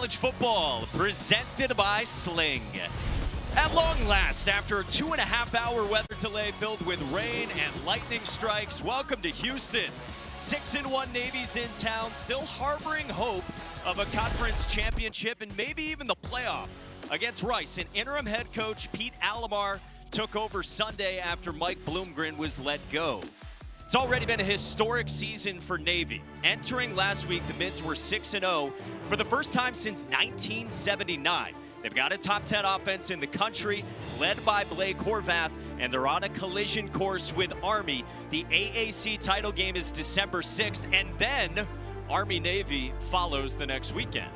college football, presented by Sling. At long last, after a 2.5-hour weather delay filled with rain and lightning strikes, welcome to Houston. 6-1 Navy's in town, still harboring hope of a conference championship and maybe even the playoff against Rice. And interim head coach Pete Alamar took over Sunday after Mike Bloomgren was let go. It's already been a historic season for Navy. Entering last week, the Mids were 6-0 for the first time since 1979. They've got a top 10 offense in the country, led by Blake Horvath, and they're on a collision course with Army. The AAC title game is December 6th, and then Army-Navy follows the next weekend.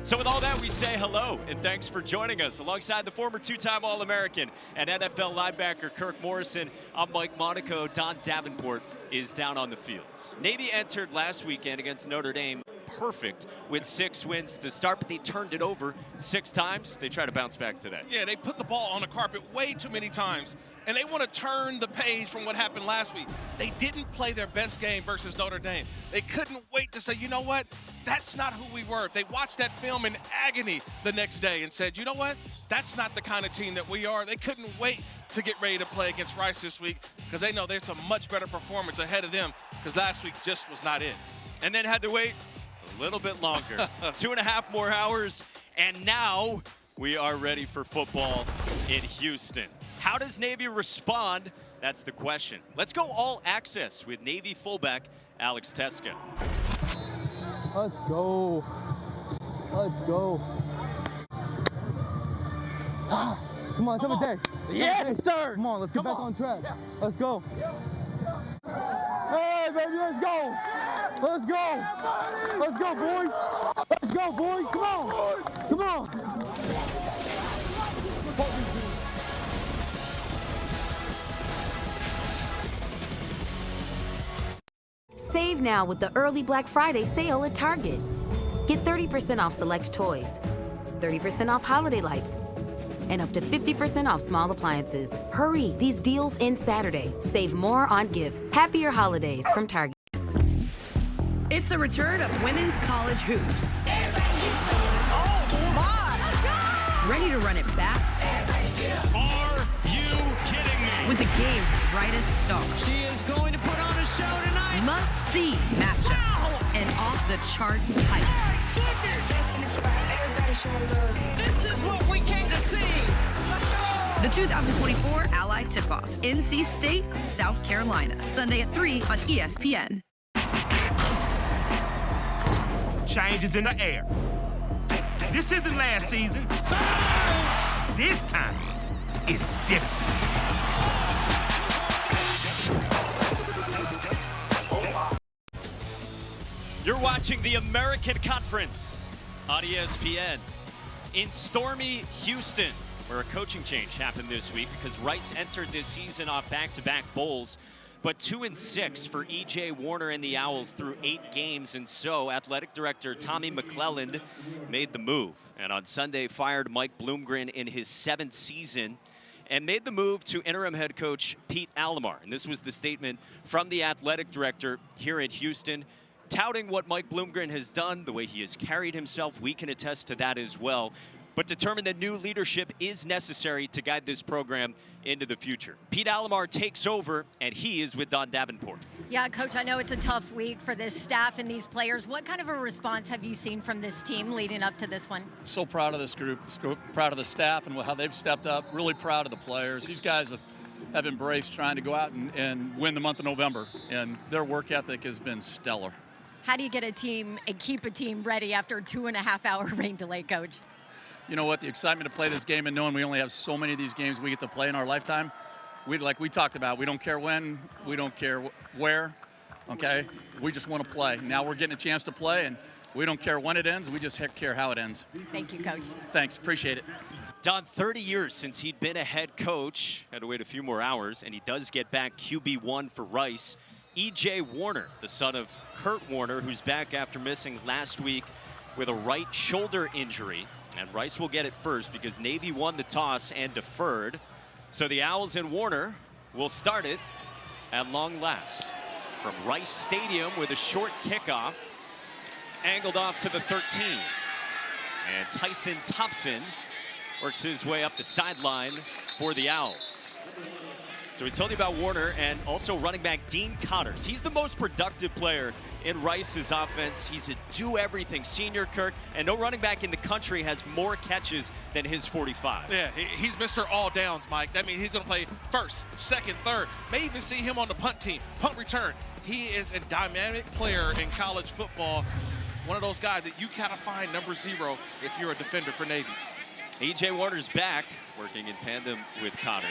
So with all that, we say hello and thanks for joining us. Alongside the former two-time All-American and NFL linebacker Kirk Morrison, I'm Mike Monaco. Don Davenport is down on the field. Navy entered last weekend against Notre Dame perfect with 6 wins to start, but they turned it over 6 times. They try to bounce back today. Yeah, they put the ball on the carpet way too many times, and they want to turn the page from what happened last week. They didn't play their best game versus Notre Dame. They couldn't wait to say, you know what, that's not who we were. They watched that film in agony the next day and said, you know what, that's not the kind of team that we are. They couldn't wait to get ready to play against Rice this week because they know there's a much better performance ahead of them because last week just was not it. And then had to wait a little bit longer. 2.5 more hours, and now we are ready for football in Houston. How does Navy respond? That's the question. Let's go all access with Navy fullback Alex Teska. Let's go. Let's go. Come on, it's day. Yes, sir. Come on, let's get back on track. Let's go. Hey, baby, let's go. Let's go. Let's go, boys. Let's go, boys. Come on. Come on. Save now with the early Black Friday sale at Target. Get 30% off select toys, 30% off holiday lights, and up to 50% off small appliances. Hurry, these deals end Saturday. Save more on gifts. Happier holidays from Target. It's the return of women's college hoops. Oh, my! Ready to run it back? Are you kidding me? With the game's brightest stars. She is going to put on a show tonight. Must-see matchups. Wow. And off-the-charts hype. This is what we came to see. Let's go. The 2024 Allied Tip-Off. NC State, South Carolina. Sunday at 3 on ESPN. Changes in the air. This isn't last season. This time, it's different. You're watching the American Conference on ESPN in stormy Houston, where a coaching change happened this week because Rice entered this season off back-to-back bowls. But 2-6 for E.J. Warner and the Owls through 8 games, and so athletic director Tommy McClelland made the move. And on Sunday, fired Mike Bloomgren in his 7th season and made the move to interim head coach Pete Alamar. And this was the statement from the athletic director here in Houston, touting what Mike Bloomgren has done, the way he has carried himself. We can attest to that as well, but determined that new leadership is necessary to guide this program into the future. Pete Alamar takes over, and he is with Don Davenport. Yeah, Coach, I know it's a tough week for this staff and these players. What kind of a response have you seen from this team leading up to this one? So proud of this group, proud of the staff and how they've stepped up, really proud of the players. These guys have embraced trying to go out and win the month of November, and their work ethic has been stellar. How do you get a team and keep a team ready after a 2.5-hour rain delay, Coach? You know what, the excitement to play this game and knowing we only have so many of these games we get to play in our lifetime, like we talked about, we don't care when, we don't care where, okay? We just want to play. Now we're getting a chance to play, and we don't care when it ends, we just care how it ends. Thank you, Coach. Thanks, appreciate it. Don, 30 years since he'd been a head coach, had to wait a few more hours, and he does get back QB1 for Rice. E.J. Warner, the son of Kurt Warner, who's back after missing last week with a right shoulder injury. And Rice will get it first because Navy won the toss and deferred. So the Owls and Warner will start it at long last. From Rice Stadium with a short kickoff, angled off to the 13. And Tyson Thompson works his way up the sideline for the Owls. So we told you about Warner and also running back Dean Connors. He's the most productive player in Rice's offense. He's a do-everything senior, Kirk, and no running back in the country has more catches than his 45. Yeah, he's Mr. All Downs, Mike. That means he's going to play first, second, third. May even see him on the punt team, punt return. He is a dynamic player in college football. One of those guys that you gotta find number 0 if you're a defender for Navy. E.J. Warner's back, working in tandem with Connors.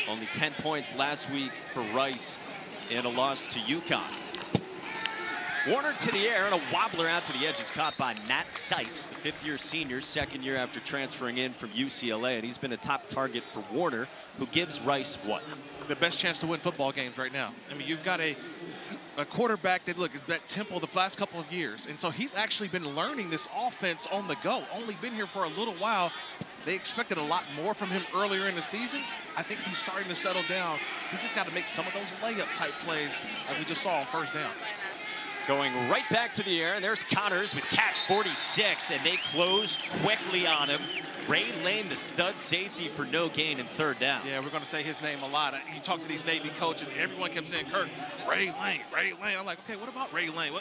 Only 10 points last week for Rice in a loss to UConn. Warner to the air and a wobbler out to the edge is caught by Matt Sykes, the fifth-year senior, second year after transferring in from UCLA, and he's been a top target for Warner, who gives Rice what? The best chance to win football games right now. I mean, you've got a quarterback that, look, is at Temple the last couple of years, and so he's actually been learning this offense on the go. Only been here for a little while. They expected a lot more from him earlier in the season. I think he's starting to settle down. He's just got to make some of those layup-type plays like we just saw on first down. Going right back to the air, and there's Connors with catch 46, and they closed quickly on him. Ray Lane, the stud safety, for no gain in third down. Yeah, we're going to say his name a lot. You talk to these Navy coaches, everyone kept saying, Kirk, Ray Lane, Ray Lane. I'm like, okay, what about Ray Lane?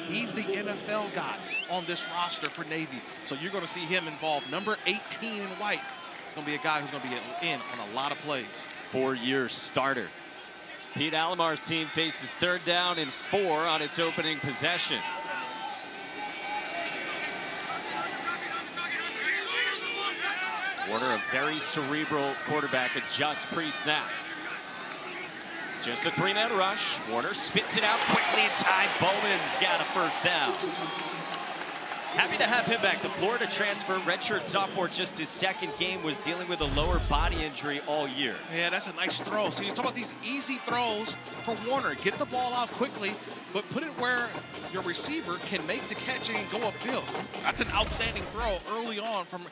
He's the NFL guy on this roster for Navy. So you're going to see him involved. Number 18 in white is going to be a guy who's going to be in on a lot of plays. 4-year starter. Pete Alamar's team faces third down and 4 on its opening possession. Warner, a very cerebral quarterback, adjusts pre-snap. Just a 3-man rush. Warner spits it out quickly in time. Bowman's got a first down. Happy to have him back. The Florida transfer, redshirt sophomore, just his second game, was dealing with a lower body injury all year. Yeah, that's a nice throw. So you talk about these easy throws for Warner. Get the ball out quickly, but put it where your receiver can make the catch and go upfield. That's an outstanding throw early on from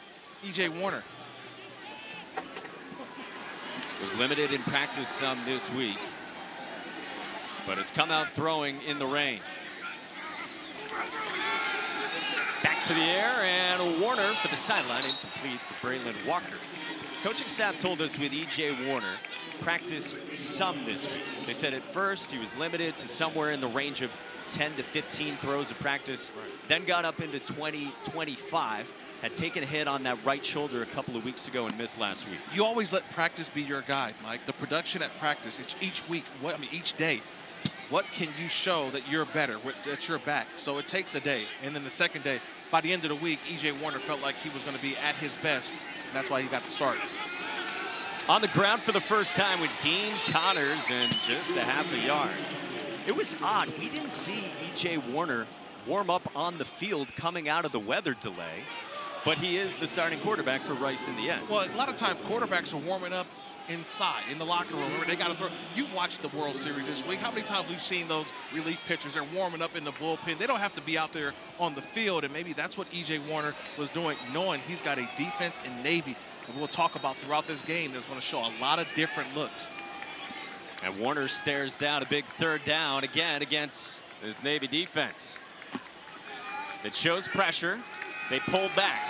E.J. Warner. Was limited in practice some this week, but has come out throwing in the rain. Back to the air, and Warner for the sideline, incomplete for Braylon Walker. Coaching staff told us with E.J. Warner, practiced some this week. They said at first he was limited to somewhere in the range of 10 to 15 throws of practice, then got up into 20, 25. Had taken a hit on that right shoulder a couple of weeks ago and missed last week. You always let practice be your guide, Mike. The production at practice, it's each week, each day. What can you show that you're better, that you're back? So it takes a day. And then the second day, by the end of the week, E.J. Warner felt like he was going to be at his best. And that's why he got to start. On the ground for the first time with Dean Connors and just a half a yard. It was odd. We didn't see E.J. Warner warm up on the field coming out of the weather delay. But he is the starting quarterback for Rice in the end. Well, a lot of times quarterbacks are warming up inside, in the locker room, where they got to throw. You've watched the World Series this week. How many times we've seen those relief pitchers? They're warming up in the bullpen. They don't have to be out there on the field, and maybe that's what E.J. Warner was doing, knowing he's got a defense in Navy that we'll talk about throughout this game that's going to show a lot of different looks. And Warner stares down a big third down again against this Navy defense. It shows pressure. They pull back.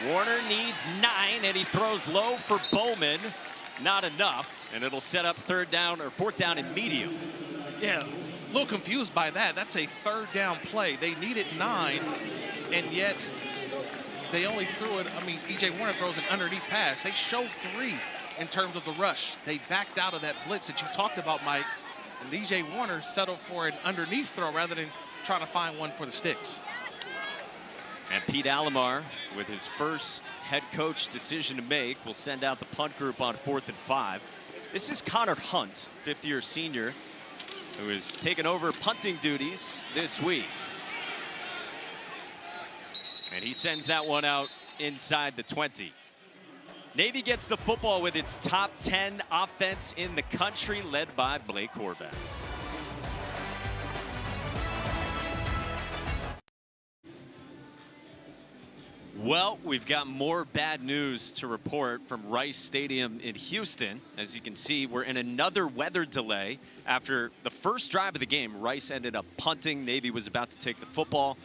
Warner needs 9, and he throws low for Bowman. Not enough, and it'll set up third down or fourth down and medium. Yeah, a little confused by that. That's a third down play. They needed 9, and yet they only threw it. I mean, E.J. Warner throws an underneath pass. They showed 3 in terms of the rush. They backed out of that blitz that you talked about, Mike, and E.J. Warner settled for an underneath throw rather than trying to find one for the sticks. And Pete Alamar, with his first head coach decision to make, will send out the punt group on 4th and 5. This is Connor Hunt, fifth-year senior, who has taken over punting duties this week. And he sends that one out inside the 20. Navy gets the football with its top 10 offense in the country, led by Blake Horvath. Well, we've got more bad news to report from Rice Stadium in Houston. As you can see, we're in another weather delay. After the first drive of the game, Rice ended up punting. Navy was about to take the football.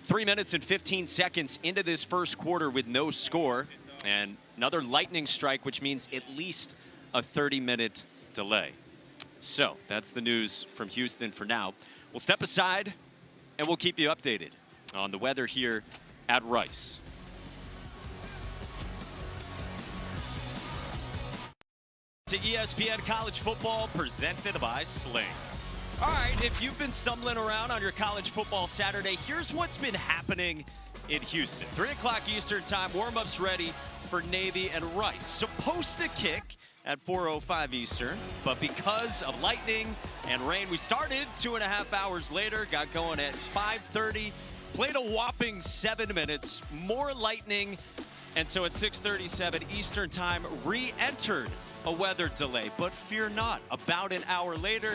3 minutes and 15 seconds into this first quarter with no score, and another lightning strike, which means at least a 30-minute delay. So that's the news from Houston for now. We'll step aside and we'll keep you updated on the weather here at Rice. To ESPN College Football, presented by Sling. All right, if you've been stumbling around on your college football Saturday, here's what's been happening in Houston. 3 o'clock Eastern time, warm-ups ready for Navy and Rice. Supposed to kick at 4:05 Eastern, but because of lightning and rain, we started 2.5 hours later, got going at 5:30, played a whopping 7 minutes, more lightning, and so at 6:37 Eastern time, re-entered a weather delay. But fear not, about an hour later,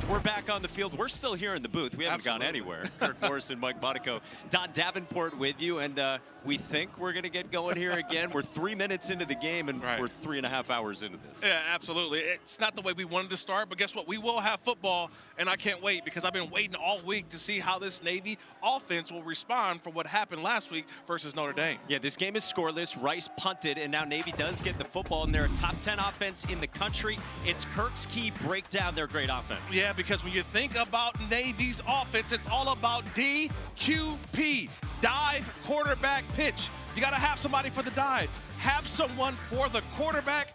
we're back on the field. We're still here in the booth. We haven't gone anywhere. Kurt Morrison, Mike Monaco, Don Davenport with you, and we think we're going to get going here again. We're 3 minutes into the game, and we're 3.5 hours into this. Yeah, absolutely. It's not the way we wanted to start, but guess what? We will have football, and I can't wait because I've been waiting all week to see how this Navy offense will respond for what happened last week versus Notre Dame. Yeah, this game is scoreless. Rice punted, and now Navy does get the football, and they're a top 10 offense in the country. It's Kirk's key break down their great offense. Yeah, because when you think about Navy's offense, it's all about DQP, dive, quarterback, pitch. You got to have somebody for the dive, have someone for the quarterback,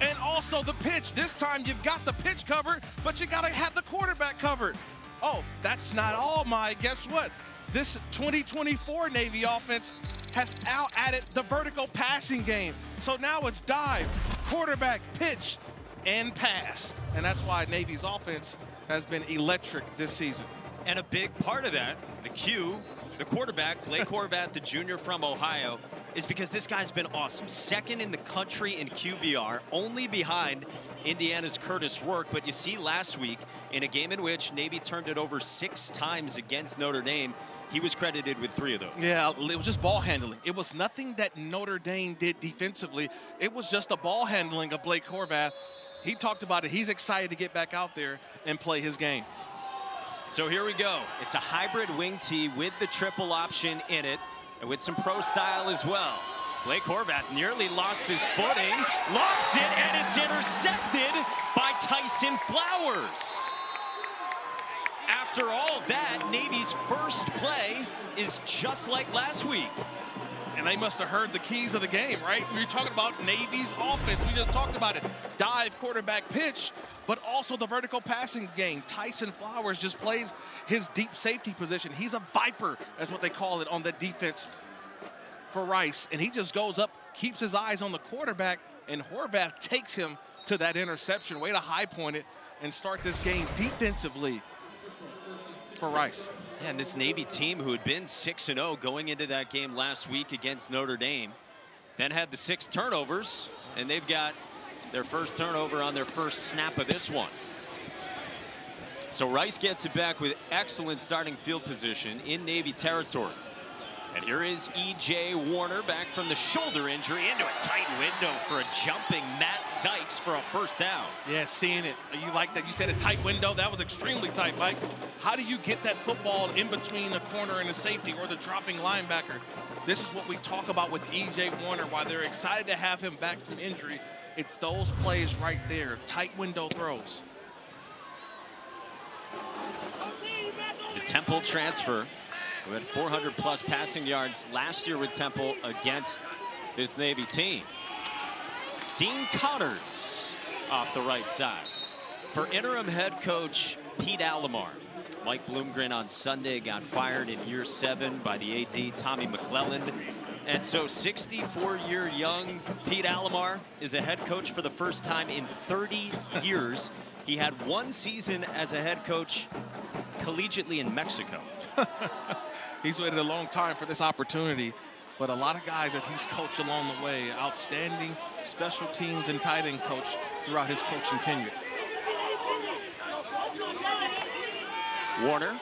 and also the pitch. This time you've got the pitch covered, but you got to have the quarterback covered. Oh, that's not all, Mike. Guess what? This 2024 Navy offense has now added the vertical passing game. So now it's dive, quarterback, pitch, and pass. And that's why Navy's offense has been electric this season. And a big part of that, the quarterback, Blake Horvath, the junior from Ohio, is because this guy's been awesome. Second in the country in QBR, only behind Indiana's Curtis Work. But you see last week, in a game in which Navy turned it over 6 times against Notre Dame, he was credited with 3 of those. Yeah, it was just ball handling. It was nothing that Notre Dame did defensively. It was just the ball handling of Blake Horvath. He talked about it. He's excited to get back out there and play his game. So here we go. It's a hybrid wing tee with the triple option in it, and with some pro style as well. Blake Horvath nearly lost his footing, lofts it, and it's intercepted by Tyson Flowers. After all that, Navy's first play is just like last week. And they must have heard the keys of the game, right? We were talking about Navy's offense. We just talked about it. Dive, quarterback, pitch, but also the vertical passing game. Tyson Flowers just plays his deep safety position. He's a viper, that's what they call it on the defense for Rice. And he just goes up, keeps his eyes on the quarterback, and Horvath takes him to that interception. Way to high point it and start this game defensively for Rice. Yeah, and this Navy team, who had been 6-0 going into that game last week against Notre Dame, then had the 6 turnovers, and they've got their first turnover on their first snap of this one. So Rice gets it back with excellent starting field position in Navy territory. And here is E.J. Warner back from the shoulder injury into a tight window for a jumping Matt Sykes for a first down. Yeah, seeing it. You like that? You said a tight window. That was extremely tight, Mike. How do you get that football in between the corner and the safety or the dropping linebacker? This is what we talk about with E.J. Warner, why they're excited to have him back from injury. It's those plays right there, tight window throws. The Temple transfer, who had 400+ passing yards last year with Temple against this Navy team. Dean Connors off the right side. For interim head coach Pete Alomar, Mike Bloomgren on Sunday got fired in year 7 by the AD Tommy McClelland. And so 64-year young Pete Alomar is a head coach for the first time in 30 years. He had 1 season as a head coach collegiately in Mexico. He's waited a long time for this opportunity, but a lot of guys that he's coached along the way, outstanding special teams and tight end coach throughout his coaching tenure. Warner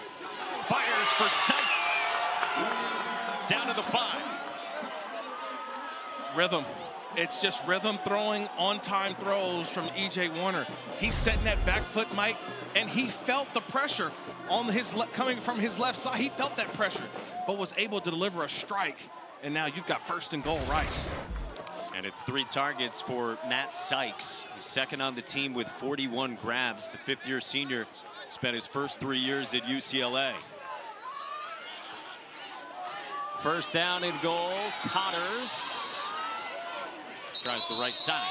fires for Sykes. Down to the 5. Rhythm. It's just rhythm throwing, on-time throws from E.J. Warner. He's setting that back foot, Mike, and he felt the pressure on his coming from his left side. He felt that pressure. but was able to deliver a strike. And now you've got 1st and goal, Rice. And it's 3 targets for Matt Sykes, who's second on the team with 41 grabs. The 5th-year senior spent his first 3 years at UCLA. First down and goal. Connors tries the right side.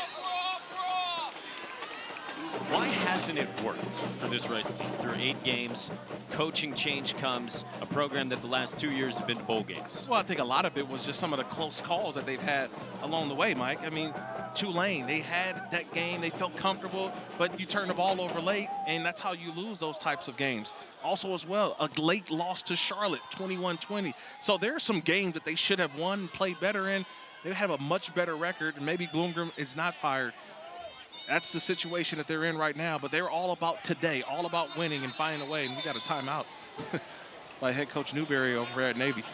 Why hasn't it worked for this Rice team? Through 8 games, coaching change comes, a program that the last 2 years have been to bowl games. Well, I think a lot of it was just some of the close calls that they've had along the way, Mike. I mean, Tulane, they had that game, they felt comfortable, but you turn the ball over late, and that's how you lose those types of games. Also as well, a late loss to Charlotte, 21-20. So there are some games that they should have won and played better in. They have a much better record, and maybe Bloomgren is not fired. That's the situation that they're in right now, but they're all about today, all about winning and finding a way, and we got a timeout by head coach Newberry over at Navy.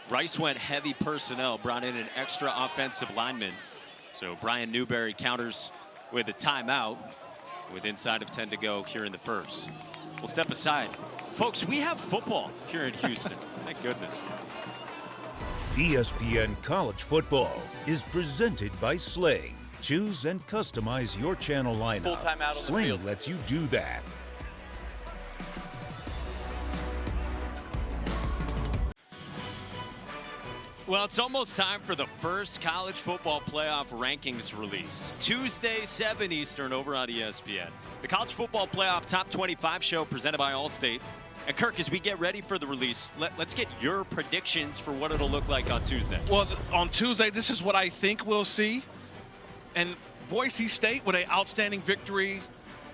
Rice went heavy personnel, brought in an extra offensive lineman. So Brian Newberry counters with a timeout with inside of 10 to go here in the first. We'll step aside. Folks, we have football here in Houston. Thank goodness. ESPN College Football is presented by Sling. Choose and customize your channel lineup. Full timeout on the Sling field. lets you do that. Well, it's almost time for the first college football playoff rankings release. Tuesday, 7 Eastern over on ESPN. The College Football Playoff Top 25 show presented by Allstate. And Kirk, as we get ready for the release, let's get your predictions for what it'll look like on Tuesday. Well, on Tuesday, this is what I think we'll see. And Boise State with an outstanding victory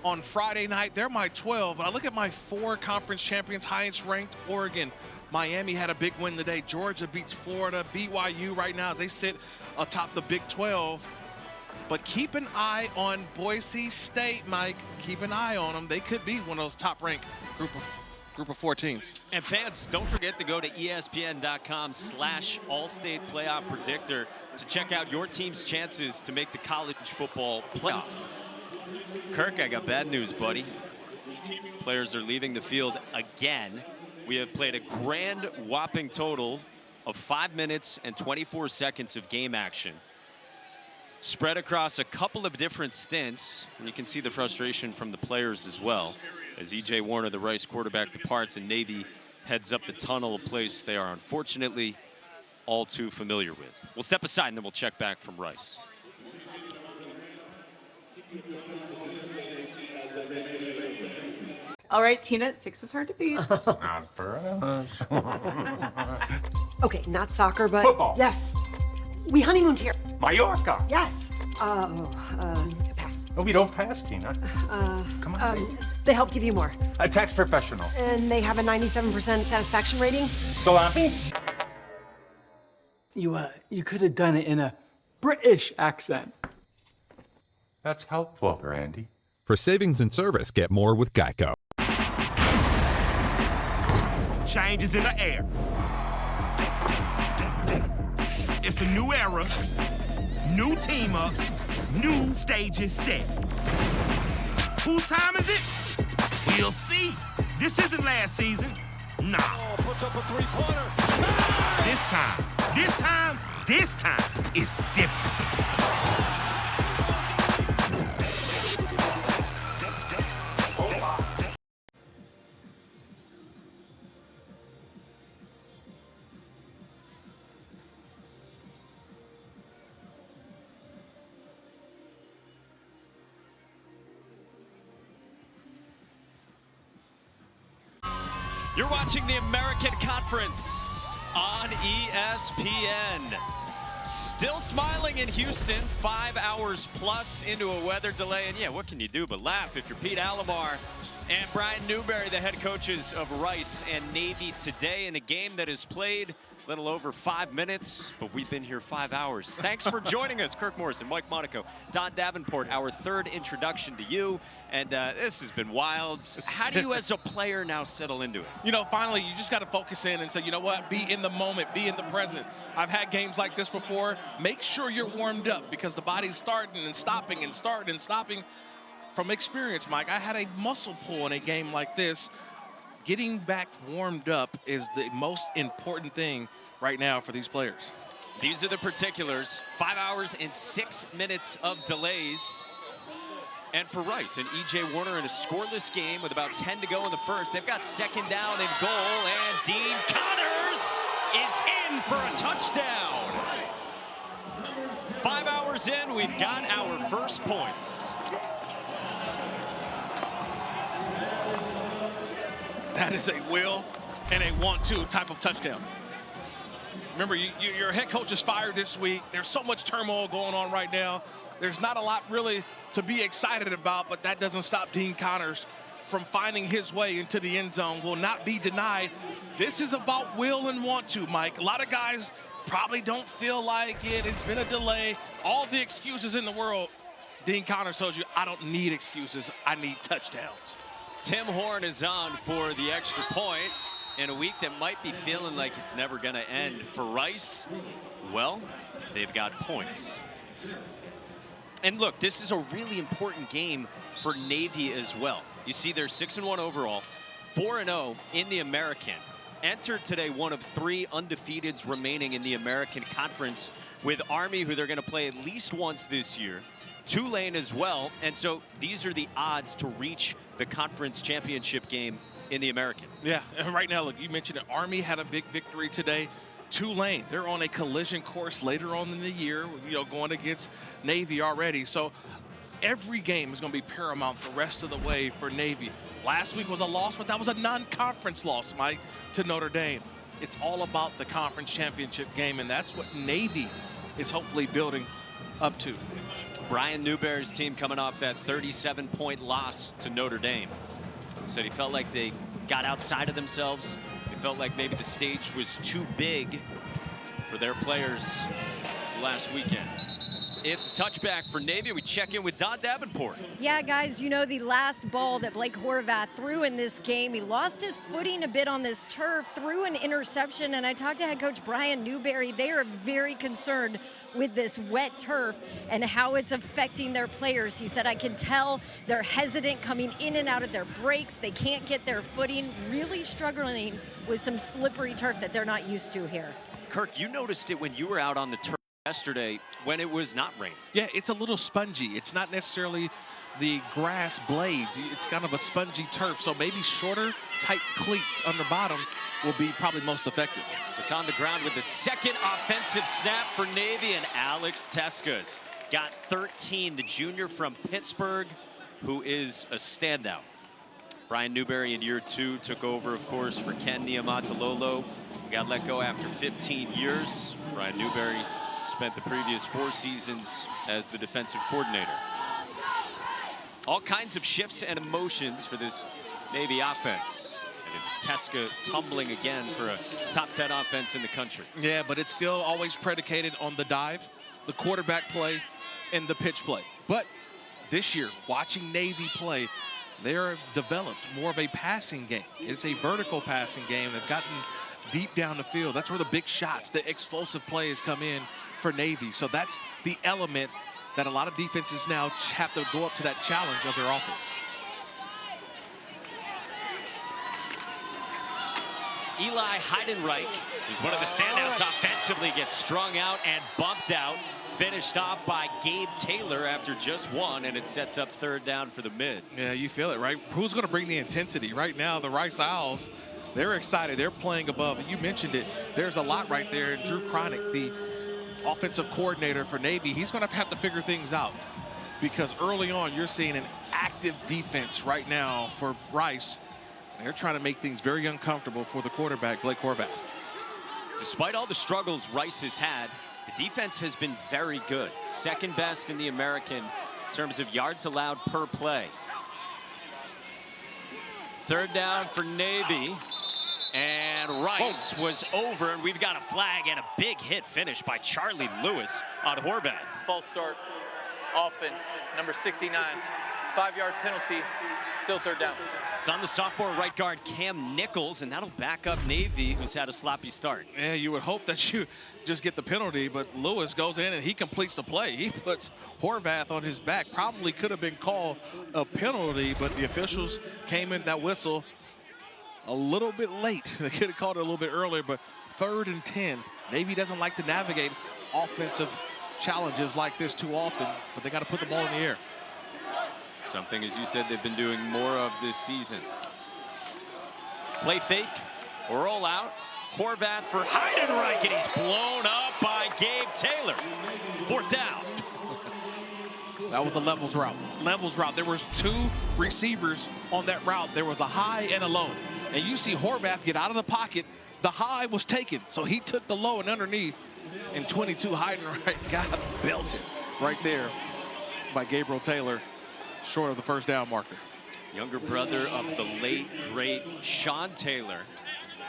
on Friday night. They're my 12. But I look at my 4 conference champions, highest ranked Oregon. Miami had a big win today. Georgia beats Florida. BYU right now as they sit atop the Big 12. But keep an eye on Boise State, Mike. Keep an eye on them. They could be one of those top-ranked group of 4 teams. And fans, don't forget to go to ESPN.com/Allstate Playoff Predictor to check out your team's chances to make the college football playoff. Kirk, I got bad news, buddy. Players are leaving the field again. We have played a grand whopping total of 5 minutes and 24 seconds of game action, spread across a couple of different stints. And you can see the frustration from the players as well, as E.J. Warner, the Rice quarterback, departs and Navy heads up the tunnel, a place they are unfortunately all too familiar with. We'll step aside and then we'll check back from Rice. All right, Tina, 6 is hard to beat. Not for us. Okay, not soccer, but Football. Yes. We honeymooned here. Mallorca. Yes. Pass. No, we don't pass, Tina. Come on. They help give you more. A tax professional. And they have a 97% satisfaction rating. Salami. You could have done it in a British accent. That's helpful, Randy. For savings and service, get more with Geico. Changes in the air. It's a new era, new team-ups, new stages set. Whose time is it? We'll see. This isn't last season. Nah. Puts up a three-pointer. This time is different. You're watching the American Conference on ESPN. Still smiling in Houston, 5 hours plus into a weather delay. And yeah, what can you do but laugh if you're Pete Alomar and Brian Newberry, the head coaches of Rice and Navy today in a game that is played a little over 5 minutes, but we've been here 5 hours. Thanks for joining us, Kirk Morrison, Mike Monaco, Don Davenport, our third introduction to you. And this has been wild. How do you as a player now settle into it? You know, finally, you just got to focus in and say, you know what, be in the moment, be in the present. I've had games like this before. Make sure you're warmed up because the body's starting and stopping and starting and stopping. From experience, Mike, I had a muscle pull in a game like this. getting back warmed up is the most important thing right now for these players. These are the particulars. 5 hours and 6 minutes of delays. And for Rice and E.J. Warner in a scoreless game with about 10 to go in the first, they've got second down and goal, and Dean Connors is in for a touchdown. 5 hours in, we've got our first points. That is a will and a want-to type of touchdown. Remember, your head coach is fired this week. There's so much turmoil going on right now. There's not a lot really to be excited about, but that doesn't stop Dean Connors from finding his way into the end zone. Will not be denied. This is about will and want to, Mike. A lot of guys probably don't feel like it. It's been a delay. All the excuses in the world. Dean Connors told you, I don't need excuses. I need touchdowns. Tim Horn is on for the extra point in a week that might be feeling like it's never going to end. For Rice, well, they've got points. And look, this is a really important game for Navy as well. You see they're 6-1 overall, 4-0 in the American. Entered today one of 3 undefeateds remaining in the American Conference, with Army, who they're going to play at least once this year, Tulane as well. And so these are the odds to reach the conference championship game in the American. Yeah, and right now, look, you mentioned it. Army had a big victory today. Tulane, they're on a collision course later on in the year, going against Navy already. So every game is going to be paramount the rest of the way for Navy. Last week was a loss, but that was a non-conference loss, Mike, to Notre Dame. It's all about the conference championship game, and that's what Navy is hopefully building up to. Brian Newberry's team coming off that 37-point loss to Notre Dame. Said he felt like they got outside of themselves. He felt like maybe the stage was too big for their players last weekend. It's a touchback for Navy. We check in with Don Davenport. Yeah, guys, the last ball that Blake Horvath threw in this game, he lost his footing a bit on this turf, threw an interception, and I talked to head coach Brian Newberry. They are very concerned with this wet turf and how it's affecting their players. He said, I can tell they're hesitant coming in and out of their breaks. They can't get their footing, really struggling with some slippery turf that they're not used to here. Kirk, you noticed it when you were out on the turf yesterday when it was not raining. Yeah, it's a little spongy. It's not necessarily the grass blades. It's kind of a spongy turf, so maybe shorter, tight cleats on the bottom will be probably most effective. It's on the ground with the second offensive snap for Navy, and Alex Tescas got 13, the junior from Pittsburgh, who is a standout. Brian Newberry in year 2 took over, of course, for Ken Niumatalolo. Got let go after 15 years. Brian Newberry spent the previous 4 seasons as the defensive coordinator. All kinds of shifts and emotions for this Navy offense. And it's Teska tumbling again for a top 10 offense in the country. Yeah, but it's still always predicated on the dive, the quarterback play, and the pitch play. But this year, watching Navy play, they're developed more of a passing game. It's a vertical passing game. They've gotten deep down the field. That's where the big shots, the explosive plays come in for Navy. So that's the element that a lot of defenses now have to go up to that challenge of their offense. Eli Heidenreich, who's one of the standouts offensively, gets strung out and bumped out. Finished off by Gabe Taylor after just 1, and it sets up 3rd down for the Mids. Yeah, you feel it, right? Who's going to bring the intensity? Right now, the Rice Owls, they're excited. They're playing above. You mentioned it. There's a lot right there. And Drew Cronick, the offensive coordinator for Navy, he's going to have to figure things out, because early on, you're seeing an active defense right now for Rice. They're trying to make things very uncomfortable for the quarterback, Blake Horvath. Despite all the struggles Rice has had, the defense has been very good. 2nd best in the American in terms of yards allowed per play. 3rd down for Navy. And Rice was over, and we've got a flag and a big hit finish by Charlie Lewis on Horvath. False start, offense, number 69, 5-yard penalty, still 3rd down. It's on the sophomore right guard, Cam Nichols, and that'll back up Navy, who's had a sloppy start. Yeah, you would hope that you just get the penalty, but Lewis goes in and he completes the play. He puts Horvath on his back. Probably could have been called a penalty, but the officials came in that whistle. a little bit late. They could have called it a little bit earlier, but 3rd and 10. Navy doesn't like to navigate offensive challenges like this too often, but they got to put the ball in the air. Something, as you said, they've been doing more of this season. Play fake, roll out. Horvath for Heidenreich, and he's blown up by Gabe Taylor. 4th down. That was a levels route. Levels route. There was 2 receivers on that route. There was a high and a low. And you see Horvath get out of the pocket. The high was taken, so he took the low and underneath. And 22 Heidenreich got belted right there by Gabriel Taylor, short of the 1st down marker. Younger brother of the late, great Sean Taylor.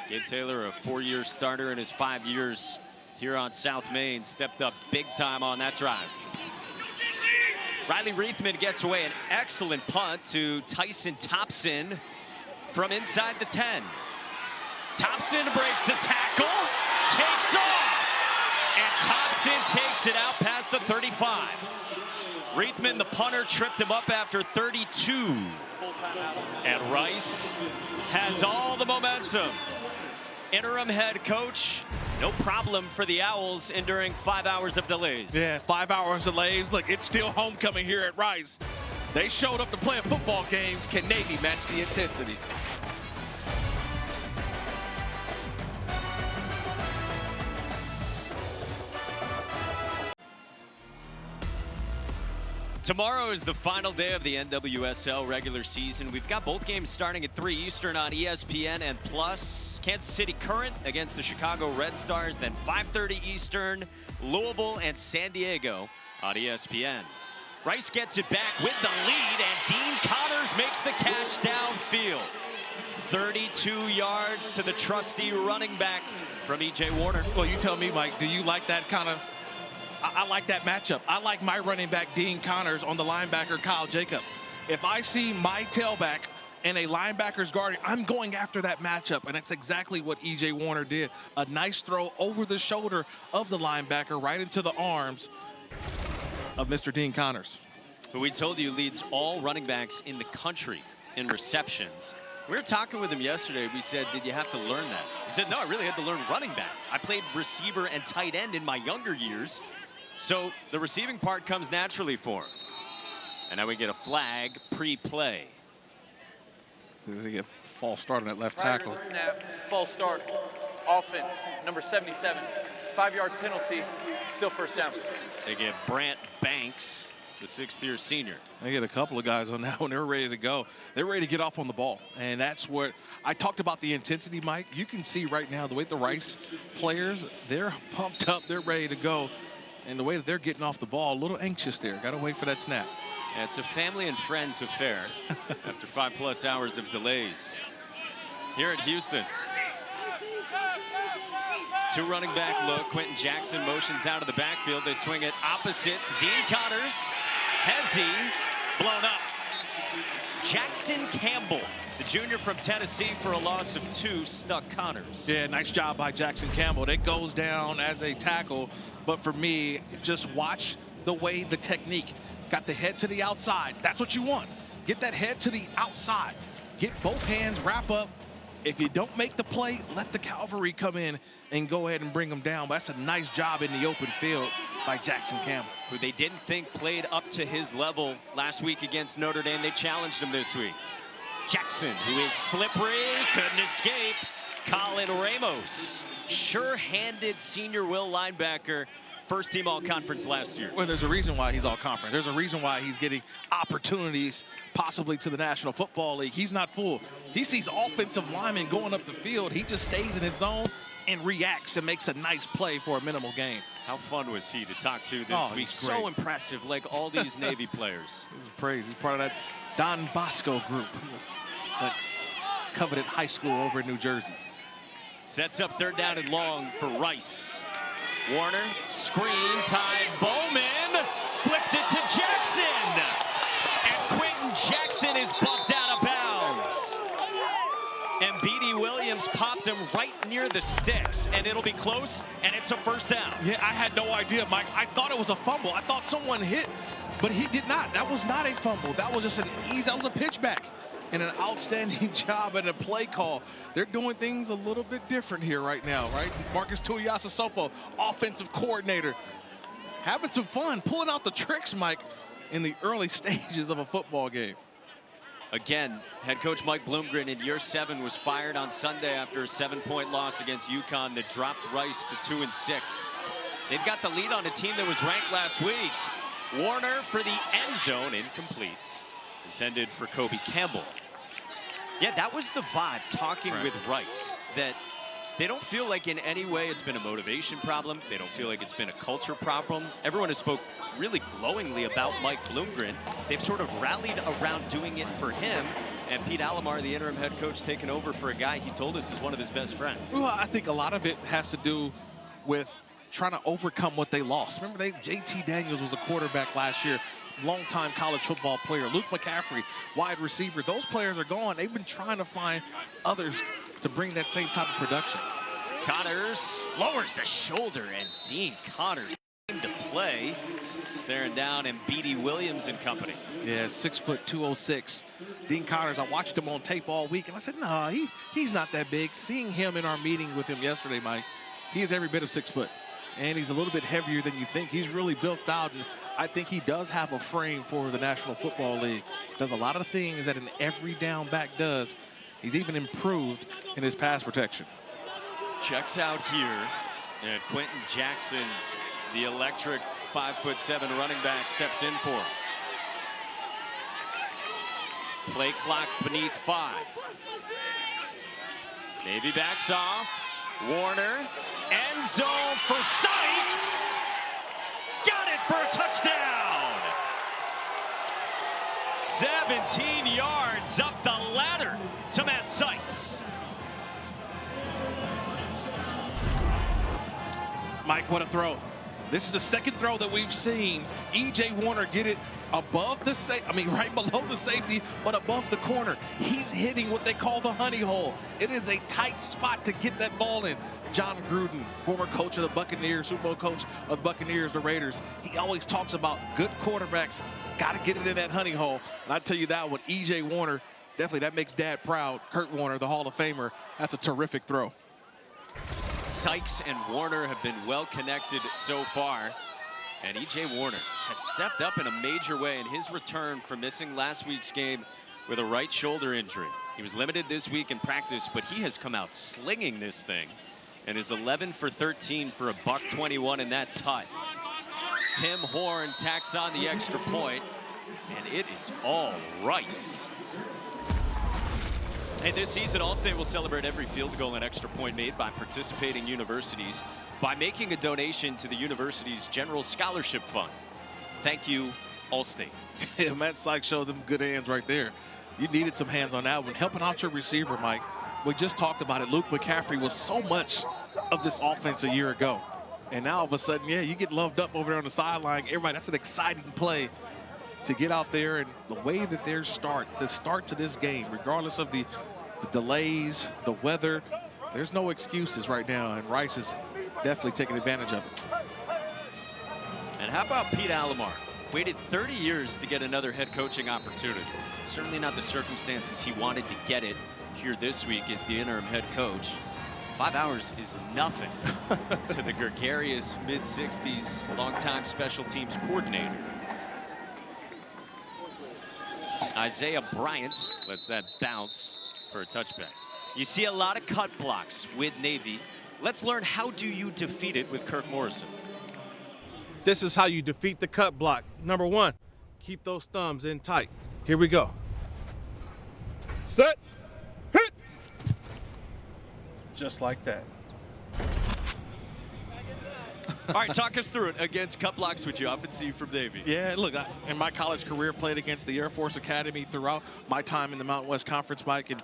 Gabe Taylor, a 4-year starter in his 5 years here on South Main, stepped up big time on that drive. Riley Reithman gets away, an excellent punt to Tyson Thompson from inside the 10. Thompson breaks a tackle, takes off, and Thompson takes it out past the 35. Reithman, the punter, tripped him up after 32. And Rice has all the momentum. Interim head coach, no problem for the Owls enduring 5 hours of delays. Yeah, 5 hours delays. Look, it's still homecoming here at Rice. They showed up to play a football game. Can Navy match the intensity? Tomorrow is the final day of the NWSL regular season. We've got both games starting at 3 Eastern on ESPN and Plus. Kansas City Current against the Chicago Red Stars, then 5:30 Eastern, Louisville and San Diego on ESPN. Rice gets it back with the lead, and Dean Connors makes the catch downfield. 32 yards to the trusty running back from E.J. Warner. Well, you tell me, Mike, do you like that kind of... I like that matchup. I like my running back, Dean Connors, on the linebacker, Kyle Jacob. If I see my tailback and a linebacker's guarding, I'm going after that matchup, and that's exactly what E.J. Warner did. A nice throw over the shoulder of the linebacker right into the arms of Mr. Dean Connors. Who we told you leads all running backs in the country in receptions. We were talking with him yesterday. We said, did you have to learn that? He said, no, I really had to learn running back. I played receiver and tight end in my younger years. So the receiving part comes naturally for him. And now we get a flag pre-play. They get a false start on that left Prior tackle. to the snap, false start, offense, number 77, 5-yard penalty, still 1st down. They get Brant Banks, the 6th-year senior. They get a couple of guys on that one. They're ready to go. They're ready to get off on the ball. And that's what I talked about, the intensity, Mike. You can see right now the way the Rice players, they're pumped up. They're ready to go. And the way that they're getting off the ball, a little anxious there. Got to wait for that snap. Yeah, it's a family and friends affair after 5+ hours of delays here at Houston. 2 running back look. Quentin Jackson motions out of the backfield. They swing it opposite to Dean Connors. Hezzy blown up. Jackson Campbell, the junior from Tennessee, for a loss of 2, stuck Connors. Yeah, nice job by Jackson Campbell. That goes down as a tackle. But for me, just watch the way the technique. Got the head to the outside. That's what you want. Get that head to the outside. Get both hands, wrap up. If you don't make the play, let the cavalry come in and go ahead and bring them down. But that's a nice job in the open field by Jackson Campbell. Who they didn't think played up to his level last week against Notre Dame. They challenged him this week. Jackson, who is slippery, couldn't escape. Colin Ramos, sure-handed senior will linebacker. 1st team all-conference last year. Well, there's a reason why he's all-conference. There's a reason why he's getting opportunities possibly to the National Football League. He's not fooled. He sees offensive linemen going up the field. He just stays in his zone and reacts and makes a nice play for a minimal gain. How fun was he to talk to this week? So impressive, like all these Navy players. He's praised. He's part of that Don Bosco group, that coveted high school over in New Jersey. Sets up 3rd down and long for Rice. Warner, screen, tied Bowman, flipped it to Jackson. And Quentin Jackson is bumped out of bounds. And B.D. Williams popped him right near the sticks. And it'll be close, and it's a 1st down. Yeah, I had no idea, Mike. I thought it was a fumble. I thought someone hit, but he did not. That was not a fumble. That was just that was a pitch back. and an outstanding job at a play call. They're doing things a little bit different here right now, right? Marcus Tuiasosopo, offensive coordinator, having some fun, pulling out the tricks, Mike, in the early stages of a football game. Again, head coach Mike Bloomgren in year 7 was fired on Sunday after a 7-point loss against UConn that dropped Rice to 2-6. They've got the lead on a team that was ranked last week. Warner for the end zone, incomplete. Intended for Kobe Campbell. Yeah, that was the vibe talking with Rice, that they don't feel like in any way it's been a motivation problem. They don't feel like it's been a culture problem. Everyone has spoke really glowingly about Mike Bloomgren. They've sort of rallied around doing it for him. And Pete Alomar, the interim head coach, taking over for a guy he told us is one of his best friends. Well, I think a lot of it has to do with trying to overcome what they lost. Remember, JT Daniels was a quarterback last year, longtime college football player. Luke McCaffrey, wide receiver. Those players are gone. They've been trying to find others to bring that same type of production. Connors lowers the shoulder, and Dean Connors came to play, staring down Mbidi Williams and company. Yeah, 6 foot 206. Dean Connors, I watched him on tape all week, and I said, no, he's not that big. Seeing him in our meeting with him yesterday, Mike, he is every bit of 6 foot. And he's a little bit heavier than you think. He's really built out, and I think he does have a frame for the National Football League. Does a lot of things that an every down back does. He's even improved in his pass protection. Checks out here, and Quentin Jackson, the electric 5'7" running back, steps in for him. Play clock beneath 5. Navy backs off. Warner, end zone for Sykes. Got it for a touchdown. 17 yards up the ladder to Matt Sykes. Mike, what a throw. This is the second throw that we've seen E.J. Warner get it above the right below the safety, but above the corner. He's hitting what they call the honey hole. It is a tight spot to get that ball in. John Gruden, former coach of the Buccaneers, Super Bowl coach of the Buccaneers, the Raiders, he always talks about good quarterbacks got to get it in that honey hole. And I tell you that one, E.J. Warner, definitely that makes Dad proud. Kurt Warner, the Hall of Famer, that's a terrific throw. Sykes and Warner have been well connected so far. And E.J. Warner has stepped up in a major way in his return from missing last week's game with a right shoulder injury. He was limited this week in practice, but he has come out slinging this thing and is 11 for 13 for a $121 in that tut. Tim Horn tacks on the extra point, and it is all Rice. Hey, this season, Allstate will celebrate every field goal and extra point made by participating universities by making a donation to the university's General Scholarship Fund. Thank you, Allstate. Yeah, Matt Sykes showed them good hands right there. You needed some hands on that one. Helping out your receiver, Mike. We just talked about it. Luke McCaffrey was so much of this offense a year ago. And now all of a sudden, yeah, you get loved up over there on the sideline. Everybody, that's an exciting play to get out there. And the way that the start to this game, regardless of the delays, the weather, there's no excuses right now. And Rice is definitely taking advantage of it. And how about Pete Alomar? Waited 30 years to get another head coaching opportunity. Certainly not the circumstances he wanted to get it here this week as the interim head coach. 5 hours is nothing to the gregarious mid-60s longtime special teams coordinator. Isaiah Bryant lets that bounce for a touchback. You see a lot of cut blocks with Navy. Let's learn, how do you defeat it with Kirk Morrison? This is how you defeat the cut block. Number 1, keep those thumbs in tight. Here we go. Set, hit. Just like that. All right, talk us through it against cut blocks, which you often see from Navy. Yeah, look, in my college career, played against the Air Force Academy throughout my time in the Mountain West Conference, Mike, and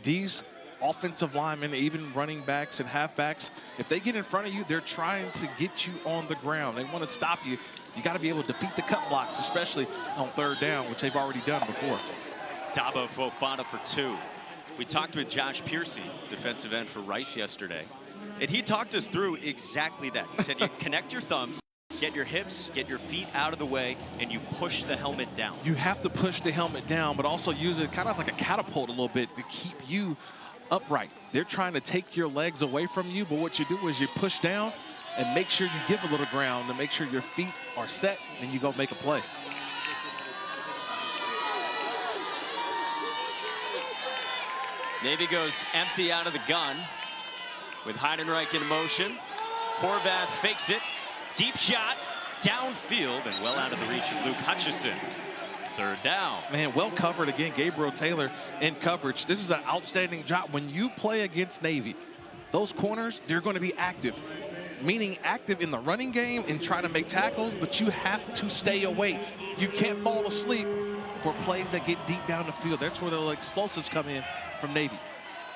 these offensive linemen, even running backs and halfbacks, if they get in front of you, they're trying to get you on the ground. They want to stop you. You got to be able to defeat the cut blocks, especially on third down, which they've already done before. Dabo Fofana for 2. We talked with Josh Piercy, defensive end for Rice yesterday, and he talked us through exactly that. He said you connect your thumbs, Get your hips, get your feet out of the way, and you push the helmet down. You have to push the helmet down, but also use it kind of like a catapult a little bit to keep you upright. They're trying to take your legs away from you, but what you do is you push down and make sure you give a little ground to make sure your feet are set, and you go make a play. Navy goes empty out of the gun with Heidenreich in motion. Horvath fakes it. Deep shot, downfield, and well out of the reach of Luke Hutchison. Third down. Man, well covered again. Gabriel Taylor in coverage. This is an outstanding job. When you play against Navy, those corners, they're going to be active. Meaning active in the running game and trying to make tackles, but you have to stay awake. You can't fall asleep for plays that get deep down the field. That's where the explosives come in from Navy.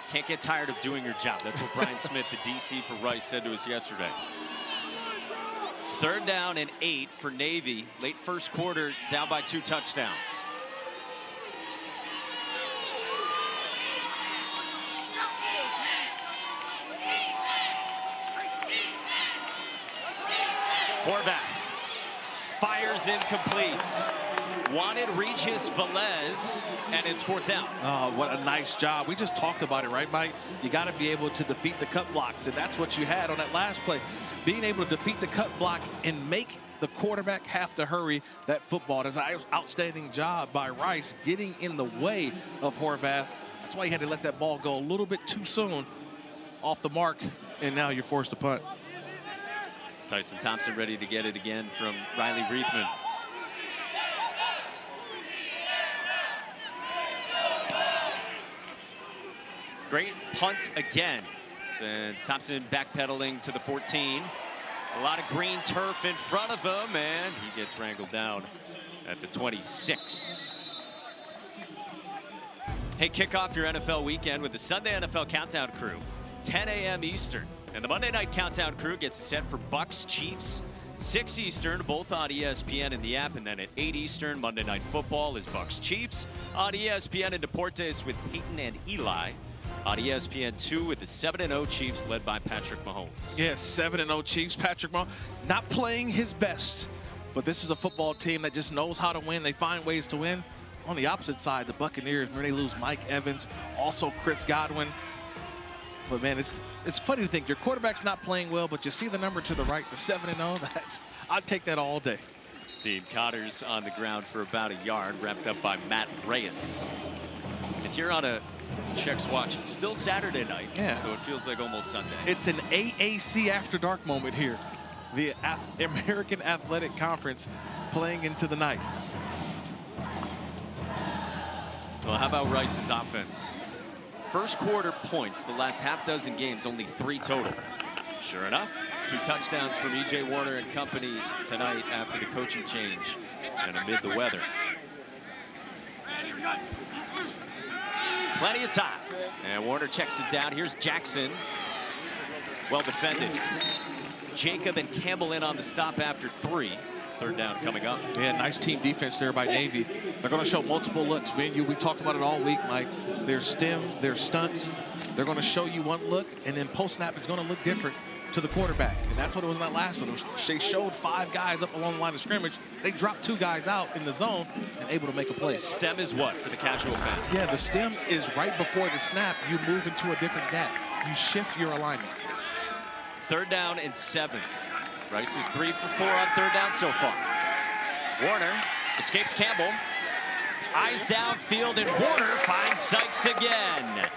Can't get tired of doing your job. That's what Brian Smith, the DC for Rice, said to us yesterday. Third down and 8 for Navy. Late first quarter, down by 2 touchdowns. Horvath fires incomplete. Wanted reaches Velez, and it's 4th down. Oh, what a nice job. We just talked about it, right, Mike? You got to be able to defeat the cut blocks, and that's what you had on that last play. Being able to defeat the cut block and make the quarterback have to hurry that football. That's an outstanding job by Rice getting in the way of Horvath. That's why he had to let that ball go a little bit too soon off the mark, and now you're forced to punt. Tyson Thompson ready to get it again from Riley Reithman. Great punt again, since Thompson backpedaling to the 14. A lot of green turf in front of him, and he gets wrangled down at the 26. Hey, kick off your NFL weekend with the Sunday NFL Countdown Crew, 10 a.m. Eastern. And the Monday Night Countdown Crew gets you set for Bucks Chiefs, 6 Eastern, both on ESPN and the app. And then at 8 Eastern, Monday Night Football is Bucks Chiefs on ESPN and Deportes with Peyton and Eli. On ESPN2 with the 7-0 Chiefs led by Patrick Mahomes. Yes, 7-0 Chiefs. Patrick Mahomes not playing his best, but this is a football team that just knows how to win. They find ways to win. On the opposite side, the Buccaneers, when they lose Mike Evans, also Chris Godwin. But man, it's funny to think your quarterback's not playing well, but you see the number to the right, the 7-0. I'd take that all day. Dean Cotter's on the ground for about a yard, wrapped up by Matt Reyes. And here on a Check's watching. Still Saturday night, yeah. So it feels like almost Sunday. It's an AAC After Dark moment here. The American Athletic Conference playing into the night. Well, how about Rice's offense? First quarter points, the last half dozen games, only 3 total. Sure enough, 2 touchdowns from E.J. Warner and company tonight after the coaching change and amid the weather. Plenty of time. And Warner checks it down. Here's Jackson. Well defended. Jacob and Campbell in on the stop after 3. Third down coming up. Yeah, nice team defense there by Navy. They're going to show multiple looks. Me and you, we talked about it all week, Mike. There's stems, there's stunts. They're going to show you one look, and then post-snap it's going to look different to the quarterback. And that's what it was in that last one. They showed 5 guys up along the line of scrimmage. They dropped 2 guys out in the zone and able to make a play. Stem is what for the casual fan? Yeah, the stem is right before the snap. You move into a different gap. You shift your alignment. Third down and 7. Rice is 3 for 4 on third down so far. Warner escapes Campbell. Eyes downfield, and Warner finds Sykes again.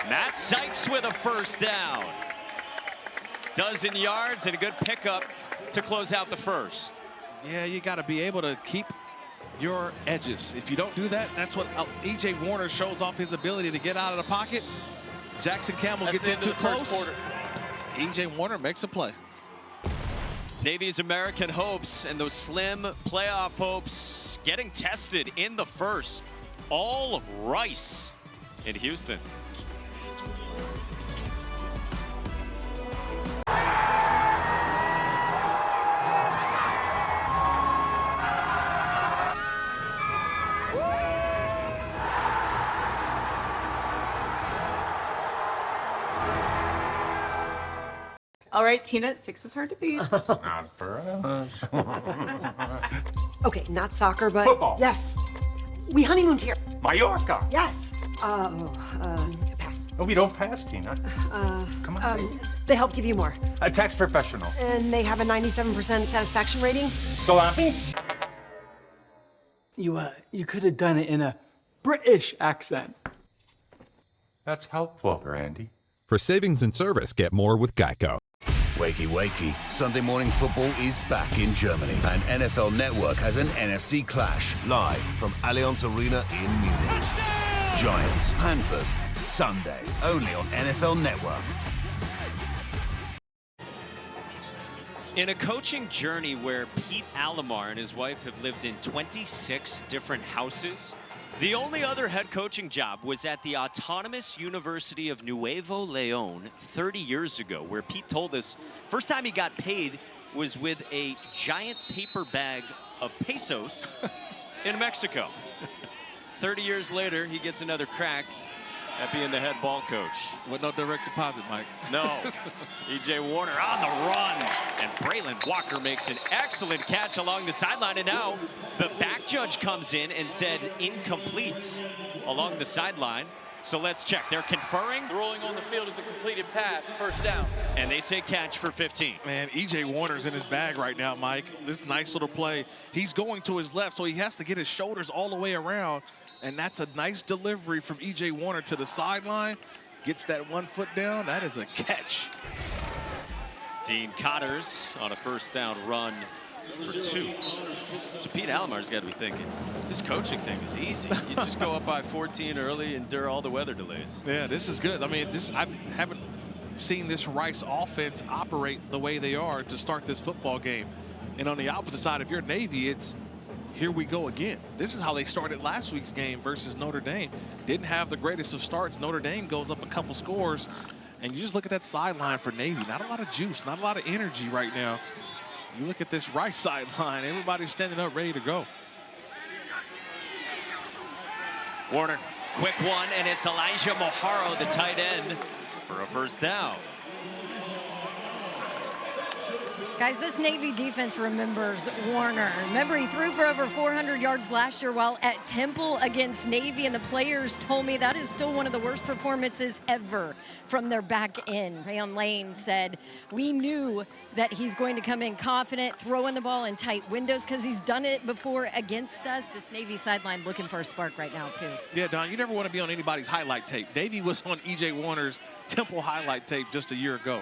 Matt Sykes with a first down. Dozen yards and a good pickup to close out the first. Yeah, you got to be able to keep your edges. If you don't do that, that's what E.J. Warner shows off his ability to get out of the pocket. Jackson Campbell gets in too close. E.J. Warner makes a play. Navy's American hopes and those slim playoff hopes getting tested in the first. All of Rice in Houston. All right, Tina, 6 is hard to beat. Not for us. Okay, not soccer, but Football. Yes. We honeymooned here. Mallorca. Yes. Pass. No, we don't pass, Tina. Come on. babe. They help give you more. A tax professional. And they have a 97% satisfaction rating. Salami. You could have done it in a British accent. That's helpful, Randy. For savings and service, get more with Geico. Wakey, wakey. Sunday morning football is back in Germany, and NFL Network has an NFC clash live from Allianz Arena in Munich. Giants, Panthers, Sunday, only on NFL Network. In a coaching journey where Pete Alomar and his wife have lived in 26 different houses, the only other head coaching job was at the Autonomous University of Nuevo León 30 years ago, where Pete told us first time he got paid was with a giant paper bag of pesos in Mexico. 30 years later, he gets another crack at being the head ball coach. With no direct deposit, Mike. No. E.J. Warner on the run. And Braylon Walker makes an excellent catch along the sideline. And now the back judge comes in and said incomplete along the sideline. So let's check. They're conferring. The rolling on the field is a completed pass, first down. And they say catch for 15. Man, E.J. Warner's in his bag right now, Mike. This nice little play. He's going to his left, so he has to get his shoulders all the way around. And that's a nice delivery from E.J. Warner to the sideline. Gets that 1 foot down. That is a catch. Dean Cotters on a first down run for 2. So Pete Alomar's got to be thinking, this coaching thing is easy. You just go up by 14 early, endure all the weather delays. Yeah, this is good. I mean, I haven't seen this Rice offense operate the way they are to start this football game. And on the opposite side, if you're Navy, it's here we go again. This is how they started last week's game versus Notre Dame. Didn't have the greatest of starts. Notre Dame goes up a couple scores, and you just look at that sideline for Navy. Not a lot of juice, not a lot of energy right now. You look at this Rice sideline, everybody's standing up ready to go. Warner, quick one, and it's Elijah Moharo, the tight end, for a first down. Guys, this Navy defense remembers Warner. Remember, he threw for over 400 yards last year while at Temple against Navy, and the players told me that is still one of the worst performances ever from their back end. Rayon Lane said, we knew that he's going to come in confident, throwing the ball in tight windows because he's done it before against us. This Navy sideline looking for a spark right now, too. Yeah, Don, you never want to be on anybody's highlight tape. Navy was on E.J. Warner's Temple highlight tape just a year ago.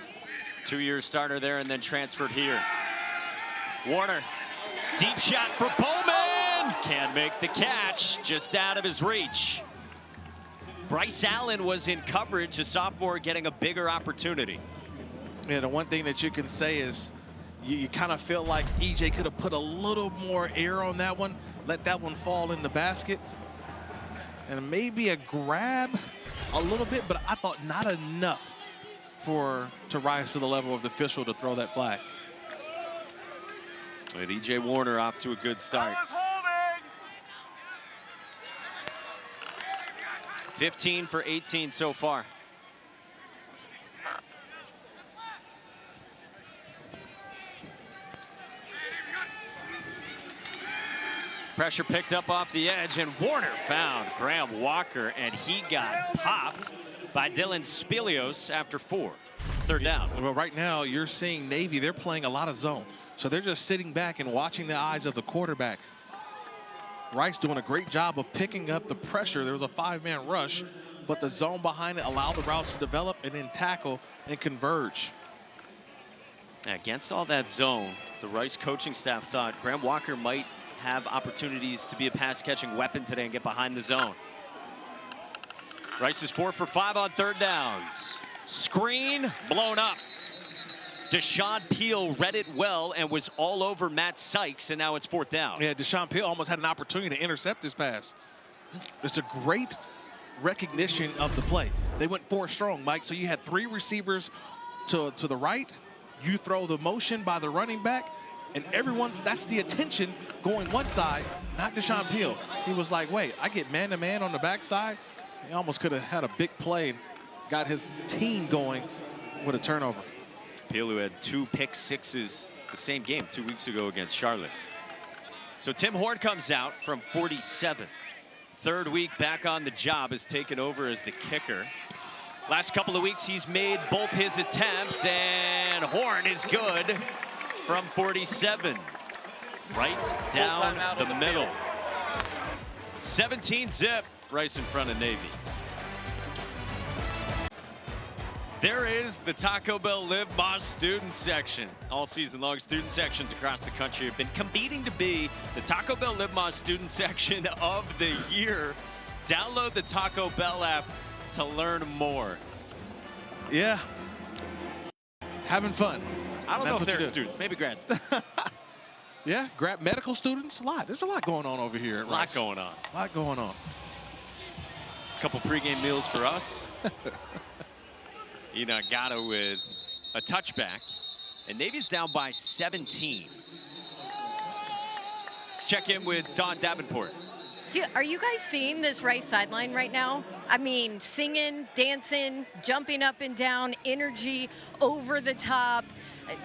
2-year starter there and then transferred here. Warner, deep shot for Bowman. Can't make the catch, just out of his reach. Bryce Allen was in coverage, a sophomore getting a bigger opportunity. Yeah, the one thing that you can say is you kind of feel like E.J. could have put a little more air on that one, let that one fall in the basket. And maybe a grab a little bit, but I thought not enough to rise to the level of the official to throw that flag. With E.J. Warner off to a good start. 15 for 18 so far. Pressure picked up off the edge, and Warner found Graham Walker, and he got popped by Dylan Spilios after 4. Third down. Well, right now you're seeing Navy, they're playing a lot of zone. So they're just sitting back and watching the eyes of the quarterback. Rice doing a great job of picking up the pressure. There was a 5-man rush, but the zone behind it allowed the routes to develop and then tackle and converge. Against all that zone, the Rice coaching staff thought Graham Walker might have opportunities to be a pass-catching weapon today and get behind the zone. Rice is 4 for 5 on third downs. Screen blown up. Deshaun Peel read it well and was all over Matt Sykes, and now it's 4th down. Yeah, Deshaun Peel almost had an opportunity to intercept this pass. It's a great recognition of the play. They went 4 strong, Mike, so you had 3 receivers to the right. You throw the motion by the running back, and that's the attention going one side, not Deshaun Peel. He was like, wait, I get man-to-man on the backside. He almost could have had a big play and got his team going with a turnover. Pilu had 2 pick sixes the same game 2 weeks ago against Charlotte. So Tim Horn comes out from 47. Third week back on the job, has taken over as the kicker. Last couple of weeks, he's made both his attempts, and Horn is good from 47. Right down the middle. 17-zip, Rice in front of Navy. There is the Taco Bell Live Más student section. All season long, student sections across the country have been competing to be the Taco Bell Live Más student section of the year. Download the Taco Bell app to learn more. Yeah. Having fun. I don't know if they're students, maybe grad students. Yeah, grad medical students, a lot. There's a lot going on over here at Rice. A lot going on. A couple pregame meals for us. Inagata with a touchback, and Navy's down by 17. Let's check in with Don Davenport. Are you guys seeing this Rice sideline right now? I mean, singing, dancing, jumping up and down, energy, over the top,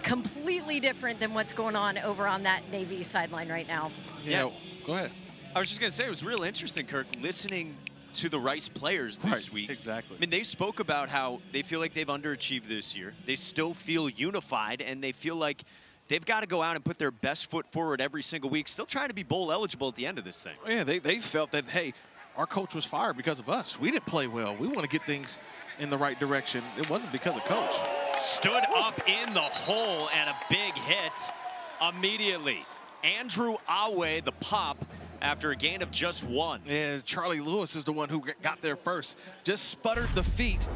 completely different than what's going on over on that Navy sideline right now. Yeah, go ahead. I was just going to say, it was real interesting, Kirk, listening to the Rice players this week. Exactly. I mean, they spoke about how they feel like they've underachieved this year. They still feel unified, and they feel like they've got to go out and put their best foot forward every single week, still trying to be bowl eligible at the end of this thing. Yeah, they felt that, hey, our coach was fired because of us. We didn't play well. We want to get things in the right direction. It wasn't because of coach. Stood up in the hole and a big hit immediately. Andrew Awe, the pop, after a gain of just 1. And Charlie Lewis is the one who got there first. Just sputtered the feet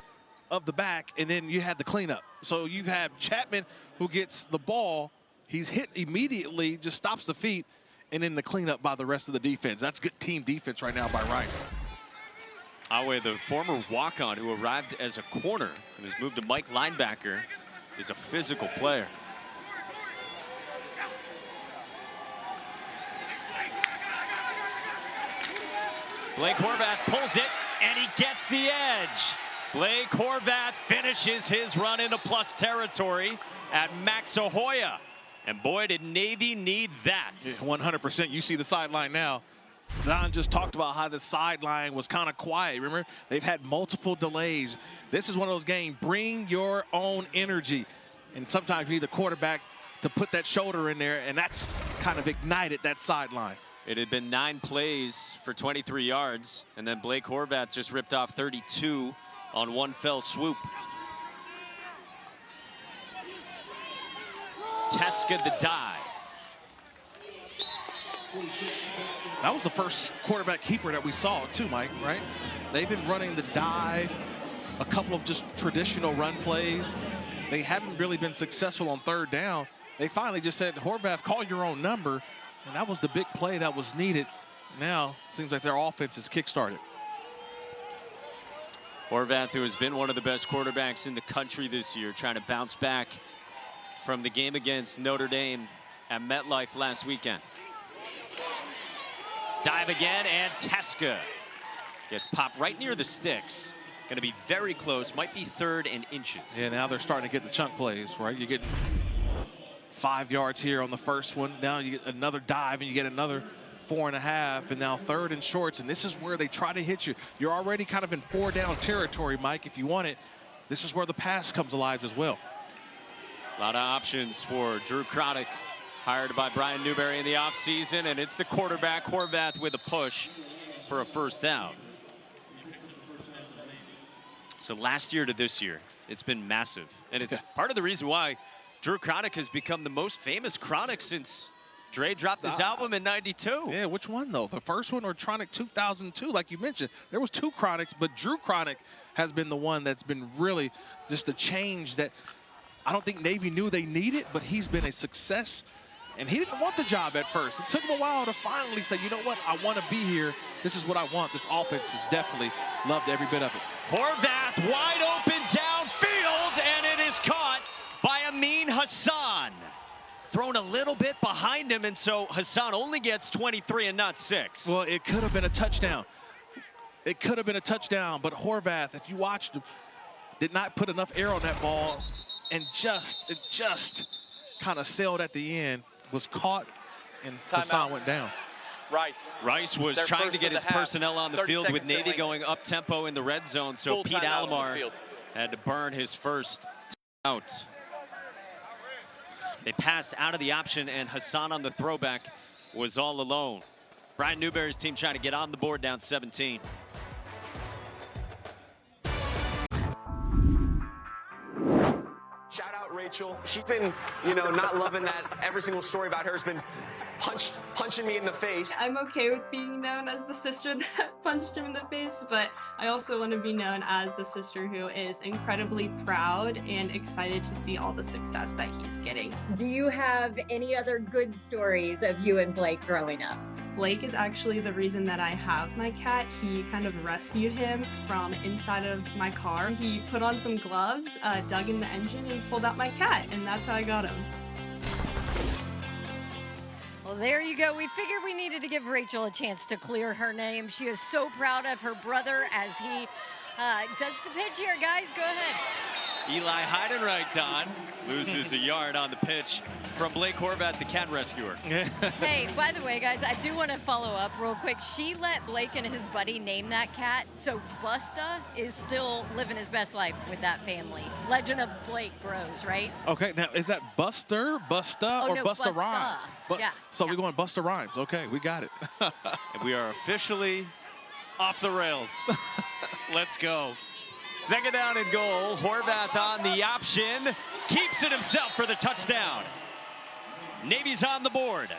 of the back, and then you had the cleanup. So you have Chapman who gets the ball. He's hit immediately, just stops the feet, and then the cleanup by the rest of the defense. That's good team defense right now by Rice. Awe, the former walk-on who arrived as a corner and has moved to Mike linebacker, is a physical player. Blake Horvath pulls it, and he gets the edge. Blake Horvath finishes his run into plus territory at Maxahoya. And boy, did Navy need that. 100%. You see the sideline now. Don just talked about how the sideline was kind of quiet. Remember, they've had multiple delays. This is one of those games, bring your own energy. And sometimes you need the quarterback to put that shoulder in there, and that's kind of ignited that sideline. It had been 9 plays for 23 yards, and then Blake Horvath just ripped off 32 on one fell swoop. Teska the dive. That was the first quarterback keeper that we saw too, Mike, right? They've been running the dive, a couple of just traditional run plays. They haven't really been successful on third down. They finally just said, Horvath, call your own number. And that was the big play that was needed. Now, it seems like their offense is kick-started. Horvath, who has been one of the best quarterbacks in the country this year, trying to bounce back from the game against Notre Dame at MetLife last weekend. Dive again, and Teska gets popped right near the sticks. Going to be very close, might be 3rd and inches. Yeah, now they're starting to get the chunk plays, right? You get 5 yards here on the first one. Now you get another dive, and you get another 4.5, and now 3rd and shorts, and this is where they try to hit you. You're already kind of in 4-down territory, Mike, if you want it. This is where the pass comes alive as well. A lot of options for Drew Craddock, hired by Brian Newberry in the offseason, and it's the quarterback, Horvath, with a push for a first down. So last year to this year, it's been massive, and it's part of the reason why Drew Craddock has become the most famous Chronic since Dre dropped his album in '92. Yeah, which one though? The first one or Chronic 2002? Like you mentioned, there was 2 Chronics, but Drew Craddock has been the one that's been really just a change that I don't think Navy knew they needed, but he's been a success. And he didn't want the job at first. It took him a while to finally say, you know what, I want to be here. This is what I want. This offense has definitely loved every bit of it. Horvath wide open downfield, and it is caught by Amin Hassan. Thrown a little bit behind him, and so Hassan only gets 23 and not 6. Well, it could have been a touchdown. It could have been a touchdown, but Horvath, if you watched him, did not put enough air on that ball. and it just kind of sailed at the end, was caught, and Hassan went down. Rice was trying to get his personnel on the field with Navy going up tempo in the red zone, so Pete Alomar had to burn his first out. They passed out of the option, and Hassan on the throwback was all alone. Brian Newberry's team trying to get on the board, down 17. Shout out Rachel. She's been, not loving that. Every single story about her has been punching me in the face. I'm okay with being known as the sister that punched him in the face, but I also want to be known as the sister who is incredibly proud and excited to see all the success that he's getting. Do you have any other good stories of you and Blake growing up? Blake is actually the reason that I have my cat. He kind of rescued him from inside of my car. He put on some gloves, dug in the engine, and pulled out my cat, and that's how I got him. Well, there you go. We figured we needed to give Rachel a chance to clear her name. She is so proud of her brother as he does the pitch here. Guys, go ahead. Eli Heidenreich, Don, loses a yard on the pitch from Blake Horvath, the cat rescuer. Hey, by the way, guys, I do want to follow up real quick. She let Blake and his buddy name that cat, so Busta is still living his best life with that family. Legend of Blake grows, right? Okay, now is that Busta, Oh, or no, Busta Busta. Rhymes? Yeah. So we're going Busta Rhymes. Okay, we got it. And we are officially off the rails. Let's go. Second down and goal. Horvath on the option. Keeps it himself for the touchdown. Navy's on the board.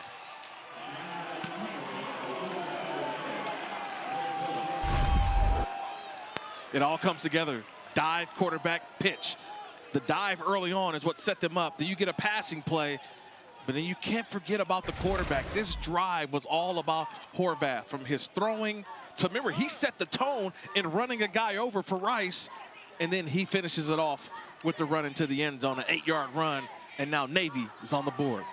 It all comes together. Dive, quarterback, pitch. The dive early on is what set them up. Then you get a passing play, but then you can't forget about the quarterback. This drive was all about Horvath, from his throwing to, remember, he set the tone in running a guy over for Rice, and then he finishes it off with the run into the end zone, an 8-yard run, and now Navy is on the board.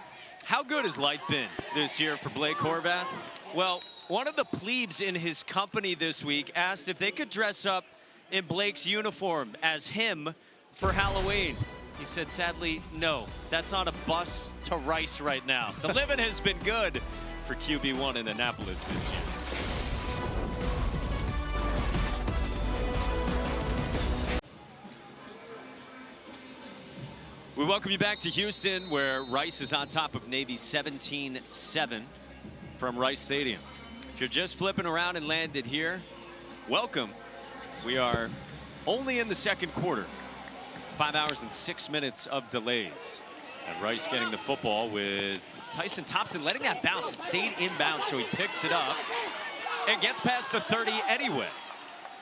How good has life been this year for Blake Horvath? Well, one of the plebes in his company this week asked if they could dress up in Blake's uniform as him for Halloween. He said, sadly, no. That's on a bus to Rice right now. The living has been good for QB1 in Annapolis this year. We welcome you back to Houston, where Rice is on top of Navy 17-7 from Rice Stadium. If you're just flipping around and landed here, welcome. We are only in the second quarter. 5 hours and 6 minutes of delays. And Rice getting the football with Tyson Thompson letting that bounce. It stayed inbound, so he picks it up and gets past the 30 anyway.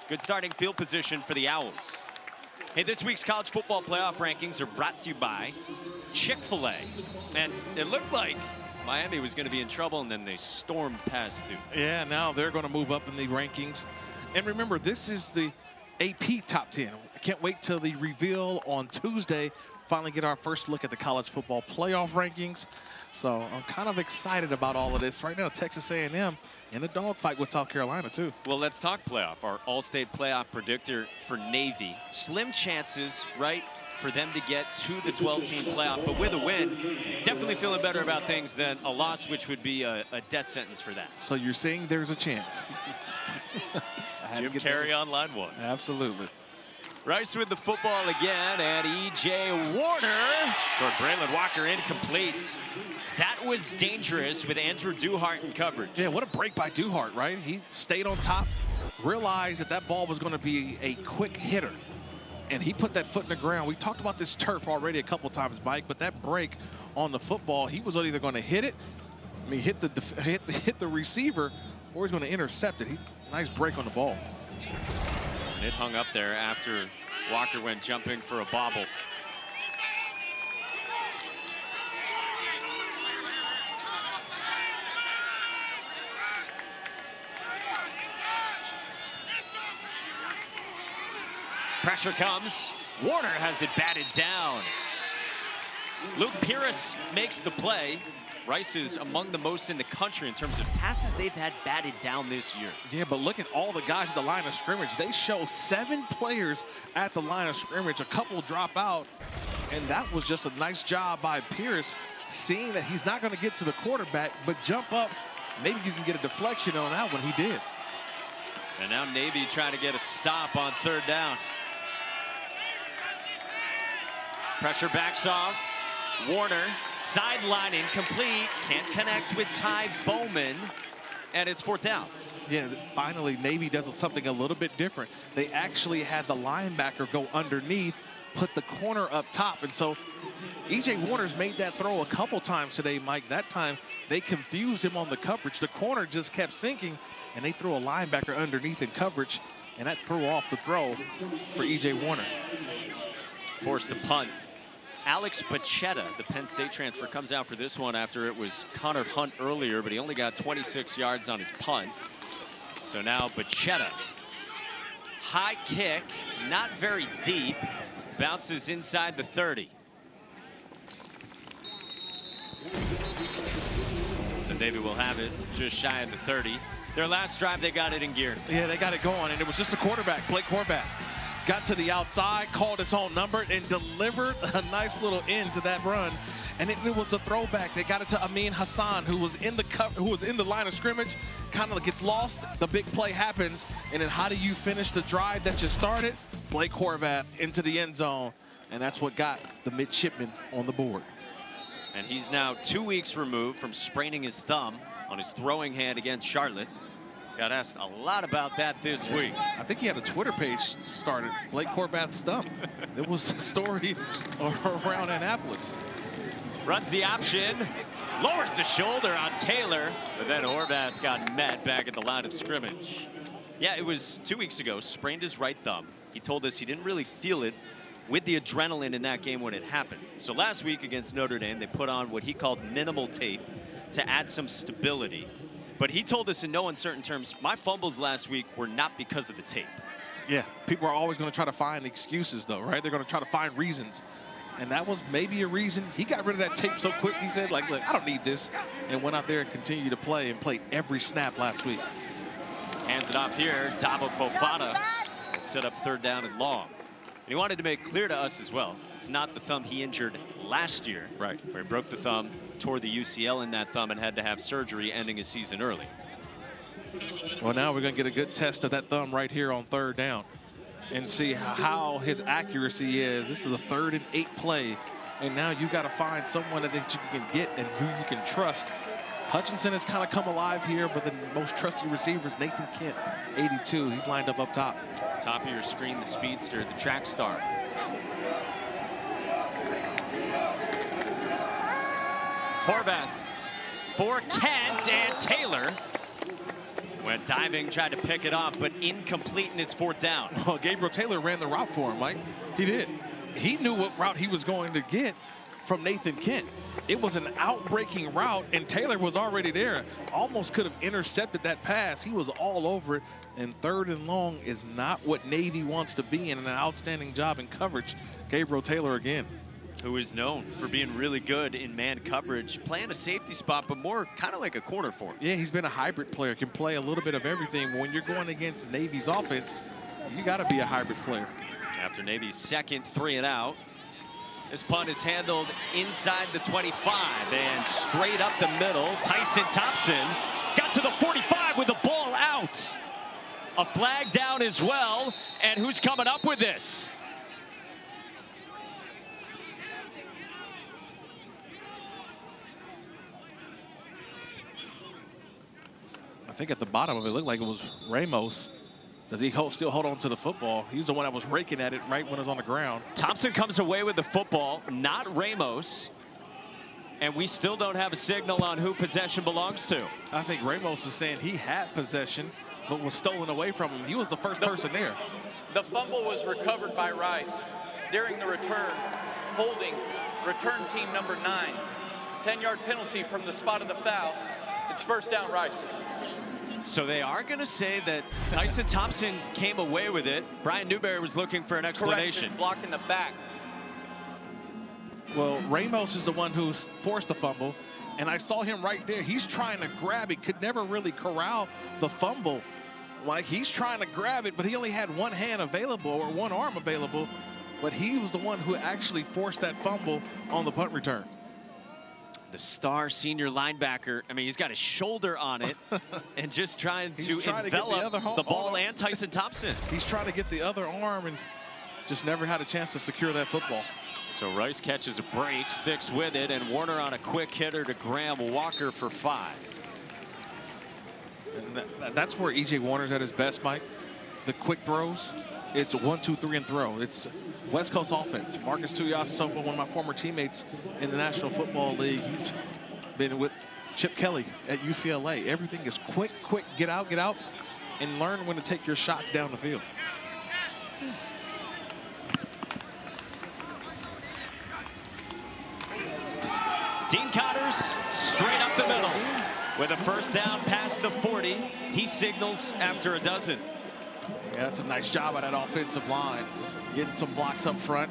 Good starting field position for the Owls. Hey, this week's college football playoff rankings are brought to you by Chick-fil-A. And it looked like Miami was going to be in trouble, and then they stormed past Duke. Yeah, now they're going to move up in the rankings. And remember, this is the AP Top 10. I can't wait till the reveal on Tuesday. Finally get our first look at the college football playoff rankings. So I'm kind of excited about all of this. Right now, Texas A&M in a dogfight with South Carolina, too. Well, let's talk playoff. Our all-state playoff predictor for Navy. Slim chances, right, for them to get to the 12-team playoff. But with a win, definitely feeling better about things than a loss, which would be a death sentence for that. So you're saying there's a chance. Jim Carrey on line one. Absolutely. Rice with the football again, and E.J. Warner toward Braylon Walker, incomplete. That was dangerous with Andrew Duhart in coverage. Yeah, what a break by Duhart, right? He stayed on top, realized that that ball was going to be a quick hitter, and he put that foot in the ground. We talked about this turf already a couple times, Mike, but that break on the football, he was either going to hit it, hit the receiver, or he's going to intercept it. Nice break on the ball. And it hung up there after Walker went jumping for a bobble. Pressure comes. Warner has it batted down. Luke Pierce makes the play. Rice is among the most in the country in terms of passes they've had batted down this year. Yeah, but look at all the guys at the line of scrimmage. They show 7 players at the line of scrimmage. A couple drop out, And that was just a nice job by Pierce, seeing that he's not going to get to the quarterback, but jump up. Maybe you can get a deflection on that one. He did. And now Navy trying to get a stop on 3rd down. Pressure backs off. Warner, sideline incomplete. Can't connect with Ty Bowman. And it's 4th down. Yeah, finally, Navy does something a little bit different. They actually had the linebacker go underneath, put the corner up top. And so E.J. Warner's made that throw a couple times today, Mike. That time, they confused him on the coverage. The corner just kept sinking, and they threw a linebacker underneath in coverage, and that threw off the throw for E.J. Warner. Forced the punt. Alex Bachetta, the Penn State transfer, comes out for this one after it was Connor Hunt earlier, but he only got 26 yards on his punt. So now Bachetta. High kick, not very deep, bounces inside the 30. So Navy will have it just shy of the 30. Their last drive, they got it in gear. Yeah, they got it going, and it was just a quarterback, Blake Horvath. Got to the outside, called his own number, and delivered a nice little end to that run. And it was a throwback. They got it to Amin Hassan, who was in the line of scrimmage, kind of gets lost. The big play happens, and then how do you finish the drive that you started? Blake Horvath into the end zone, and that's what got the midshipman on the board. And he's now 2 weeks removed from spraining his thumb on his throwing hand against Charlotte. Got asked a lot about that this week. I think he had a Twitter page started, Blake Horvath Stump. It was the story around Annapolis. Runs the option, lowers the shoulder on Taylor, but then Horvath got met back at the line of scrimmage. Yeah, it was 2 weeks ago, sprained his right thumb. He told us he didn't really feel it with the adrenaline in that game when it happened. So last week against Notre Dame, they put on what he called minimal tape to add some stability. But he told us in no uncertain terms, my fumbles last week were not because of the tape. Yeah, people are always going to try to find excuses, though, right? They're going to try to find reasons. And that was maybe a reason. He got rid of that tape so quick, he said, like, look, I don't need this. And went out there and continued to play and played every snap last week. Hands it off here. Dabo Fofana set up 3rd down and long. And he wanted to make clear to us as well, it's not the thumb he injured last year. Right. Where he broke the thumb, tore the UCL in that thumb, and had to have surgery, ending his season early. Well, now we're going to get a good test of that thumb right here on 3rd down and see how his accuracy is. This is a 3rd and 8 play, and now you got to find someone that you can get and who you can trust. Hutchinson has kind of come alive here, but the most trusty receiver is Nathan Kent, 82. He's lined up top. Top of your screen, the speedster, the track star. Horvath for Kent, and Taylor went diving, tried to pick it off, but incomplete, and it's 4th down. Well, Gabriel Taylor ran the route for him, Mike. He did. He knew what route he was going to get from Nathan Kent. It was an out-breaking route, and Taylor was already there. Almost could have intercepted that pass. He was all over it, and 3rd and long is not what Navy wants to be in. An outstanding job in coverage. Gabriel Taylor again. Who is known for being really good in man coverage, playing a safety spot, but more kind of like a corner for him. Yeah, he's been a hybrid player, can play a little bit of everything. But when you're going against Navy's offense, you got to be a hybrid player. After Navy's second 3 and out, this punt is handled inside the 25 and straight up the middle. Tyson Thompson got to the 45 with the ball out. A flag down as well, and who's coming up with this? I think at the bottom of it looked like it was Ramos. Does he still hold on to the football? He's the one that was raking at it right when it was on the ground. Thompson comes away with the football, not Ramos. And we still don't have a signal on who possession belongs to. I think Ramos is saying he had possession, but was stolen away from him. He was the first person there. The fumble was recovered by Rice. During the return, holding return team number 9. 10-yard penalty from the spot of the foul. It's 1st down, Rice. So they are going to say that Tyson Thompson came away with it. Brian Newberry was looking for an explanation. Correction, block in the back. Well, Ramos is the one who forced the fumble, and I saw him right there. He's trying to grab it, could never really corral the fumble. Like, he's trying to grab it, but he only had one hand available or one arm available. but he was the one who actually forced that fumble on the punt return. The star senior linebacker, I mean, he's got his shoulder on it and just trying to envelop the ball and Tyson Thompson. He's trying to get the other arm and just never had a chance to secure that football. So Rice catches a break, sticks with it, and Warner on a quick hitter to Graham Walker for 5. And that's where E.J. Warner's at his best, Mike. The quick throws. It's a 1, 2, 3 and throw. It's West Coast offense. Marcus Tuiasosopo, one of my former teammates in the National Football League. He's been with Chip Kelly at UCLA. Everything is quick, get out, and learn when to take your shots down the field. Dean Connors straight up the middle with a first down past the 40. He signals after a dozen. Yeah, that's a nice job by that offensive line. Getting some blocks up front.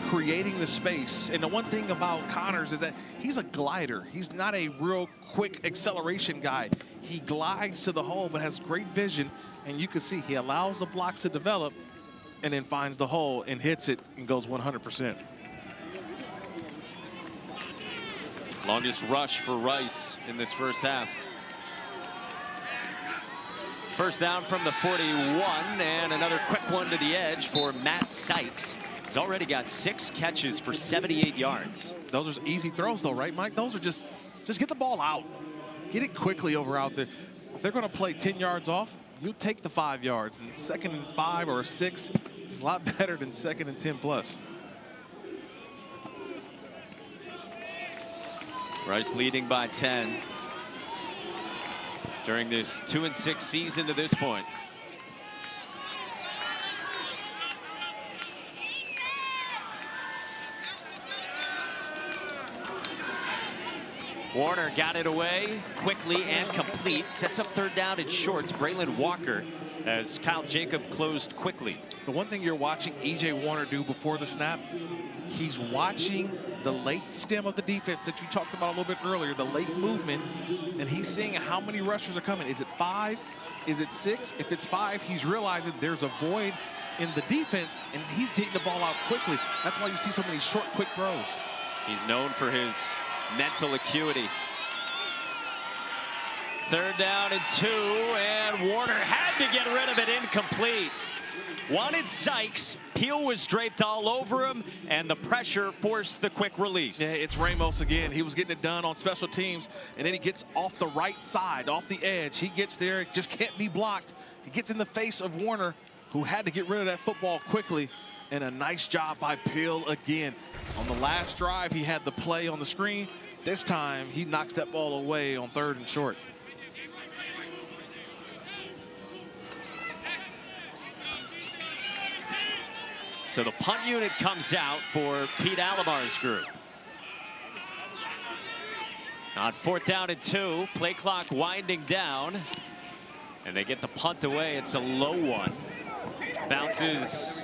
Creating the space. And the one thing about Connors is that he's a glider. He's not a real quick acceleration guy. He glides to the hole but has great vision. And you can see he allows the blocks to develop and then finds the hole and hits it and goes 100%. Longest rush for Rice in this first half. First down from the 41, and another quick one to the edge for Matt Sykes. He's already got 6 catches for 78 yards. Those are easy throws though, right, Mike? Those are just get the ball out. Get it quickly over out there. If they're going to play 10 yards off, you take the 5 yards. And 2nd and 5 or 6 is a lot better than 2nd and 10 plus. Rice leading by 10 during this 2-6 season to this point. Warner got it away quickly and complete. Sets up 3rd down and short to Braylon Walker as Kyle Jacob closed quickly. The one thing you're watching E.J. Warner do before the snap, he's watching the late stem of the defense that you talked about a little bit earlier, the late movement, and he's seeing how many rushers are coming. Is it 5? Is it 6? If it's 5, he's realizing there's a void in the defense, and he's getting the ball out quickly. That's why you see so many short, quick throws. He's known for his mental acuity. 3rd down and 2, and Warner had to get rid of it, incomplete. Wanted Sykes, Peel was draped all over him, and the pressure forced the quick release. Yeah, it's Ramos again. He was getting it done on special teams, and then he gets off the right side, off the edge. He gets there, it just can't be blocked. He gets in the face of Warner, who had to get rid of that football quickly, and a nice job by Peel again. On the last drive, he had the play on the screen. This time, he knocks that ball away on 3rd and short. So the punt unit comes out for Pete Alamar's group. On 4th down and 2, play clock winding down. And they get the punt away. It's a low one. Bounces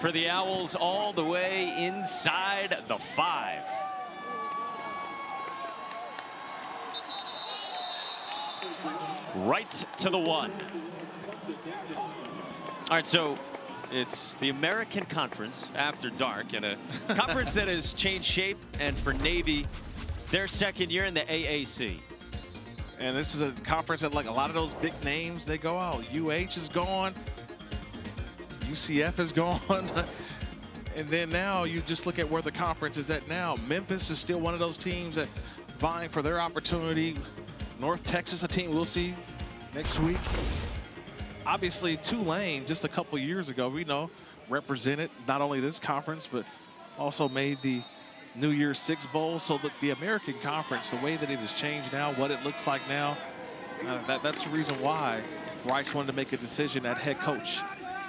for the Owls all the way inside the 5. Right to the 1. All right, so it's the American Conference after dark, and a conference that has changed shape, and for Navy, their 2nd year in the AAC. And this is a conference that, like, a lot of those big names, they go out. UH is gone. UCF is gone. And then now you just look at where the conference is at now. Memphis is still one of those teams that vying for their opportunity. North Texas, a team we'll see next week. Obviously, Tulane, just a couple years ago, we know, represented not only this conference, but also made the New Year's Six Bowl. So the American Conference, the way that it has changed now, what it looks like now, that's the reason why Rice wanted to make a decision at head coach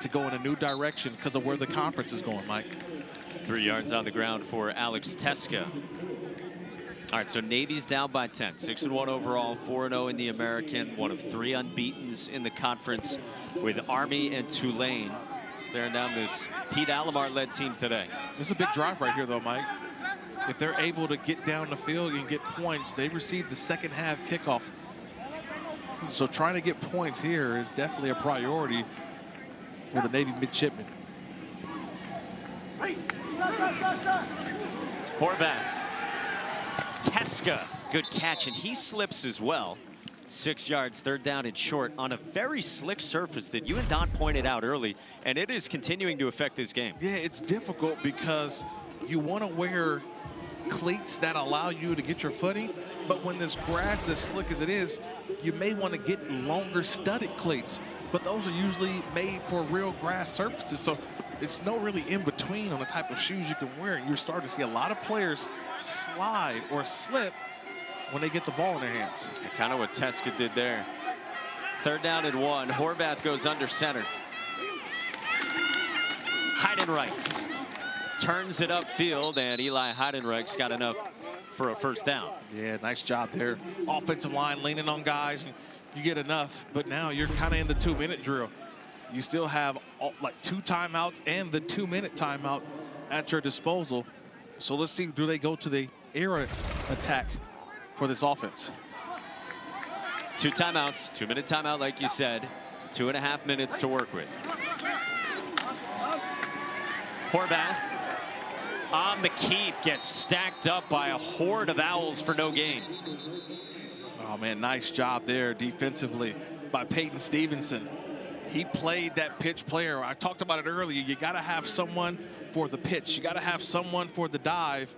to go in a new direction because of where the conference is going, Mike. 3 yards on the ground for Alex Teska. All right, so Navy's down by 10. 6-1 overall, 4-0 in the American. One of 3 unbeatens in the conference with Army and Tulane staring down this Pete Alamar-led team today. This is a big drive right here, though, Mike. If they're able to get down the field and get points, they receive the 2nd half kickoff. So trying to get points here is definitely a priority for the Navy midshipmen. Horvath. Teska, good catch, and he slips as well. 6 yards, third down and short on a very slick surface that you and Don pointed out early, and it is continuing to affect this game. Yeah, it's difficult because you want to wear cleats that allow you to get your footing, but when this grass is as slick as it is, you may want to get longer studded cleats, but those are usually made for real grass surfaces, so it's no really in between on the type of shoes you can wear, and you're starting to see a lot of players slide or slip when they get the ball in their hands. Kind of what Teska did there. Third down and 1. Horvath goes under center. Heidenreich turns it upfield, and Eli Heidenreich's got enough for a first down. Yeah, nice job there. Offensive line leaning on guys, and you get enough, but now you're kind of in the 2-minute drill. You still have like 2 timeouts and the 2-minute timeout at your disposal. So let's see, do they go to the air attack for this offense? 2 timeouts, 2-minute timeout, like you said, 2.5 minutes to work with. Horvath on the keep, gets stacked up by a horde of Owls for no gain. Oh man, nice job there defensively by Peyton Stevenson. He played that pitch player. I talked about it earlier. You got to have someone for the pitch. You got to have someone for the dive.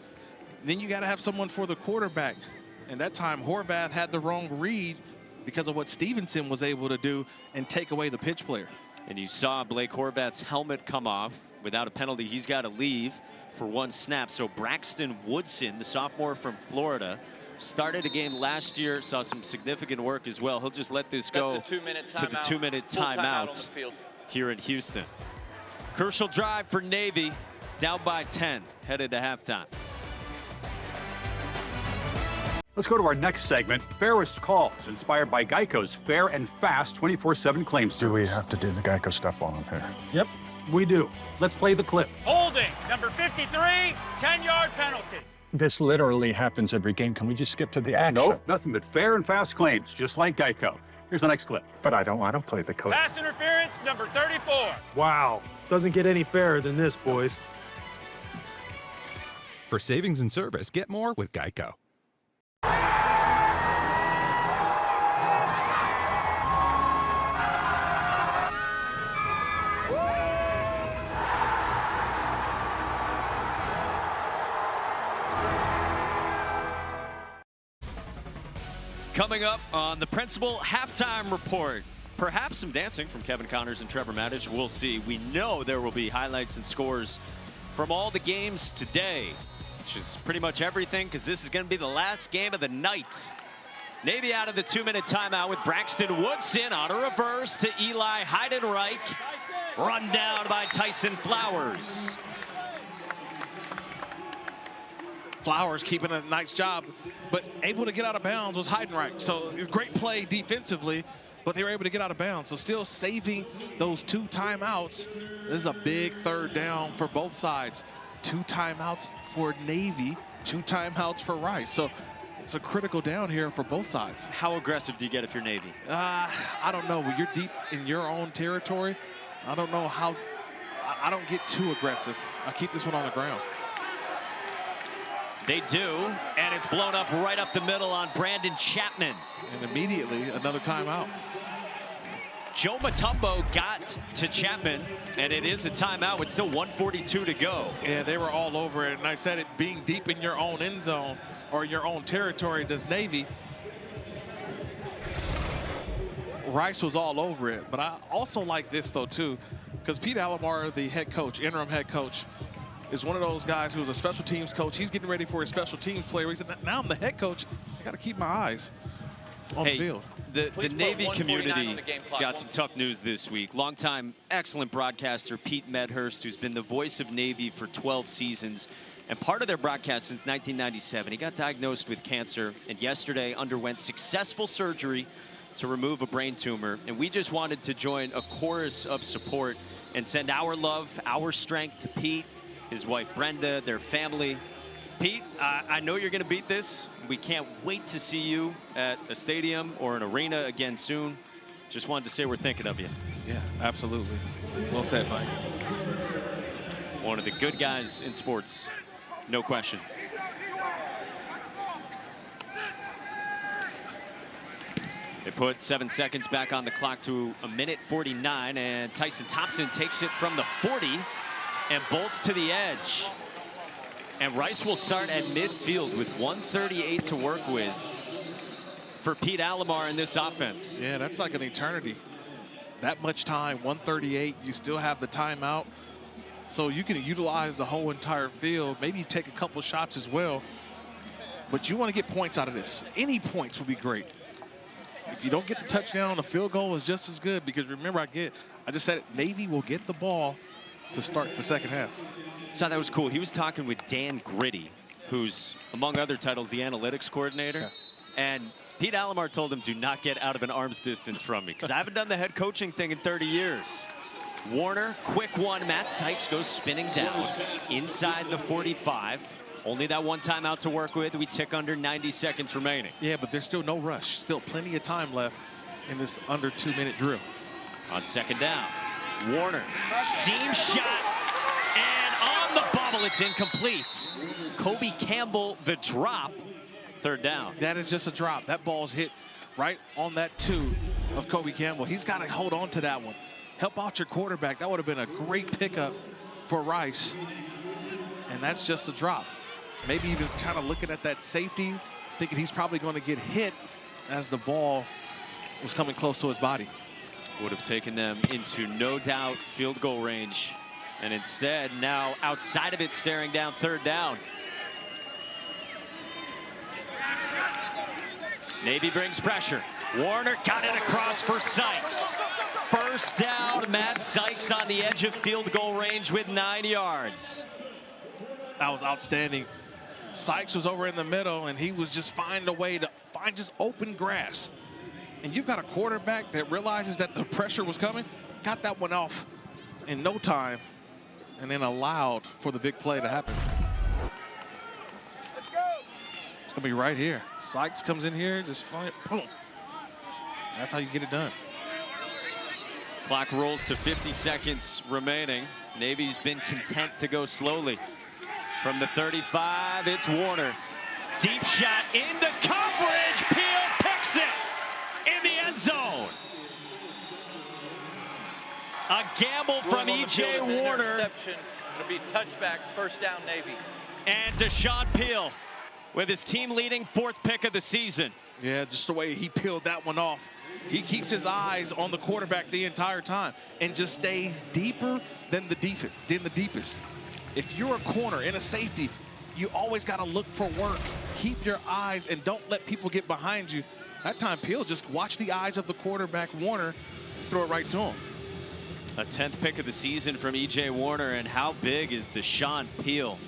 Then you got to have someone for the quarterback. And that time, Horvath had the wrong read because of what Stevenson was able to do and take away the pitch player. And you saw Blake Horvath's helmet come off. Without a penalty, he's got to leave for 1 snap. So Braxton Woodson, the sophomore from Florida, started a game last year, saw some significant work as well. He'll just let this go to the 2-minute timeout here in Houston. Crucial drive for Navy, down by 10, headed to halftime. Let's go to our next segment, Fairest Calls, inspired by Geico's fair and fast 24/7 claim service. Do we have to do the Geico stuff while I'm here? Yep, we do. Let's play the clip. Holding, number 53, 10-yard penalty. This literally happens every game. Can we just skip to the action? Nope, nothing but fair and fast claims, just like Geico. Here's the next clip. But I don't want to play the clip. Pass interference, number 34. Wow, doesn't get any fairer than this, boys. For savings and service, get more with Geico. Coming up on the Principal Halftime Report, perhaps some dancing from Kevin Connors and Trevor Maddich. We'll see. We know there will be highlights and scores from all the games today, which is pretty much everything, because this is going to be the last game of the night. Navy out of the 2-minute timeout with Braxton Woodson on a reverse to Eli Heidenreich. Run down by Tyson Flowers. Flowers keeping a nice job, but able to get out of bounds was Heidenreich. So great play defensively, but they were able to get out of bounds. So still saving those 2 timeouts. This is a big third down for both sides. 2 timeouts for Navy, 2 timeouts for Rice. So it's a critical down here for both sides. How aggressive do you get if you're Navy? I don't know. When you're deep in your own territory, I don't know how. I don't get too aggressive. I keep this one on the ground. They do, and it's blown up right up the middle on Brandon Chapman. And immediately, another timeout. Joe Mutombo got to Chapman, and it is a timeout with still 1:42 to go. Yeah, they were all over it, and I said it, being deep in your own end zone or your own territory does Navy. Rice was all over it, but I also like this, though, too, because Pete Alomar, the head coach, interim head coach, is one of those guys who was a special teams coach. He's getting ready for a special teams player. He said, now I'm the head coach. I got to keep my eyes on the field. The Navy community got some tough news this week. Longtime excellent broadcaster Pete Medhurst, who's been the voice of Navy for 12 seasons and part of their broadcast since 1997. He got diagnosed with cancer and yesterday underwent successful surgery to remove a brain tumor. And we just wanted to join a chorus of support and send our love, our strength to Pete, his wife Brenda, their family. Pete, I know you're going to beat this. We can't wait to see you at a stadium or an arena again soon. Just wanted to say we're thinking of you. Yeah, absolutely. Well said, Mike. One of the good guys in sports, no question. They put 7 seconds back on the clock to 1:49, and Tyson Thompson takes it from the 40 and bolts to the edge. And Rice will start at midfield with 1:38 to work with for Pete Alomar in this offense. Yeah, that's like an eternity. That much time, 1:38, you still have the timeout. So you can utilize the whole entire field, maybe take a couple shots as well. But you want to get points out of this. Any points would be great. If you don't get the touchdown, the field goal is just as good, because remember, I just said it, Navy will get the ball to start the second half. So that was cool. He was talking with Dan Gritty, who's, among other titles, the analytics coordinator. Yeah. And Pete Alomar told him, do not get out of an arm's distance from me, because I haven't done the head coaching thing in 30 years. Warner, quick one. Matt Sykes goes spinning down inside the 45. Only that one timeout to work with. We tick under 90 seconds remaining. Yeah, but there's still no rush. Still plenty of time left in this under 2-minute drill. On second down, Warner, seam shot, and on the bubble, it's incomplete. Kobe Campbell, the drop, third down. That is just a drop. That ball's hit right on that 2 of Kobe Campbell. He's got to hold on to that one. Help out your quarterback. That would have been a great pickup for Rice. And that's just a drop. Maybe even kind of looking at that safety, thinking he's probably going to get hit as the ball was coming close to his body. Would have taken them into no doubt field goal range. And instead, now outside of it, staring down third down. Navy brings pressure. Warner got it across for Sykes. First down, Matt Sykes on the edge of field goal range with 9 yards. That was outstanding. Sykes was over in the middle, and he was just finding a way to find just open grass. And you've got a quarterback that realizes that the pressure was coming, got that one off in no time, and then allowed for the big play to happen. It's gonna be right here. Sykes comes in here, just find it, boom. That's how you get it done. Clock rolls to 50 seconds remaining. Navy's been content to go slowly. From the 35, it's Warner. Deep shot into coverage. Peel picks it in the end zone. A gamble from E.J. Warner. Interception. It'll be touchback, first down Navy. And Deshaun Peel with his team-leading 4th pick of the season. Yeah, just the way he peeled that one off. He keeps his eyes on the quarterback the entire time and just stays deeper than the deepest. If you're a corner and a safety, you always got to look for work. Keep your eyes and don't let people get behind you. That time, Peel just watched the eyes of the quarterback, Warner, throw it right to him. A 10th pick of the season from E.J. Warner, and how big is Deshaun Peel?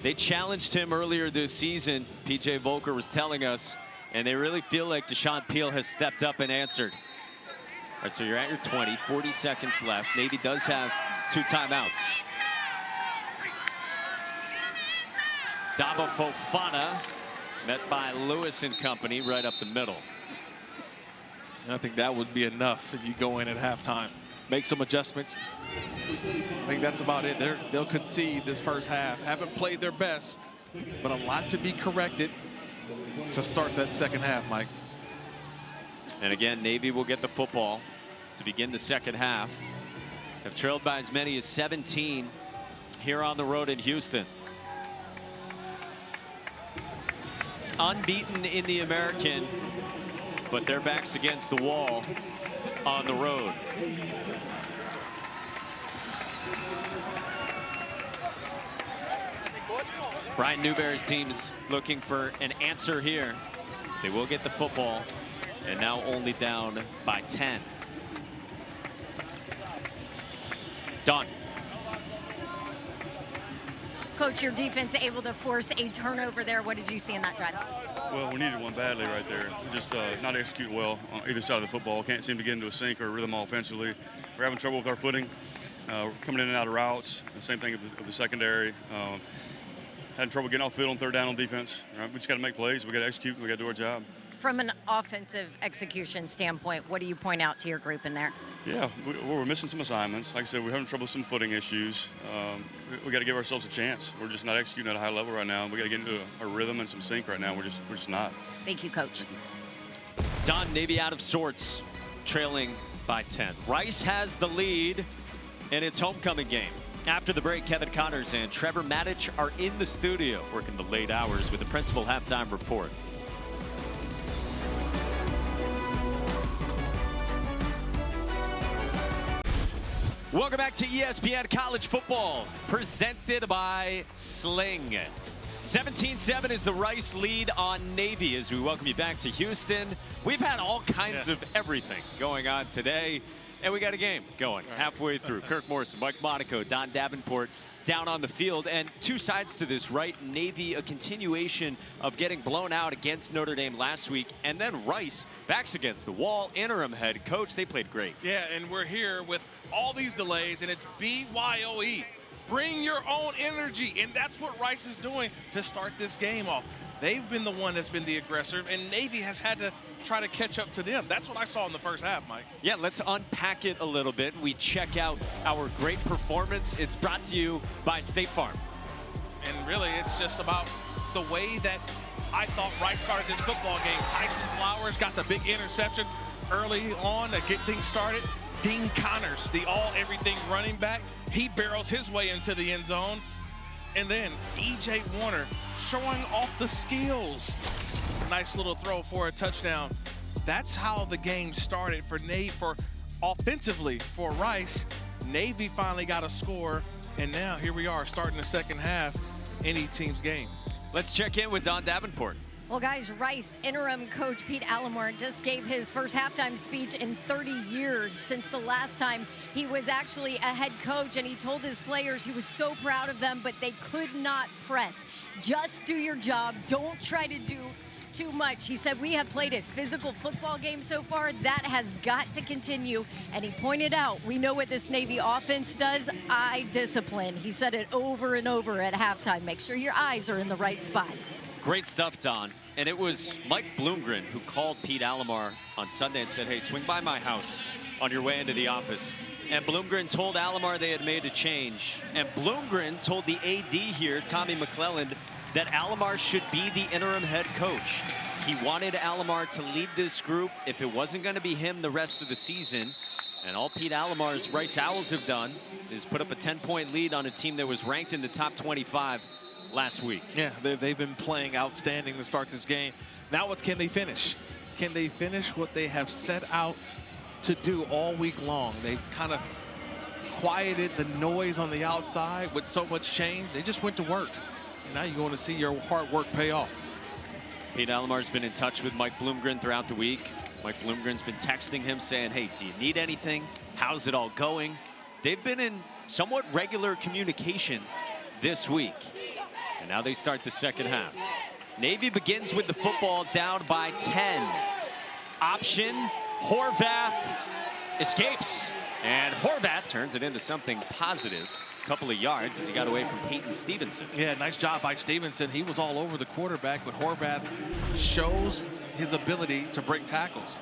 They challenged him earlier this season, P.J. Volker was telling us, and they really feel like Deshaun Peel has stepped up and answered. All right, so you're at your 20, 40 seconds left. Navy does have 2 timeouts. Dabo Fofana met by Lewis and company right up the middle. And I think that would be enough if you go in at halftime. Make some adjustments. I think that's about it. They'll concede this first half. Haven't played their best, but a lot to be corrected to start that second half, Mike. And again, Navy will get the football to begin the second half. Have trailed by as many as 17 here on the road in Houston. Unbeaten in the American, but their backs against the wall on the road. Brian Newberry's team's looking for an answer here. They will get the football, and now only down by 10. Done. Coach, your defense able to force a turnover there. What did you see in that drive? Well, we needed one badly right there. Just not execute well on either side of the football. Can't seem to get into a sync or a rhythm offensively. We're having trouble with our footing. We're coming in and out of routes. The same thing of the secondary. Having trouble getting off field on third down on defense. Right? We just got to make plays. We got to execute. We got to do our job. From an offensive execution standpoint, what do you point out to your group in there? Yeah, we're missing some assignments. Like I said, we're having trouble with some footing issues. We got to give ourselves a chance. We're just not executing at a high level right now. We got to get into a rhythm and some sync right now. We're just not. Thank you, Coach. Don, Navy out of sorts, trailing by 10. Rice has the lead in its homecoming game. After the break, Kevin Connors and Trevor Matich are in the studio working the late hours with the principal halftime report. Welcome back to ESPN College Football, presented by Sling. 17-7 is the Rice lead on Navy as we welcome you back to Houston. We've had all kinds of everything going on today, and we got a game going halfway through. Kirk Morrison, Mike Monaco, Don Davenport down on the field, and two sides to this, right? Navy, a continuation of getting blown out against Notre Dame last week, and then Rice, backs against the wall, interim head coach. They played great. Yeah, and we're here with all these delays, and it's BYOE. Bring your own energy, and that's what Rice is doing to start this game off. They've been the one that's been the aggressor, and Navy has had to try to catch up to them. That's what I saw in the first half, Mike. Yeah, let's unpack it a little bit. We check out our great performance. It's brought to you by State Farm. And really, it's just about the way that I thought Rice started this football game. Tyson Flowers got the big interception early on to get things started. Dean Connors, the all-everything running back, he barrels his way into the end zone. And then E.J. Warner showing off the skills. Nice little throw for a touchdown. That's how the game started for offensively for Rice. Navy finally got a score, and now here we are starting the second half, any team's game. Let's check in with Don Davenport. Well, guys, Rice interim coach Pete Alamar just gave his first halftime speech in 30 years since the last time he was actually a head coach, and he told his players he was so proud of them, but they could not press. Just do your job. Don't try to do too much. He said, we have played a physical football game so far. That has got to continue. And he pointed out, we know what this Navy offense does. Eye discipline. He said it over and over at halftime. Make sure your eyes are in the right spot. Great stuff, Don. And it was Mike Bloomgren who called Pete Alamar on Sunday and said, hey, swing by my house on your way into the office. And Bloomgren told Alamar they had made a change. And Bloomgren told the AD here, Tommy McClelland, that Alamar should be the interim head coach. He wanted Alamar to lead this group if it wasn't going to be him the rest of the season. And all Pete Alamar's Rice Owls have done is put up a 10-point lead on a team that was ranked in the top 25 last week. Yeah, they've been playing outstanding to start this game. Now can they finish? Can they finish what they have set out to do all week long? They've kind of quieted the noise on the outside with so much change. They just went to work. And now you're going to see your hard work pay off. Pete Alamar's been in touch with Mike Bloomgren throughout the week. Mike Bloomgren's been texting him saying, hey, do you need anything? How's it all going? They've been in somewhat regular communication this week. And now they start the second half. Navy begins with the football down by 10. Option, Horvath escapes. And Horvath turns it into something positive. Couple of yards as he got away from Peyton Stevenson. Yeah, nice job by Stevenson. He was all over the quarterback, but Horvath shows his ability to break tackles.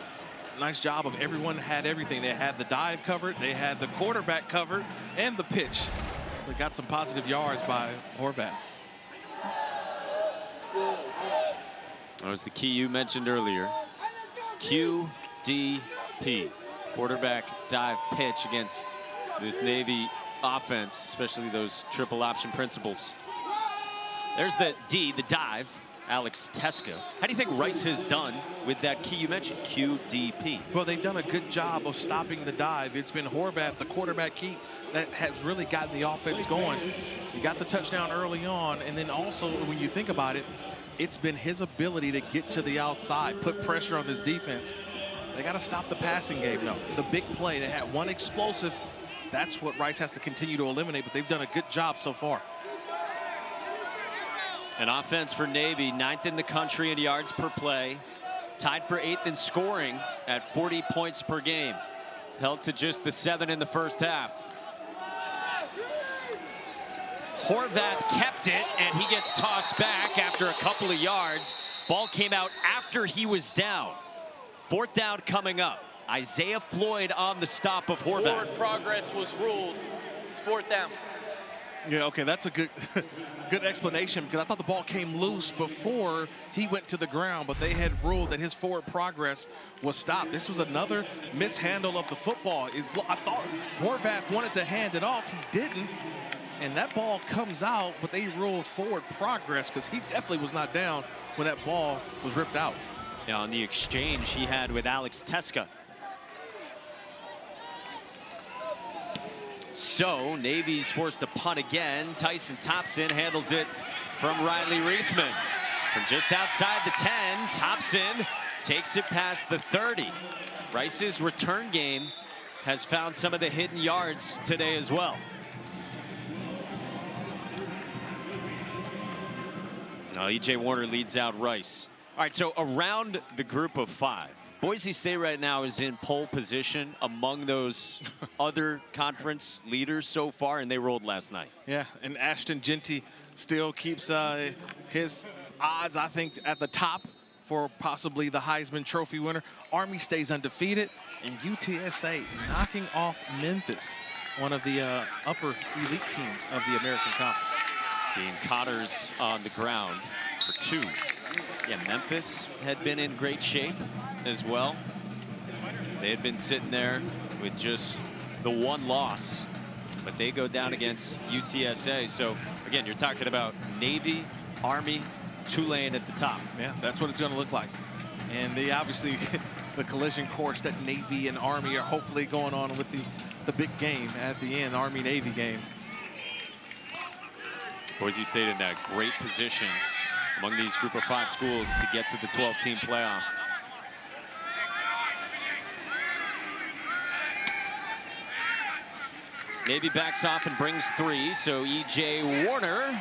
Nice job of everyone had everything. They had the dive covered, they had the quarterback covered, and the pitch. They got some positive yards by Horvath. That was the key you mentioned earlier. QDP, quarterback dive pitch against this Navy offense, especially those triple option principles. There's the D, the dive, Alex Teska. How do you think Rice has done with that key you mentioned, QDP? Well, they've done a good job of stopping the dive. It's been Horvath, the quarterback key, that has really gotten the offense going. He got the touchdown early on, and then also when you think about it, it's been his ability to get to the outside, put pressure on this defense. They got to stop the passing game, though. The big play, they had one explosive. That's what Rice has to continue to eliminate, but they've done a good job so far. An offense for Navy, 9th in the country in yards per play, tied for 8th in scoring at 40 points per game. Held to just the 7 in the first half. Horvath kept it, and he gets tossed back after a couple of yards. Ball came out after he was down. 4th down coming up. Isaiah Floyd on the stop of Horvath. Forward progress was ruled. It's 4th down. Yeah, okay, that's a good good explanation, because I thought the ball came loose before he went to the ground, but they had ruled that his forward progress was stopped. This was another mishandle of the football. I thought Horvath wanted to hand it off. He didn't, and that ball comes out, but they ruled forward progress because he definitely was not down when that ball was ripped out. Yeah, on the exchange he had with Alex Teska. So Navy's forced to punt again. Tyson Thompson handles it from Riley Reithman. From just outside the 10, Thompson takes it past the 30. Rice's return game has found some of the hidden yards today as well. Now E.J. Warner leads out Rice. All right, so around the group of 5, Boise State right now is in pole position among those other conference leaders so far, and they rolled last night. Yeah, and Ashton Jeanty still keeps his odds, I think, at the top for possibly the Heisman Trophy winner. Army stays undefeated, and UTSA knocking off Memphis, one of the upper elite teams of the American Conference. Dean Cotter's on the ground for 2. Yeah, Memphis had been in great shape as well. They had been sitting there with just the 1 loss, but they go down against UTSA. So again, you're talking about Navy, Army, Tulane at the top. Yeah, that's what it's going to look like. And they obviously, the collision course that Navy and Army are hopefully going on with the big game at the end, Army-Navy game. Boise State in that great position among these group of 5 schools to get to the 12-team playoff. Navy backs off and brings 3, so E.J. Warner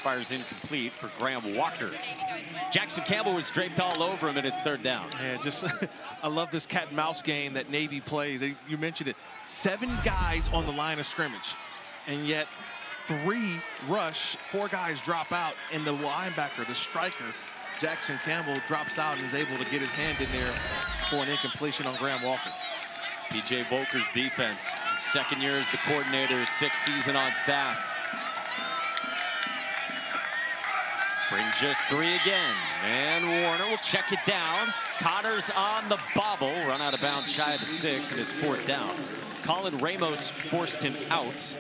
fires incomplete for Graham Walker. Jackson Campbell was draped all over him, and it's 3rd down. Yeah, just I love this cat and mouse game that Navy plays. You mentioned it, 7 guys on the line of scrimmage, and yet 3 rush, 4 guys drop out, and the linebacker, the striker, Jackson Campbell, drops out and is able to get his hand in there for an incompletion on Graham Walker. P.J. Volker's defense, 2nd year as the coordinator, 6th season on staff. Bring just 3 again, and Warner will check it down. Cotter's on the bobble, run out of bounds shy of the sticks, and it's 4th down. Colin Ramos forced him out,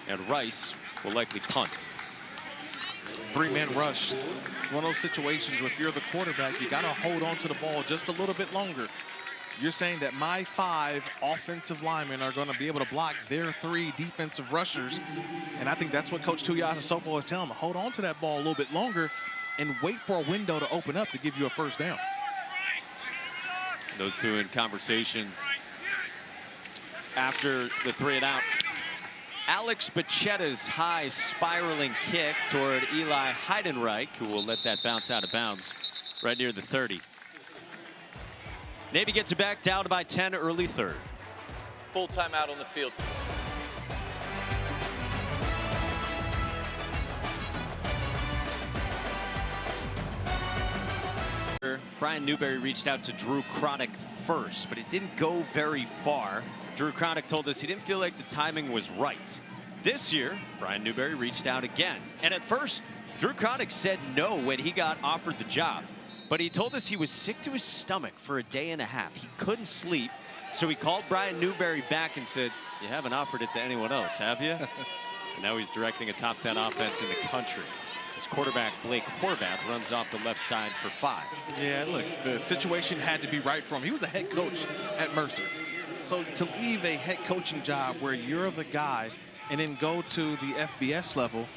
and Rice will likely punt. 3-man rush. One of those situations where if you're the quarterback, you got to hold on to the ball just a little bit longer. You're saying that my 5 offensive linemen are going to be able to block their 3 defensive rushers. And I think that's what Coach Tuiasosopo is telling them. Hold on to that ball a little bit longer and wait for a window to open up to give you a 1st down. Those 2 in conversation after the 3 and out. Alex Bachetta's high spiraling kick toward Eli Heidenreich, who will let that bounce out of bounds right near the 30. Navy gets it back down by 10 early 3rd. Full timeout on the field. Brian Newberry reached out to Drew Cronick first, but it didn't go very far. Drew Cronick told us he didn't feel like the timing was right. This year, Brian Newberry reached out again. And at first, Drew Cronick said no when he got offered the job. But he told us he was sick to his stomach for a day and a half. He couldn't sleep, so he called Brian Newberry back and said, "You haven't offered it to anyone else, have you?" And now he's directing a top 10 offense in the country. His quarterback, Blake Horvath, runs off the left side for 5. Yeah, look, the situation had to be right for him. He was a head coach at Mercer. So to leave a head coaching job where you're the guy and then go to the FBS level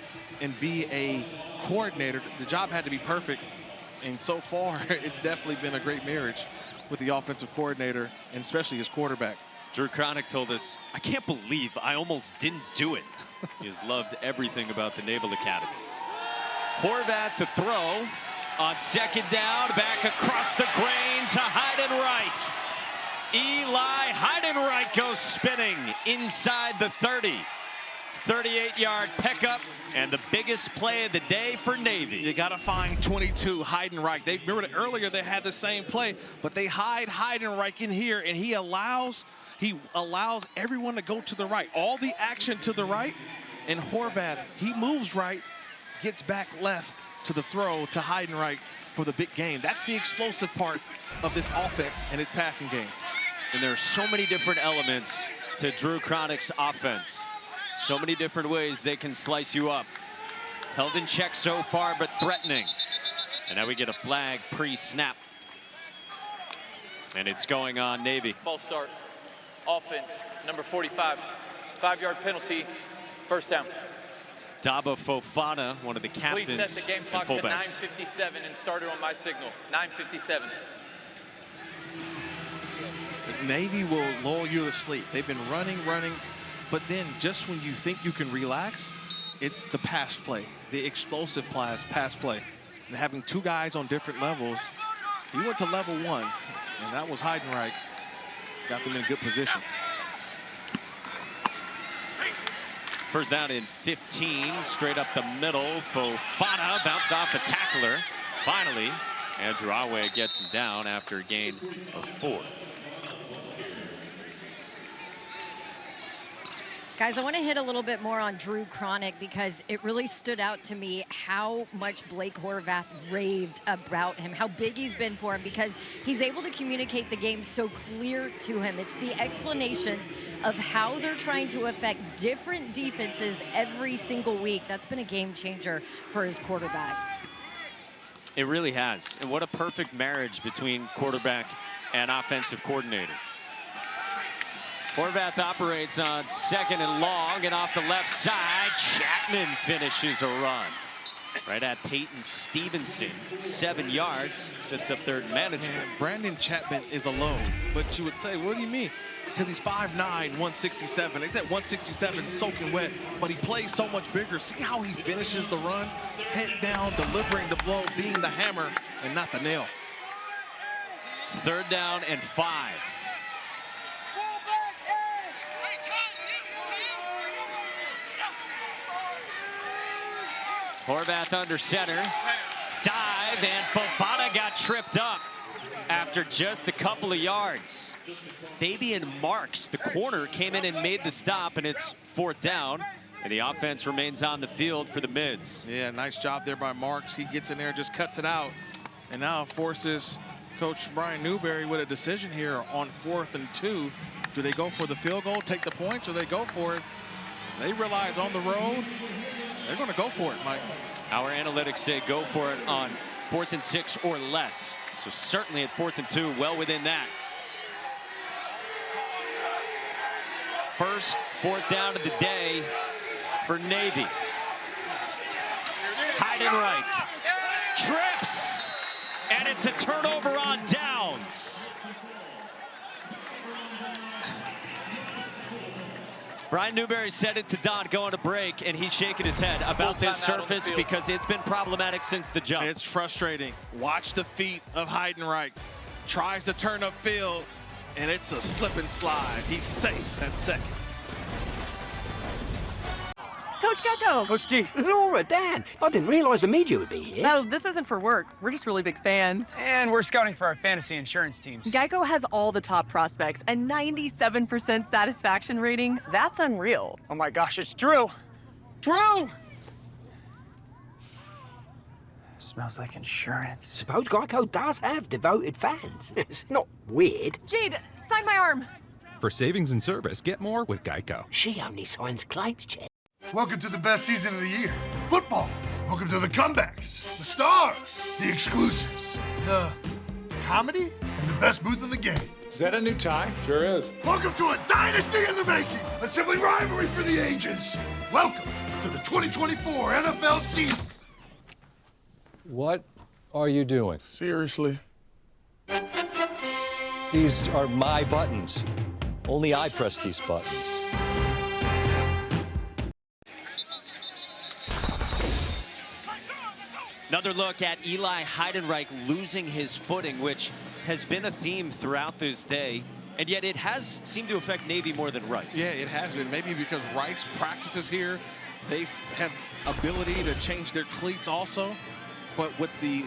and be a coordinator, the job had to be perfect. And so far, it's definitely been a great marriage with the offensive coordinator and especially his quarterback. Drew Cronick told us, "I can't believe I almost didn't do it." He has loved everything about the Naval Academy. Horvath to throw on 2nd down, back across the grain to Heidenreich. Eli Heidenreich goes spinning inside the 30. 38-yard pickup and the biggest play of the day for Navy. You got to find 22, Heidenreich. They remember that earlier they had the same play, but they hide Heidenreich in here, and he allows everyone to go to the right. All the action to the right, and Horvath, he moves right, gets back left to the throw to Heidenreich for the big game. That's the explosive part of this offense and its passing game. And there are so many different elements to Drew Cronick's offense. So many different ways they can slice you up. Held in check so far, but threatening. And now we get a flag pre-snap. And it's going on Navy. False start. Offense, number 45. 5-yard penalty, first down. Dabo Fofana, one of the captains Please set the game clock to and fullbacks. 9:57 and start it on my signal. 9:57. Navy will lull you to sleep. They've been running, but then just when you think you can relax, it's the pass play, the explosive pass play. And having two guys on different levels, he went to level 1, and that was Heidenreich. Got them in good position. First down in 15, straight up the middle. Fofana bounced off a tackler. Finally, Andrew Awe gets him down after a gain of 4. Guys, I want to hit a little bit more on Drew Cronick because it really stood out to me how much Blake Horvath raved about him, how big he's been for him, because he's able to communicate the game so clear to him. It's the explanations of how they're trying to affect different defenses every single week. That's been a game changer for his quarterback. It really has. And what a perfect marriage between quarterback and offensive coordinator. Horvath operates on 2nd and long, and off the left side, Chapman finishes a run. Right at Peyton Stevenson, 7 yards, sets up third manager. And Brandon Chapman is alone, but you would say, what do you mean? Because he's 5'9", 167. They said 167 soaking wet, but he plays so much bigger. See how he finishes the run? Head down, delivering the blow, being the hammer and not the nail. 3rd down and 5. Horvath under center, dive, and Fofana got tripped up after just a couple of yards. Fabian Marks, the corner, came in and made the stop, and it's 4th down, and the offense remains on the field for the Mids. Yeah, nice job there by Marks. He gets in there, just cuts it out, and now forces Coach Brian Newberry with a decision here on 4th and 2. Do they go for the field goal, take the points, or they go for it? They realize on the road, they're going to go for it, Mike. Our analytics say go for it on 4th and 6 or less. So certainly at 4th and 2, well within that. First 4th down of the day for Navy. Heidenreich trips, and it's a turnover on downs. Brian Newberry said it to Don going to break, and he's shaking his head about this surface because it's been problematic since the jump. It's frustrating. Watch the feet of Heidenreich. Tries to turn upfield, and it's a slip and slide. He's safe at 2nd. Coach Gecko! Coach G. Laura, Dan, I didn't realize the media would be here. No, this isn't for work. We're just really big fans. And we're scouting for our fantasy insurance teams. Geico has all the top prospects and 97% satisfaction rating. That's unreal. Oh my gosh, it's Drew! Drew! Smells like insurance. Suppose Geico does have devoted fans. It's not weird. Jade, sign my arm. For savings and service, get more with Geico. She only signs claims checks. Welcome to the best season of the year. Football. Welcome to the comebacks, the stars, the exclusives, the comedy, and the best booth in the game. Is that a new tie? Sure is. Welcome to a dynasty in the making, a sibling rivalry for the ages. Welcome to the 2024 NFL season. What are you doing? Seriously? These are my buttons. Only I press these buttons. Another look at Eli Heidenreich losing his footing, which has been a theme throughout this day. And yet it has seemed to affect Navy more than Rice. Yeah, it has been. Maybe because Rice practices here. They have ability to change their cleats also. But with the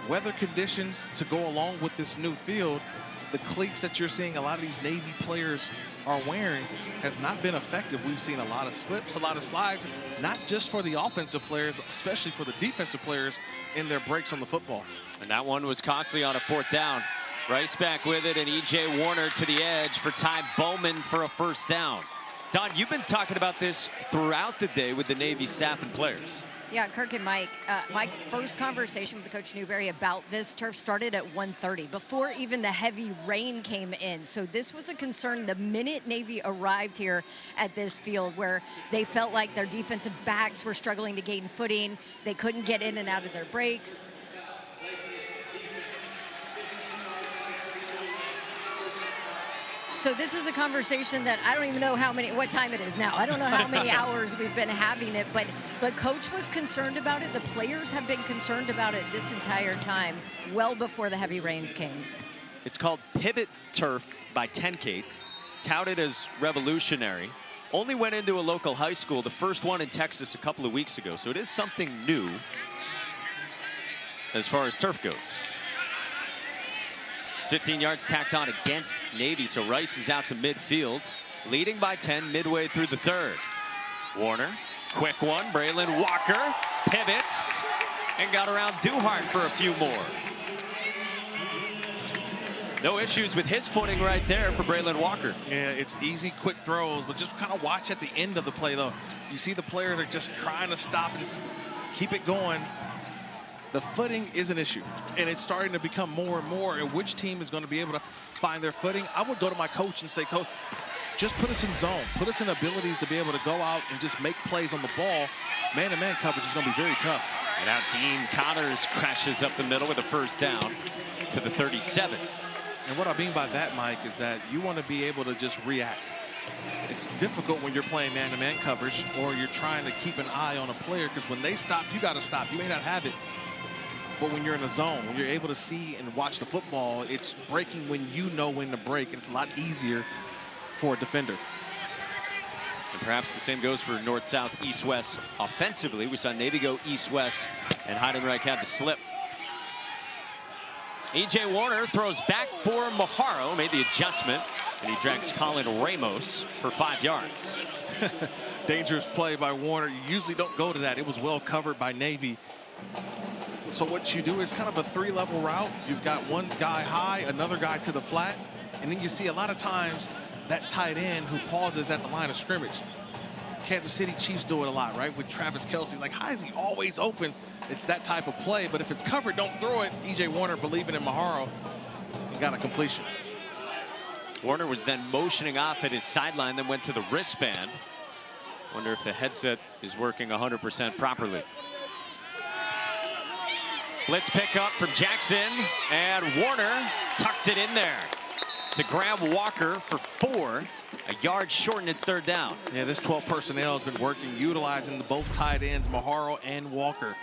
weather conditions to go along with this new field, the cleats that you're seeing a lot of these Navy players are wearing has not been effective. We've seen a lot of slips, a lot of slides, not just for the offensive players, especially for the defensive players in their breaks on the football. And that one was costly on a 4th down. Rice back with it, and E.J. Warner to the edge for Ty Bowman for a 1st down. Don, you've been talking about this throughout the day with the Navy staff and players. Yeah, Kirk and Mike, my first conversation with Coach Newberry about this turf started at 1:30, before even the heavy rain came in. So this was a concern the minute Navy arrived here at this field, where they felt like their defensive backs were struggling to gain footing. They couldn't get in and out of their breaks. So this is a conversation that I don't even know what time it is now. I don't know how many hours we've been having it, but Coach was concerned about it. The players have been concerned about it this entire time, well before the heavy rains came. It's called Pivot Turf by Tenkate, touted as revolutionary. Only went into a local high school, the first one in Texas a couple of weeks ago. So it is something new as far as turf goes. 15 yards tacked on against Navy, so Rice is out to midfield, leading by 10 midway through the 3rd. Warner, quick one, Braylon Walker pivots and got around Duhart for a few more. No issues with his footing right there for Braylon Walker. Yeah, it's easy, quick throws, but just kind of watch at the end of the play, though. You see the players are just trying to stop and keep it going. The footing is an issue, and it's starting to become more and more. And which team is going to be able to find their footing? I would go to my coach and say, Coach, just put us in zone. Put us in abilities to be able to go out and just make plays on the ball. Man-to-man coverage is going to be very tough. And now Dean Connors crashes up the middle with a 1st down to the 37. And what I mean by that, Mike, is that you want to be able to just react. It's difficult when you're playing man-to-man coverage or you're trying to keep an eye on a player, because when they stop, you got to stop. You may not have it. But when you're in a zone, when you're able to see and watch the football, it's breaking when you know when to break, and it's a lot easier for a defender. And perhaps the same goes for north, south, east, west offensively. We saw Navy go east, west, and Heidenreich had the slip. E.J. Warner throws back for Maharo, made the adjustment, and he drags Colin Ramos for 5 yards. Dangerous play by Warner. You usually don't go to that. It was well covered by Navy. So what you do is kind of a 3-level route. You've got one guy high, another guy to the flat, and then you see a lot of times that tight end who pauses at the line of scrimmage. Kansas City Chiefs do it a lot, right? With Travis Kelce. Like, how is he always open? It's that type of play, but if it's covered, don't throw it. E.J. Warner, believing in Maharo, and got a completion. Warner was then motioning off at his sideline, then went to the wristband. Wonder if the headset is working 100% properly. Blitz pickup from Jackson, and Warner tucked it in there to grab Walker for 4, a yard short, and it's 3rd down. Yeah, this 12 personnel has been working, utilizing both tight ends, Maharo and Walker.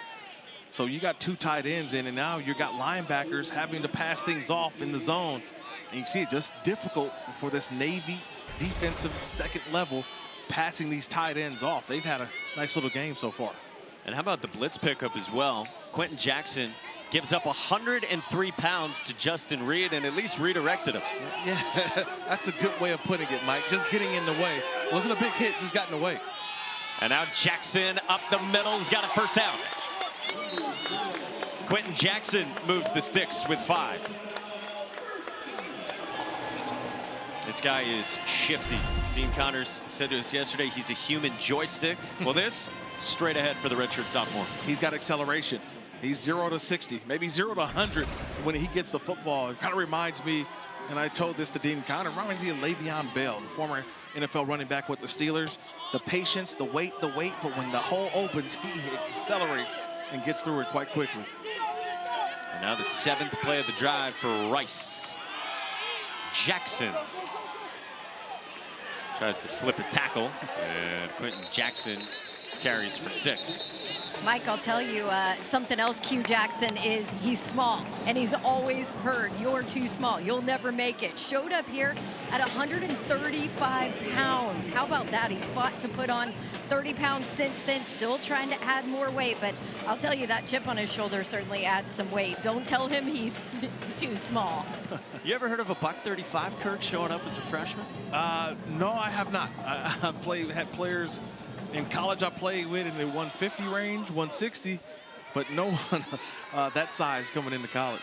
So you got 2 tight ends in, and now you got linebackers having to pass things off in the zone. And you see it just difficult for this Navy defensive 2nd level passing these tight ends off. They've had a nice little game so far. And how about the blitz pickup as well? Quentin Jackson gives up 103 pounds to Justin Reed and at least redirected him. Yeah, that's a good way of putting it, Mike. Just getting in the way. Wasn't a big hit, just got in the way. And now Jackson up the middle, has got a 1st down. Quentin Jackson moves the sticks with 5. This guy is shifty. Dean Connors said to us yesterday he's a human joystick. Well, this, straight ahead for the redshirt sophomore. He's got acceleration. He's 0 to 60, maybe 0 to 100 when he gets the football. It kind of reminds me, and I told this to Dean Connors, reminds me of Le'Veon Bell, the former NFL running back with the Steelers. The patience, the wait, but when the hole opens, he accelerates and gets through it quite quickly. And now the 7th play of the drive for Rice. Jackson tries to slip a tackle, and Quentin Jackson carries for 6. Mike, I'll tell you something else. Q Jackson is, he's small, and he's always heard, you're too small, you'll never make it. Showed up here at 135 pounds. How about that? He's fought to put on 30 pounds since then, still trying to add more weight, but I'll tell you, that chip on his shoulder certainly adds some weight. Don't tell him he's too small. You ever heard of a $135, Kirk, showing up as a freshman? No, I have not. I had players in college I played with in the 150 range, 160, but no one that size coming into college.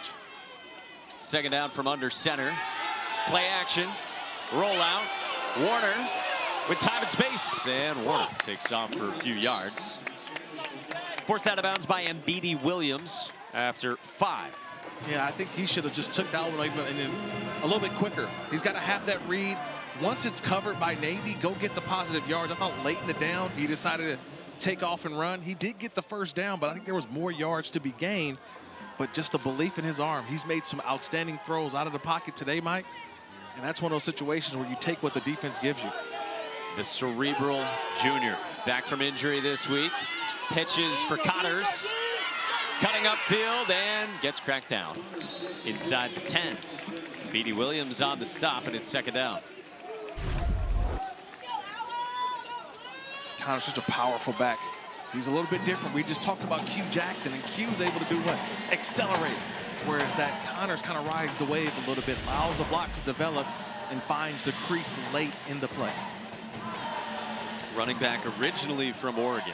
Second down from under center. Play action, roll out. Warner with time and space, and Warner takes off for a few yards. Forced out of bounds by Mbidi Williams after 5. Yeah, I think he should have just took that one and then a little bit quicker. He's got to have that read. Once it's covered by Navy, go get the positive yards. I thought late in the down, he decided to take off and run. He did get the first down, but I think there was more yards to be gained. But just the belief in his arm. He's made some outstanding throws out of the pocket today, Mike. And that's one of those situations where you take what the defense gives you. The cerebral junior back from injury this week. Pitches for Connors. Cutting upfield and gets cracked down inside the 10. Mbidi Williams on the stop, and it's second down. Connor's such a powerful back. So he's a little bit different. We just talked about Q Jackson, and Q's able to do what? Accelerate. Whereas that Connors kind of rides the wave a little bit, allows the block to develop, and finds the crease late in the play. Running back originally from Oregon.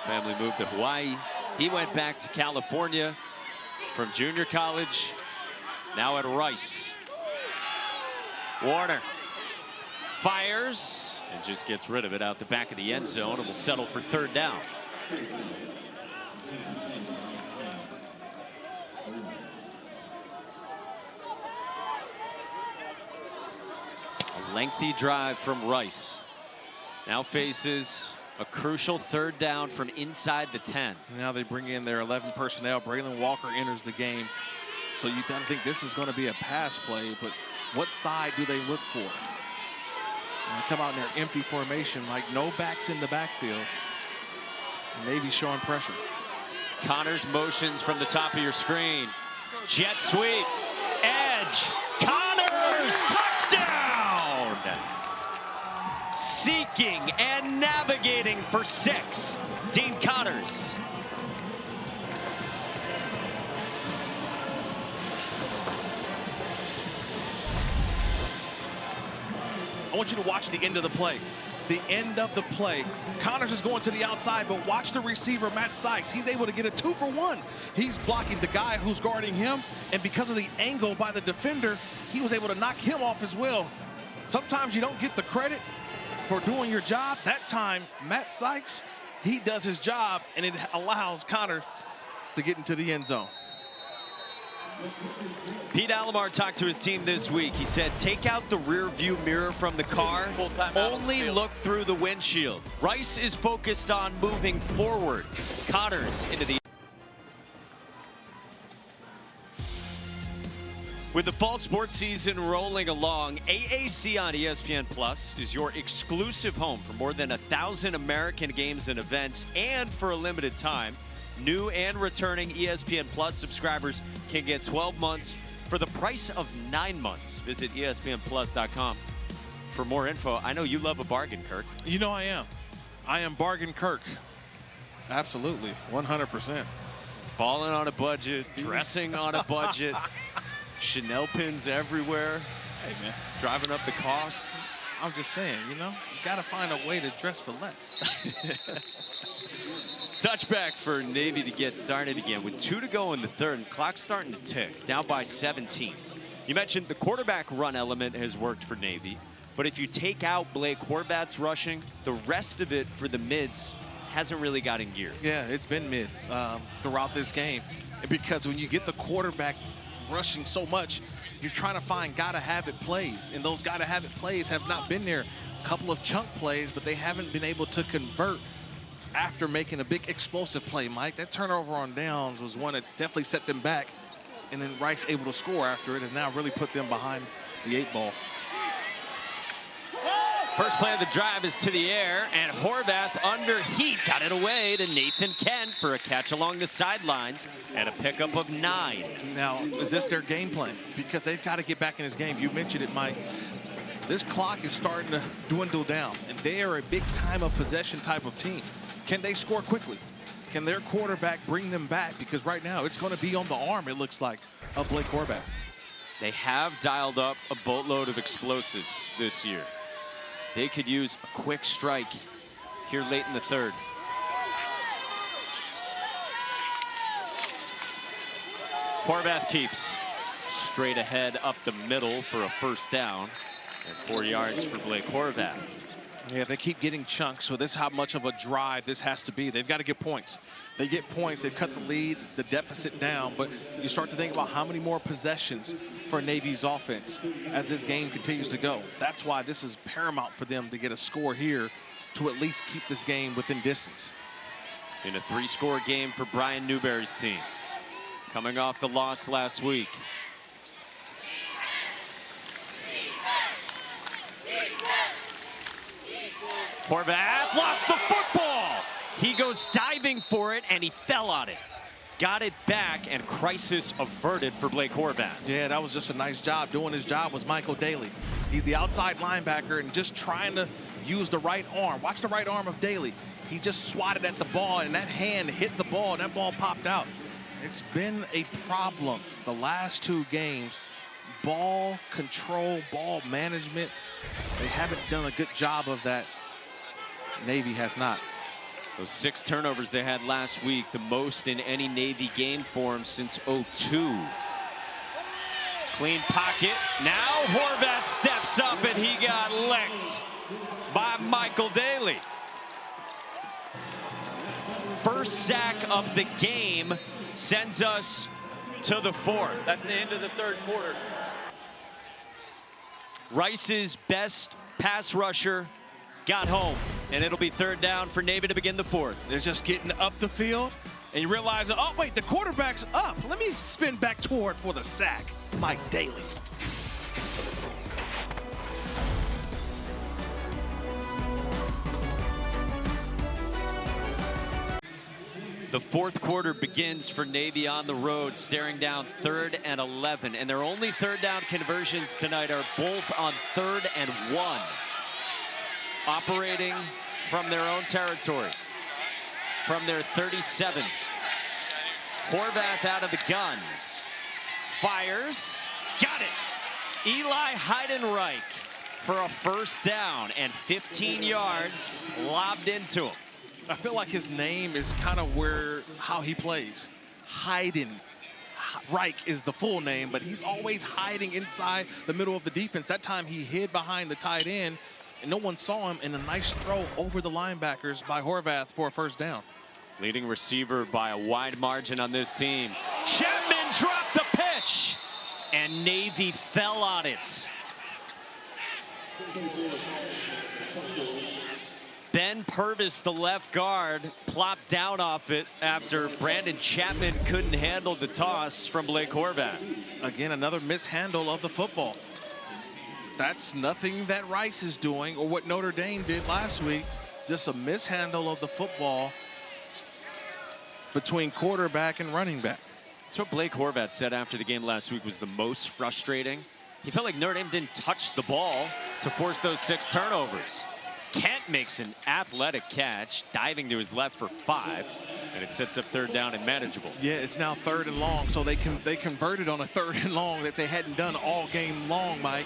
Family moved to Hawaii. He went back to California from junior college, now at Rice. Warner fires and just gets rid of it out the back of the end zone, and will settle for third down. A lengthy drive from Rice. Now faces a crucial third down from inside the 10. Now they bring in their 11 personnel. Braylon Walker enters the game. So you don't think this is going to be a pass play, but what side do they look for? And they come out in their empty formation, like no backs in the backfield. Maybe showing pressure. Connors motions from the top of your screen. Jet sweep, edge, Connors, touchdown! Seeking and navigating for 6, Dean Connors. I want you to watch the end of the play. The end of the play. Connors is going to the outside, but watch the receiver, Matt Sykes. He's able to get a 2-for-1. He's blocking the guy who's guarding him, and because of the angle by the defender, he was able to knock him off as well. Sometimes you don't get the credit for doing your job. That time, Matt Sykes, he does his job, and it allows Connors to get into the end zone. Pete Alomar talked to his team this week. He said, take out the rear view mirror from the car, only look through the windshield. Rice is focused on moving forward. Connors into the... With the fall sports season rolling along, AAC on ESPN Plus is your exclusive home for more than 1,000 American games and events, and for a limited time, new and returning ESPN Plus subscribers can get 12 months for the price of 9 months. Visit ESPNplus.com for more info. I know you love a bargain, Kirk. You know I am. I am Bargain Kirk. Absolutely, 100%. Balling on a budget, dressing on a budget, Chanel pins everywhere. Hey, man. Driving up the cost. I'm just saying, you know, you got to find a way to dress for less. Touchback for Navy to get started again with 2 to go in the third, and clock starting to tick, down by 17. You mentioned the quarterback run element has worked for Navy, but if you take out Blake Horvat's rushing, the rest of it for the mids hasn't really got in gear. Yeah, it's been mid throughout this game, because when you get the quarterback rushing so much, you're trying to find gotta-have-it plays, and those gotta-have-it plays have not been there. A couple of chunk plays, but they haven't been able to convert after making a big explosive play, Mike. That turnover on downs was one that definitely set them back, and then Rice able to score after it has now really put them behind the 8 ball. First play of the drive is to the air, and Horvath under heat got it away to Nathan Kent for a catch along the sidelines and a pickup of 9. Now, is this their game plan? Because they've got to get back in this game. You mentioned it, Mike. This clock is starting to dwindle down, and they are a big time of possession type of team. Can they score quickly? Can their quarterback bring them back? Because right now it's going to be on the arm, it looks like, of Blake Horvath. They have dialed up a boatload of explosives this year. They could use a quick strike here late in the third. Horvath keeps straight ahead up the middle for a first down and 4 yards for Blake Horvath. Yeah, they keep getting chunks, so this is how much of a drive this has to be. They've got to get points. They get points, they cut the lead, the deficit down, but you start to think about how many more possessions for Navy's offense as this game continues to go. That's why this is paramount for them to get a score here to at least keep this game within distance. In a 3-score game for Brian Newberry's team, coming off the loss last week. Horvath lost the football. He goes diving for it, and he fell on it. Got it back, and crisis averted for Blake Horvath. Yeah, that was just a nice job. Doing his job was Michael Daly. He's the outside linebacker and just trying to use the right arm. Watch the right arm of Daly. He just swatted at the ball, and that hand hit the ball, and that ball popped out. It's been a problem the last 2 games. Ball control, ball management. They haven't done a good job of that. Navy has not. Those 6 turnovers they had last week, the most in any Navy game form since '02. Clean pocket. Now Horvath steps up, and he got licked by Michael Daly. First sack of the game sends us to the 4th. That's the end of the third quarter. Rice's best pass rusher got home, and it'll be 3rd down for Navy to begin the 4th. They're just getting up the field, and you realize, oh, wait, the quarterback's up. Let me spin back toward for the sack. Mike Daly. The 4th quarter begins for Navy on the road, staring down 3rd and 11, and their only 3rd down conversions tonight are both on 3rd and 1. Operating from their own territory, from their 37. Horvath out of the gun. Fires. Got it. Eli Heidenreich for a first down and 15 yards lobbed into him. I feel like his name is kind of how he plays. Heidenreich is the full name, but he's always hiding inside the middle of the defense. That time he hid behind the tight end, and no one saw him, and a nice throw over the linebackers by Horvath for a first down. Leading receiver by a wide margin on this team. Chapman dropped the pitch, and Navy fell on it. Ben Purvis, the left guard, plopped down off it after Brandon Chapman couldn't handle the toss from Blake Horvath. Again, another mishandle of the football. That's nothing that Rice is doing or what Notre Dame did last week. Just a mishandle of the football between quarterback and running back. That's what Blake Horvath said after the game last week was the most frustrating. He felt like Notre Dame didn't touch the ball to force those 6 turnovers. Kent makes an athletic catch, diving to his left for 5, and it sets up 3rd down and manageable. Yeah, it's now 3rd and long, so they converted on a 3rd and long that they hadn't done all game long, Mike.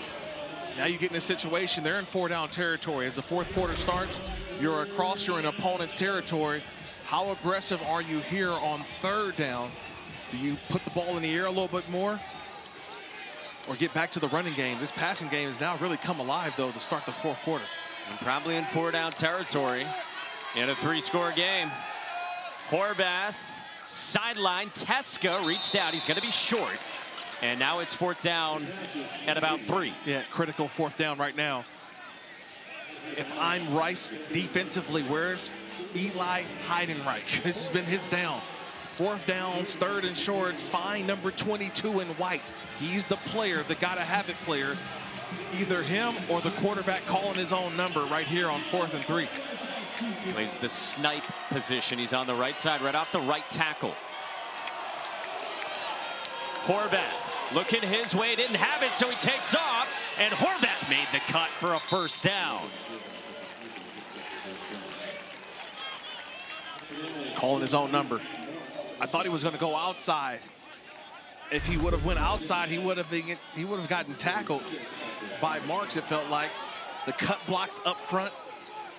Now you get in a situation, they're in 4-down territory. As the 4th quarter starts, you're across your opponent's territory. How aggressive are you here on 3rd down? Do you put the ball in the air a little bit more or get back to the running game? This passing game has now really come alive, though, to start the 4th quarter. And probably in 4-down territory in a 3-score game. Horvath, sideline, Teska reached out. He's going to be short. And now it's 4th down at about 3. Yeah, critical 4th down right now. If I'm Rice defensively, where's Eli Heidenreich? This has been his down. 4th downs, 3rd and shorts, find number 22 in white. He's the player, the gotta-have-it player, either him or the quarterback calling his own number right here on 4th and 3. Plays the snipe position. He's on the right side, right off the right tackle. Horvath looking his way, didn't have it, so he takes off, and Horvath made the cut for a first down. Calling his own number. I thought he was going to go outside. If he would have went outside, he would have gotten tackled by Marks. It felt like the cut blocks up front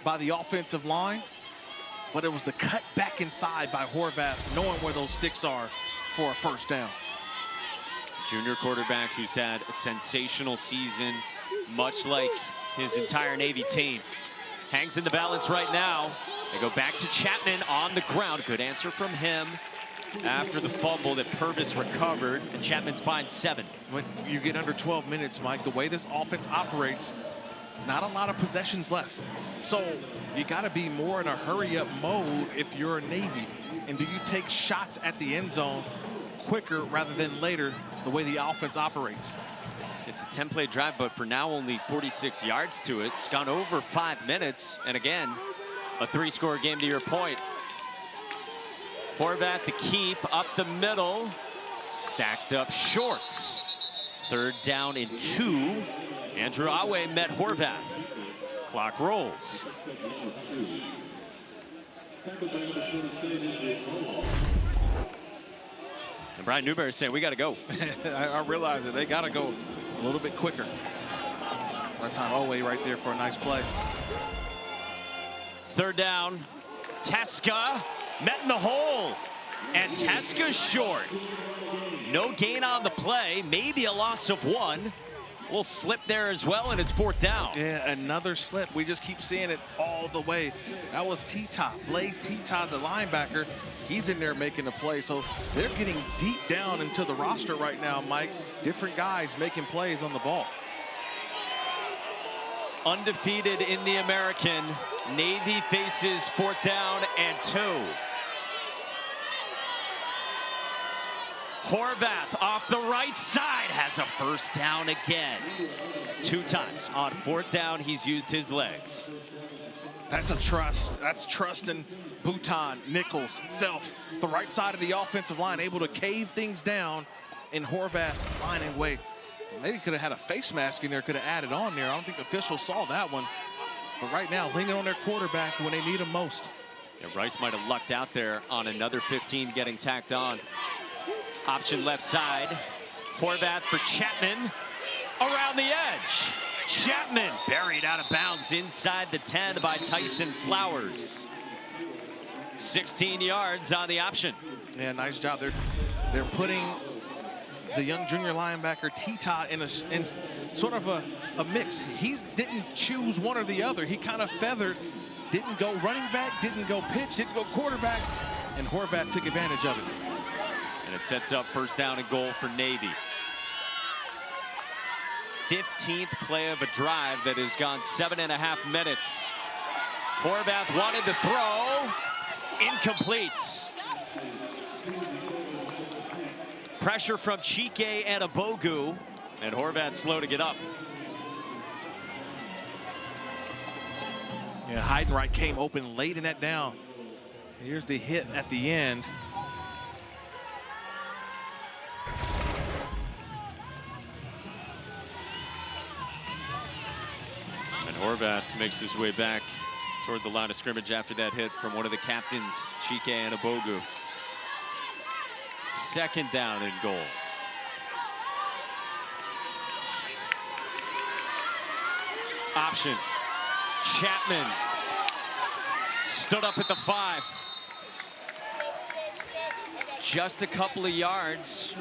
by the offensive line, but it was the cut back inside by Horvath, knowing where those sticks are for a first down. Junior quarterback who's had a sensational season, much like his entire Navy team. Hangs in the balance right now. They go back to Chapman on the ground. Good answer from him after the fumble that Purvis recovered, and Chapman's fined 7. When you get under 12 minutes, Mike, the way this offense operates, not a lot of possessions left. So you got to be more in a hurry-up mode if you're a Navy. And do you take shots at the end zone quicker rather than later, the way the offense operates? It's a 10-play drive, but for now only 46 yards to it. It's gone over 5 minutes, and again, a 3-score game to your point. Horvath the keep up the middle, stacked up shorts. 3rd down and 2. Andrew Awe met Horvath. Clock rolls. And Brian Newberry saying, we got to go. I realize it. They got to go a little bit quicker. That time Awe right there for a nice play. 3rd down. Teska met in the hole, and Teska's short. No gain on the play, maybe a loss of 1. We'll slip there as well, and it's 4th down. Yeah, another slip. We just keep seeing it all the way. That was T-Top, Blaze T-Top, the linebacker. He's in there making a play, so they're getting deep down into the roster right now, Mike. Different guys making plays on the ball. Undefeated in the American. Navy faces 4th down and 2. Horvath off the right side has a first down again. 2 times on 4th down, he's used his legs. That's a trust. That's trust in Bouton, Nichols, Self. The right side of the offensive line able to cave things down, and Horvath finding way. Maybe could have had a face mask in there, could have added on there. I don't think the officials saw that one. But right now, leaning on their quarterback when they need him most. Yeah, Rice might have lucked out there on another 15 getting tacked on. Option left side. Horvath for Chapman. Around the edge. Chapman buried out of bounds inside the 10 by Tyson Flowers. 16 yards on the option. Yeah, nice job. They're putting the young junior linebacker Tita in sort of a mix. He didn't choose one or the other. He kind of feathered, didn't go running back, didn't go pitch, didn't go quarterback, and Horvath took advantage of it. And it sets up 1st down and goal for Navy. 15th play of a drive that has gone 7.5 minutes. Horvath wanted to throw, incomplete. Pressure from Chike and Abogu, and Horvath slow to get up. Yeah, Heidenreich came open late in that down. Here's the hit at the end. And Horvath makes his way back toward the line of scrimmage after that hit from one of the captains, Chike and Abogu. 2nd down and goal. Option. Chapman stood up at the 5. Just a couple of yards.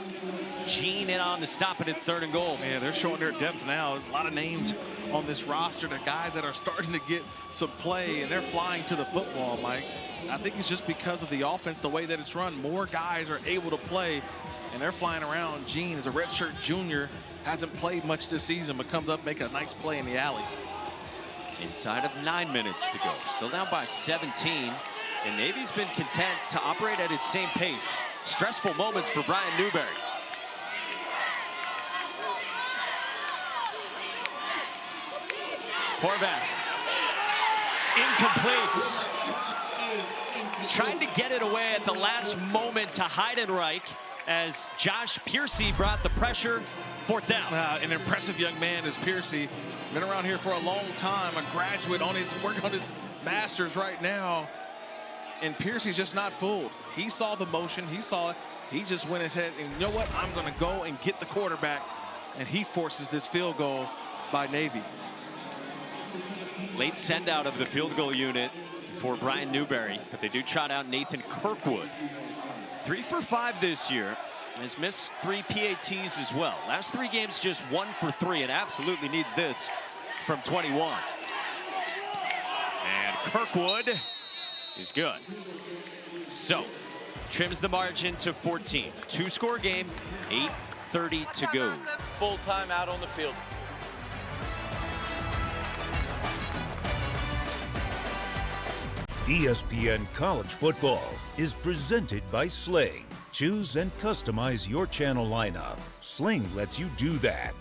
Gene in on the stop, and it's 3rd and goal. Yeah, they're showing their depth now. There's a lot of names on this roster, the guys that are starting to get some play, and they're flying to the football, Mike. I think it's just because of the offense, the way that it's run. More guys are able to play, and they're flying around. Gene is a redshirt junior, hasn't played much this season, but comes up, make a nice play in the alley. Inside of 9 minutes to go. Still down by 17, and Navy's been content to operate at its same pace. Stressful moments for Brian Newberry. Horvath. Incomplete. Trying to get it away at the last moment to Heidenreich as Josh Piercy brought the pressure. 4th down. An impressive young man is Piercy. Been around here for a long time, a graduate on his work on his master's right now. And Piercy's just not fooled. He saw the motion, he saw it. He just went ahead and, you know what, I'm gonna go and get the quarterback. And he forces this field goal by Navy. Late send out of the field goal unit for Brian Newberry, but they do trot out Nathan Kirkwood. 3 for 5 this year. Has missed 3 PATs as well. Last 3 games just 1 for 3 and absolutely needs this from 21. And Kirkwood is good. So trims the margin to 14. 2-score game, 8:30 to go. Full time out on the field. ESPN College Football is presented by Sling. Choose and customize your channel lineup. Sling lets you do that.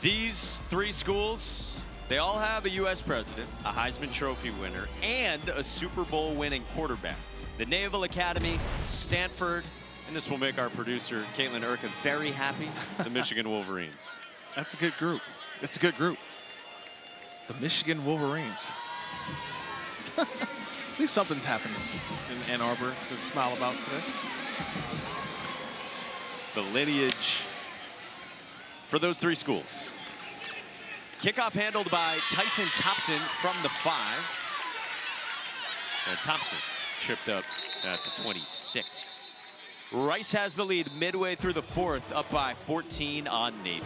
These 3 schools, they all have a U.S. president, a Heisman Trophy winner, and a Super Bowl winning quarterback. The Naval Academy, Stanford, and this will make our producer, Caitlin Urquhart, very happy, the Michigan Wolverines. That's a good group. It's a good group. The Michigan Wolverines. At least something's happening in Ann Arbor to smile about today. The lineage for those 3 schools. Kickoff handled by Tyson Thompson from the 5. And Thompson tripped up at the 26. Rice has the lead midway through the 4th, up by 14 on Navy.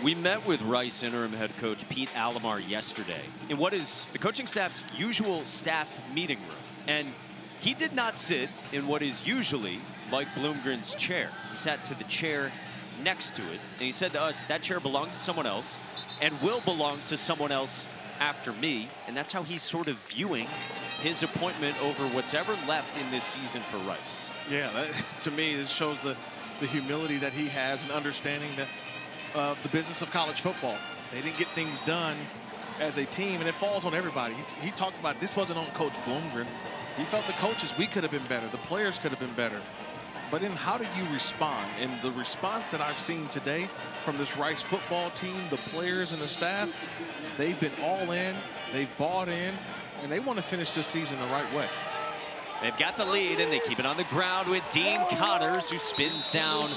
We met with Rice interim head coach Pete Alomar yesterday in what is the coaching staff's usual staff meeting room. And he did not sit in what is usually Mike Bloomgren's chair. He sat to the chair next to it. And he said to us, that chair belonged to someone else and will belong to someone else after me. And that's how he's sort of viewing his appointment over what's ever left in this season for Rice. Yeah, that, to me, it shows the humility that he has and understanding that the business of college football. They didn't get things done as a team, and it falls on everybody. He talked about this wasn't on Coach Bloomgren. He felt the coaches, we could have been better. The players could have been better. But then how do you respond? And the response that I've seen today from this Rice football team, the players and the staff, they've been all in, they've bought in, and they want to finish this season the right way. They've got the lead, and they keep it on the ground with Dean Connors, who spins down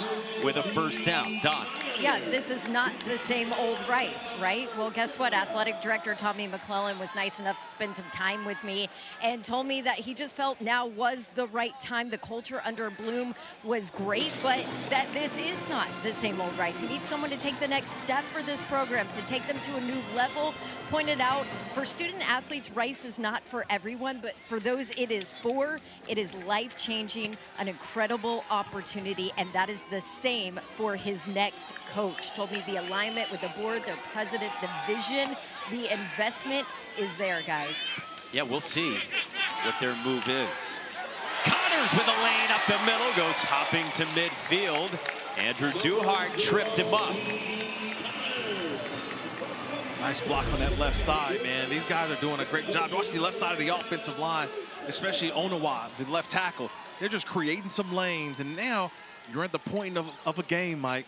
with a 1st down. Don. Yeah, this is not the same old Rice, right? Well, guess what? Athletic director Tommy McClellan was nice enough to spend some time with me and told me that he just felt now was the right time. The culture under Bloom was great, but that this is not the same old Rice. He needs someone to take the next step for this program, to take them to a new level. Pointed out, for student athletes, Rice is not for everyone, but for those it is for, it is life-changing, an incredible opportunity, and that is the same for his next coach. Told me the alignment with the board, their president, the vision, the investment is there, guys. Yeah, we'll see what their move is. Connors with a lane up the middle, goes hopping to midfield. Andrew Duhart tripped him up. Nice block on that left side, man. These guys are doing a great job. Watch the left side of the offensive line, especially Onawa, the left tackle. They're just creating some lanes, and now you're at the point of a game, Mike.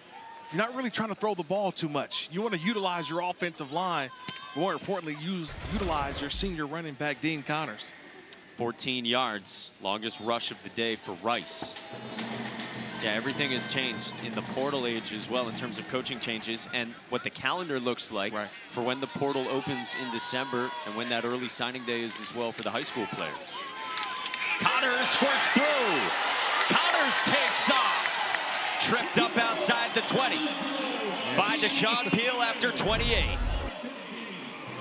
You're not really trying to throw the ball too much. You want to utilize your offensive line. More importantly, utilize your senior running back, Dean Connors. 14 yards, longest rush of the day for Rice. Yeah, everything has changed in the portal age as well in terms of coaching changes and what the calendar looks like for when the portal opens in December and when that early signing day is as well for the high school players. Connors squirts through. Connors takes off. Tripped up outside the 20 by Deshaun Peel after 28.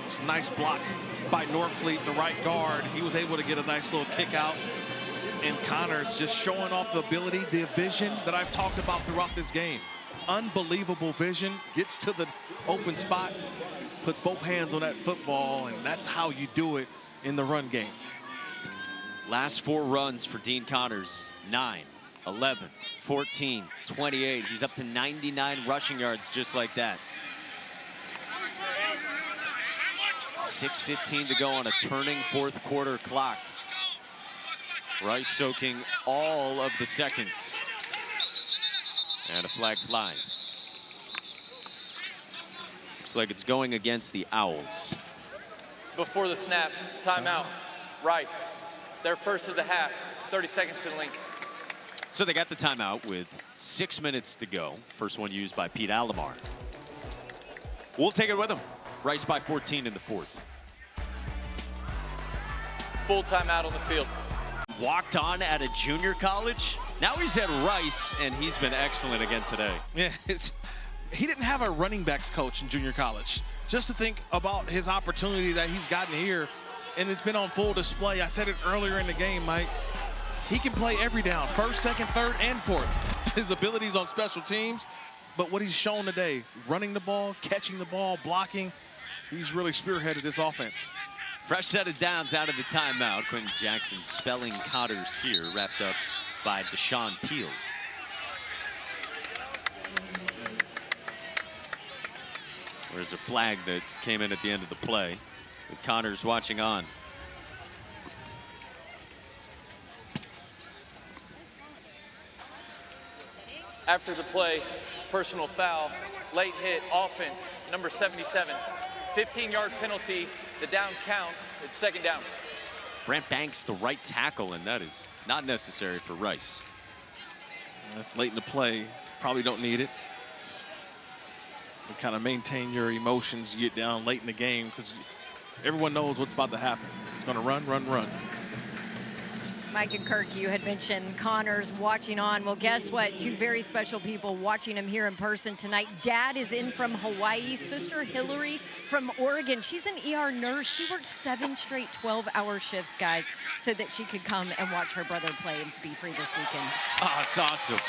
It's a nice block by Norfleet, the right guard. He was able to get a nice little kick out. And Connors just showing off the ability, the vision that I've talked about throughout this game. Unbelievable vision, gets to the open spot, puts both hands on that football, and that's how you do it in the run game. Last 4 runs for Dean Connors, 9, 11, 14, 28. He's up to 99 rushing yards just like that. 6:15 to go on a turning 4th quarter clock. Rice soaking all of the seconds. And a flag flies. Looks like it's going against the Owls. Before the snap, timeout. Rice, their first of the half, 30 seconds in link. So they got the timeout with 6 minutes to go. First one used by Pete Alomar. We'll take it with him. Rice by 14 in the 4th. Full timeout on the field. Walked on at a junior college. Now he's at Rice, and he's been excellent again today. Yeah, he didn't have a running backs coach in junior college. Just to think about his opportunity that he's gotten here, and it's been on full display. I said it earlier in the game, Mike. He can play every down, 1st, 2nd, 3rd, and 4th. His abilities on special teams, but what he's shown today, running the ball, catching the ball, blocking, he's really spearheaded this offense. Fresh set of downs out of the timeout. Quentin Jackson spelling Cotters here, wrapped up by Deshaun Peel. There's a flag that came in at the end of the play, with Connors watching on. After the play, personal foul, late hit, offense, number 77. 15-yard penalty, the down counts, it's 2nd down. Brant Banks, the right tackle, and that is not necessary for Rice. That's late in the play, probably don't need it. But kind of maintain your emotions, you get down late in the game, because everyone knows what's about to happen. It's gonna run, run, run. Mike and Kirk, you had mentioned Connors watching on. Well, guess what? 2 very special people watching him here in person tonight. Dad is in from Hawaii. Sister Hillary from Oregon. She's an ER nurse. She worked 7 straight 12-hour shifts, guys, so that she could come and watch her brother play and be free this weekend. Oh, it's awesome.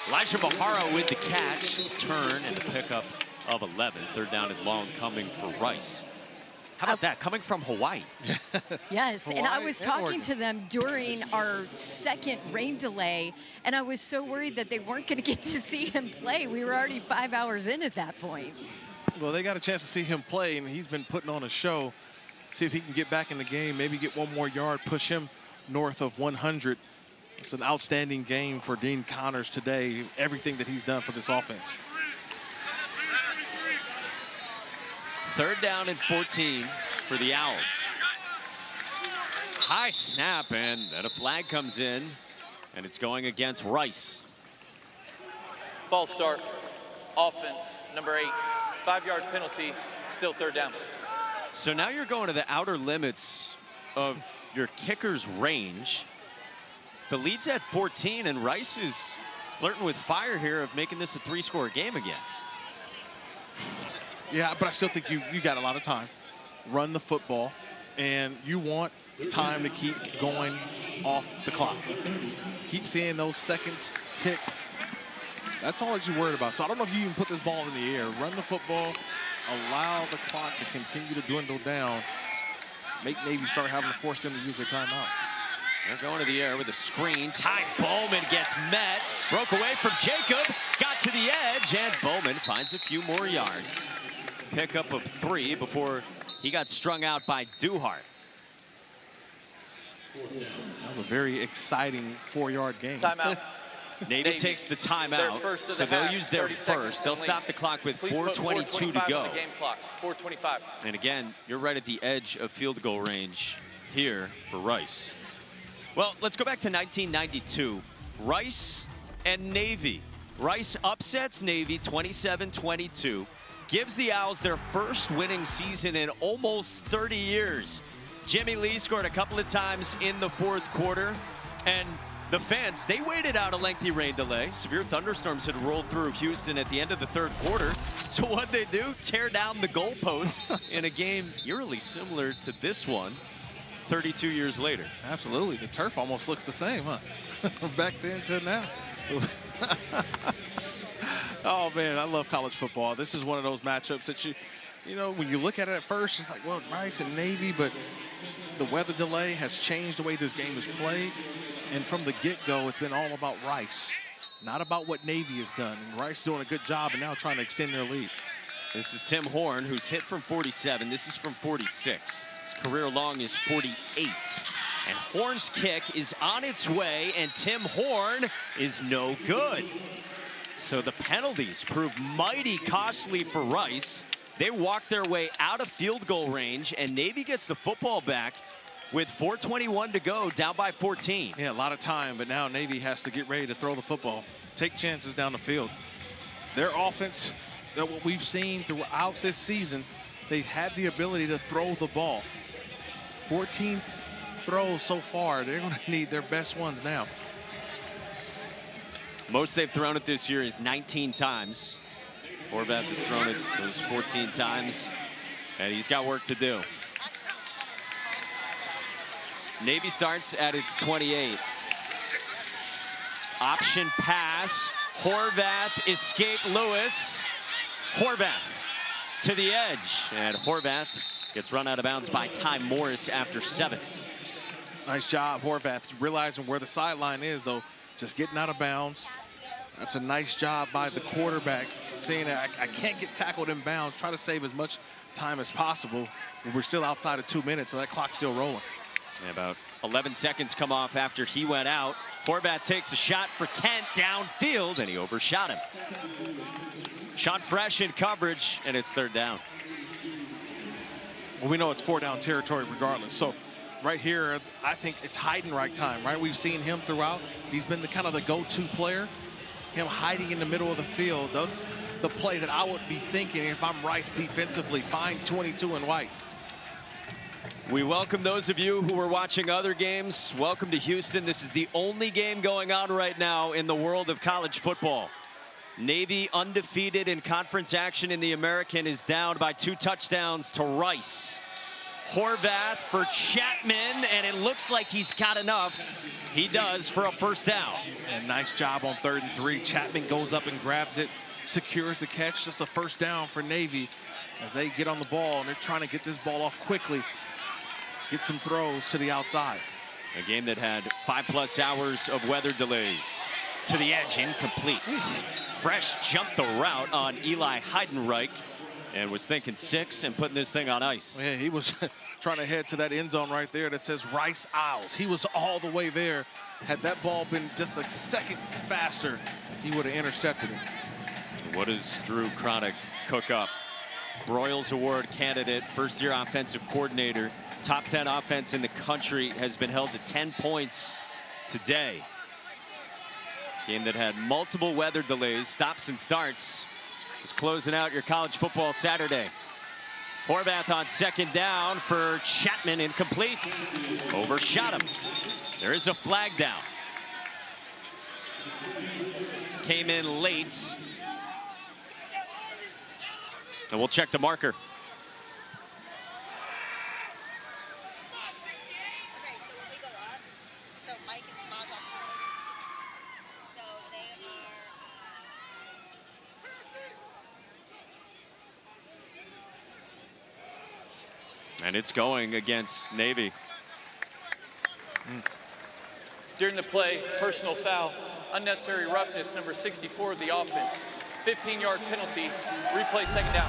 Elijah Bahara with the catch, turn, and a pickup of 11. 3rd down and long coming for Rice. How about that, coming from Hawaii? Yes, Hawaii and I was and talking Oregon. to them during our 2nd rain delay, and I was so worried that they weren't going to get to see him play. We were already 5 hours in at that point. Well, they got a chance to see him play, and he's been putting on a show. See if he can get back in the game, maybe get 1 more yard, push him north of 100. It's an outstanding game for Dean Connors today, everything that he's done for this offense. 3rd down and 14 for the Owls. High snap, and then a flag comes in, and it's going against Rice. False start, offense, number 8. 5-yard penalty, still 3rd down. So now you're going to the outer limits of your kicker's range. The lead's at 14, and Rice is flirting with fire here of making this a 3-score game again. Yeah, but I still think you got a lot of time. Run the football, and you want time to keep going off the clock. Keep seeing those seconds tick. That's all that you're worried about. So I don't know if you even put this ball in the air. Run the football, allow the clock to continue to dwindle down. Make Navy start having to force them to use their timeouts. They're going to the air with a screen. Ty Bowman gets met. Broke away from Jacob. Got to the edge, and Bowman finds a few more yards. Pickup of 3 before he got strung out by Duhart. That was a very exciting 4-yard game. Timeout. Navy takes the timeout, so they'll use their first. They'll stop the clock with 4:22 to go. Game clock, 4:25. And again, you're right at the edge of field goal range here for Rice. Well, let's go back to 1992. Rice and Navy. Rice upsets Navy 27-22. Gives the Owls their first winning season in almost 30 years. Jimmy Lee scored a couple of times in the 4th quarter, and the fans, they waited out a lengthy rain delay. Severe thunderstorms had rolled through Houston at the end of the 3rd quarter. So what'd they do? Tear down the goalposts in a game eerily similar to this one 32 years later. Absolutely. The turf almost looks the same, huh? From back then to now. Oh, man, I love college football. This is one of those matchups that you know, when you look at it at first, it's like, well, Rice and Navy, but the weather delay has changed the way this game is played. And from the get-go, it's been all about Rice, not about what Navy has done. And Rice doing a good job and now trying to extend their lead. This is Tim Horn, who's hit from 47. This is from 46. His career long is 48. And Horn's kick is on its way, and Tim Horn is no good. So the penalties prove mighty costly for Rice. They walk their way out of field goal range, and Navy gets the football back with 4:21 to go, down by 14. Yeah, a lot of time, but now Navy has to get ready to throw the football, take chances down the field. Their offense, what we've seen throughout this season, they've had the ability to throw the ball. 14 throws so far. They're going to need their best ones now. Most they've thrown it this year is 19 times. Horvath has thrown it those 14 times, and he's got work to do. Navy starts at its 28. Option pass. Horvath escaped Lewis. Horvath to the edge, and Horvath gets run out of bounds by Ty Morris after 7. Nice job, Horvath, realizing where the sideline is, though, just getting out of bounds. That's a nice job by the quarterback, saying that I can't get tackled in bounds, try to save as much time as possible. But we're still outside of 2 minutes, so that clock's still rolling. And about 11 seconds come off after he went out. Horvath takes a shot for Kent downfield, and he overshot him. Shot fresh in coverage, and it's 3rd down. Well, we know it's 4-down territory regardless. So right here, I think it's Heidenreich time, right? We've seen him throughout. He's been the kind of the go-to player. Him hiding in the middle of the field. That's the play that I would be thinking if I'm Rice defensively. Find 22 and White. We welcome those of you who are watching other games. Welcome to Houston. This is the only game going on right now in the world of college football. Navy, undefeated in conference action in the American, is down by 2 touchdowns to Rice. Horvath for Chapman, and it looks like he's got enough. He does for a 1st down. And nice job on 3rd and 3. Chapman goes up and grabs it, secures the catch. Just a 1st down for Navy as they get on the ball, and they're trying to get this ball off quickly. Get some throws to the outside. A game that had 5+ hours of weather delays. To the edge, incomplete. Fresh jumped the route on Eli Heidenreich and was thinking 6 and putting this thing on ice. Yeah, he was trying to head to that end zone right there that says Rice Owls. He was all the way there. Had that ball been just a second faster, he would have intercepted it. What does Drew Cronick cook up? Broyles Award candidate, 1st-year offensive coordinator. Top 10 offense in the country, has been held to 10 points today. Game that had multiple weather delays, stops and starts. Is closing out your college football Saturday. Horvath on 2nd down for Chapman, incomplete. Overshot him. There is a flag down. Came in late. And we'll check the marker. And it's going against Navy. During the play, personal foul, unnecessary roughness, number 64 of the offense. 15-yard penalty, replay 2nd down.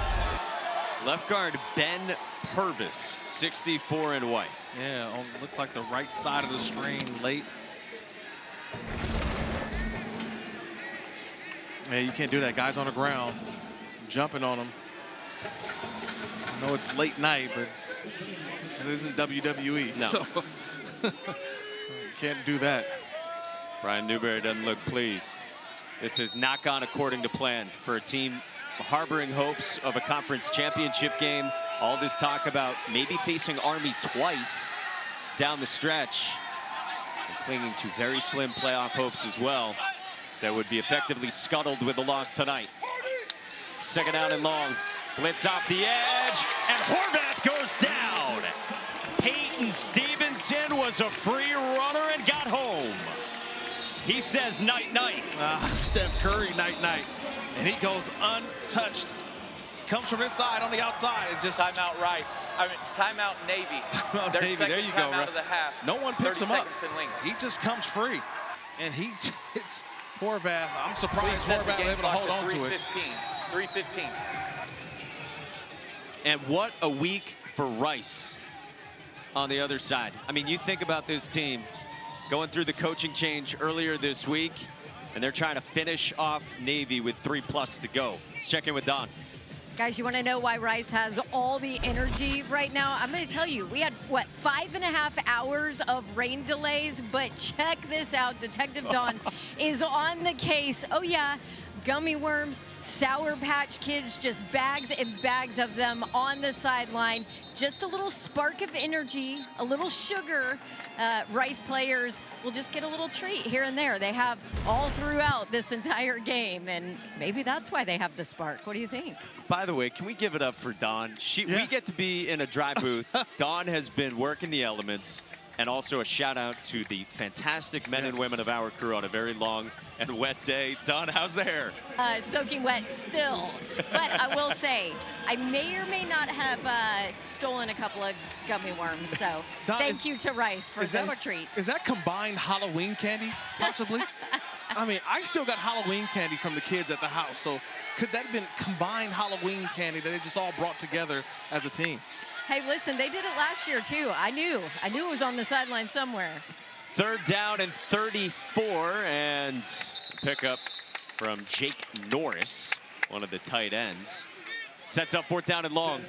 Left guard Ben Purvis, 64 and white. Yeah, looks like the right side of the screen late. Yeah, you can't do that. Guys on the ground, jumping on them. I know it's late night, but this isn't WWE. No. So can't do that. Brian Newberry doesn't look pleased. This has not gone according to plan for a team harboring hopes of a conference championship game. All this talk about maybe facing Army twice down the stretch and clinging to very slim playoff hopes as well. That would be effectively scuttled with the loss tonight. 2nd down and long. Blitz off the edge, and Horvath goes down. Peyton Stevenson was a free runner and got home. He says night-night. Steph Curry night-night. And he goes untouched. comes from inside on the outside and just Timeout Rice. I mean, timeout Navy. Timeout Their Navy. second There you go. timeout of the half. No one picks 30 him up. seconds in length. He just comes free, and he hits Horvath. I'm surprised Please set the Horvath was game able to clock hold on to it. 3:15. And what a week for Rice on the other side. I mean, you think about this team going through the coaching change earlier this week, and they're trying to finish off Navy with 3+ to go. Let's check in with Don. Guys, you want to know why Rice has all the energy right now? I'm going to tell you, we had, what, 5.5 hours of rain delays, but check this out. Detective Don is on the case. Oh, yeah. Gummy worms, Sour Patch Kids, just bags and bags of them on the sideline. Just a little spark of energy, a little sugar. Rice players will just get a little treat here and there. They have all throughout this entire game, and maybe that's why they have the spark. What do you think? By the way, can we give it up for Dawn? We get to be in a dry booth. Dawn has been working the elements. And also a shout out to the fantastic men and women of our crew on a very long and wet day. Dawn, how's the hair? Soaking wet still. But I will say, I may or may not have stolen a couple of gummy worms. So Dawn, thank you to Rice for those treats. Is that combined Halloween candy, possibly? I mean, I still got Halloween candy from the kids at the house. So could that have been combined Halloween candy that they just all brought together as a team? Hey, listen, they did it last year, too. I knew it was on the sideline somewhere. 3rd down and 34, and pickup from Jake Norris, one of the tight ends. Sets up 4th down and long.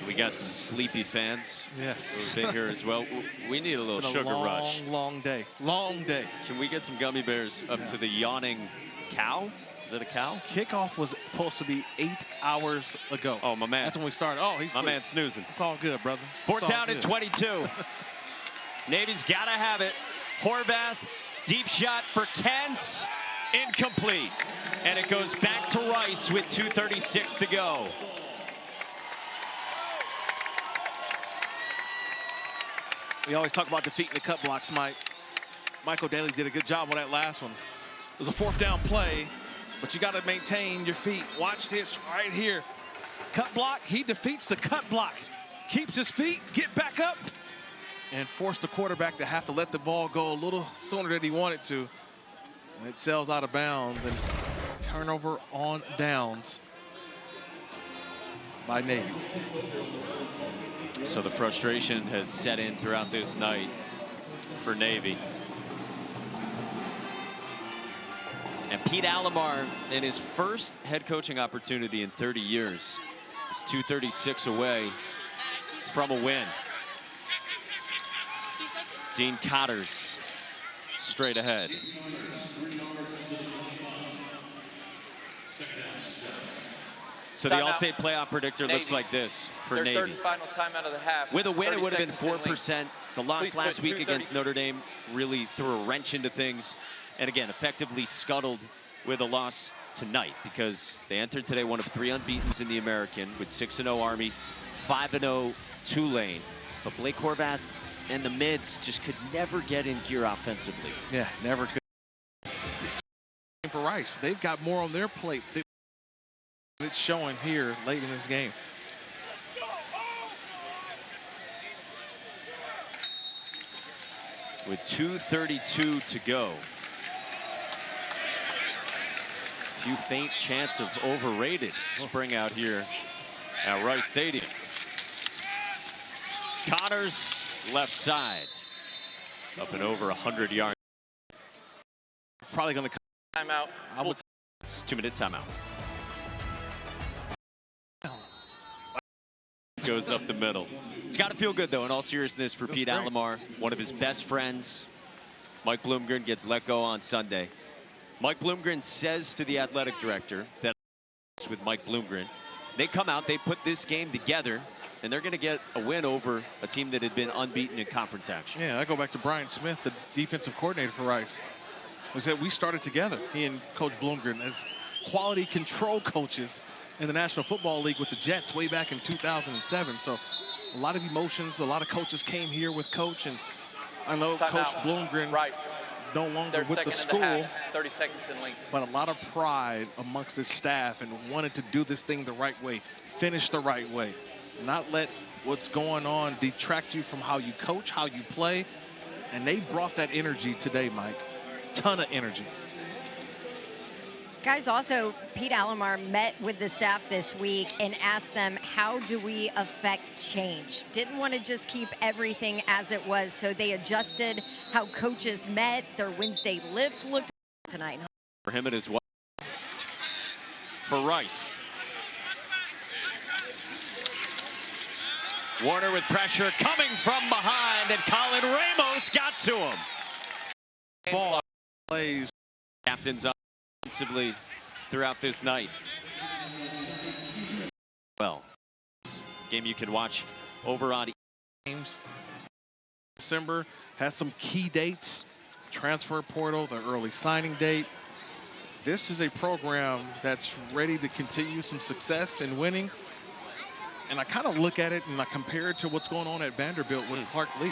We got some sleepy fans. Yes. Who've been here as well. We need a little sugar rush. Long day. Long day. Can we get some gummy bears up to the yawning cow? Is it a cow? Kickoff was supposed to be 8 hours ago. Oh, my man. That's when we started. Oh, he's my man snoozing. It's all good, brother. 4th down and 22. Navy's got to have it. Horvath, deep shot for Kent. Incomplete. And it goes back to Rice with 2:36 to go. We always talk about defeating the cut blocks, Mike. Michael Daly did a good job on that last one. It was a 4th down play, but you got to maintain your feet. Watch this right here. Cut block, he defeats the cut block. Keeps his feet, get back up, and forced the quarterback to have to let the ball go a little sooner than he wanted to. And it sails out of bounds, and turnover on downs by Navy. So the frustration has set in throughout this night for Navy. And Pete Alomar, in his first head coaching opportunity in 30 years, is 2:36 away from a win. Dean Cotters straight ahead. So the All-State playoff predictor looks like this for Their Navy. 3rd and final timeout of the half. With a win, 30 it would have been seconds in length. 4%. The loss Please last put week against 2:32. Notre Dame really threw a wrench into things. And again, effectively scuttled with a loss tonight because they entered today one of 3 unbeatens in the American with 6-0 Army, 5-0 Tulane. But Blake Horvath and the mids just could never get in gear offensively. Yeah, never could. For Rice, they've got more on their plate. It's showing here late in this game. With 2:32 to go. Few faint chance of overrated spring out here at Rice Stadium. Connors left side. Up and over 100 yards. Probably going to come timeout. It's 2-minute timeout. Goes up the middle. It's got to feel good, though, in all seriousness, for Pete Alomar. One of his best friends, Mike Bloomgren, gets let go on Sunday. Mike Bloomgren says to the athletic director that with Mike Bloomgren, they come out, they put this game together, and they're going to get a win over a team that had been unbeaten in conference action. Yeah, I go back to Brian Smith, the defensive coordinator for Rice. We said we started together, he and Coach Bloomgren, as quality control coaches in the National Football League with the Jets way back in 2007. So a lot of emotions, a lot of coaches came here with Coach, and I know Coach Bloomgren no longer They're with the second and a school, half, 30 seconds in length. but a lot of pride amongst his staff and wanted to do this thing the right way, finish the right way, not let what's going on detract you from how you coach, how you play. And they brought that energy today, Mike. Ton of energy. Guys, also, Pete Alomar met with the staff this week and asked them, how do we affect change? Didn't want to just keep everything as it was, so they adjusted how coaches met. Their Wednesday lift looked tonight. For him and his wife. For Rice. Warner with pressure coming from behind, and Colin Ramos got to him. Ball plays. Captains offensively throughout this night. Well, game you can watch over on games. December has some key dates. Transfer portal, the early signing date. This is a program that's ready to continue some success and winning. And I kind of look at it and I compare it to what's going on at Vanderbilt with Clark Lee.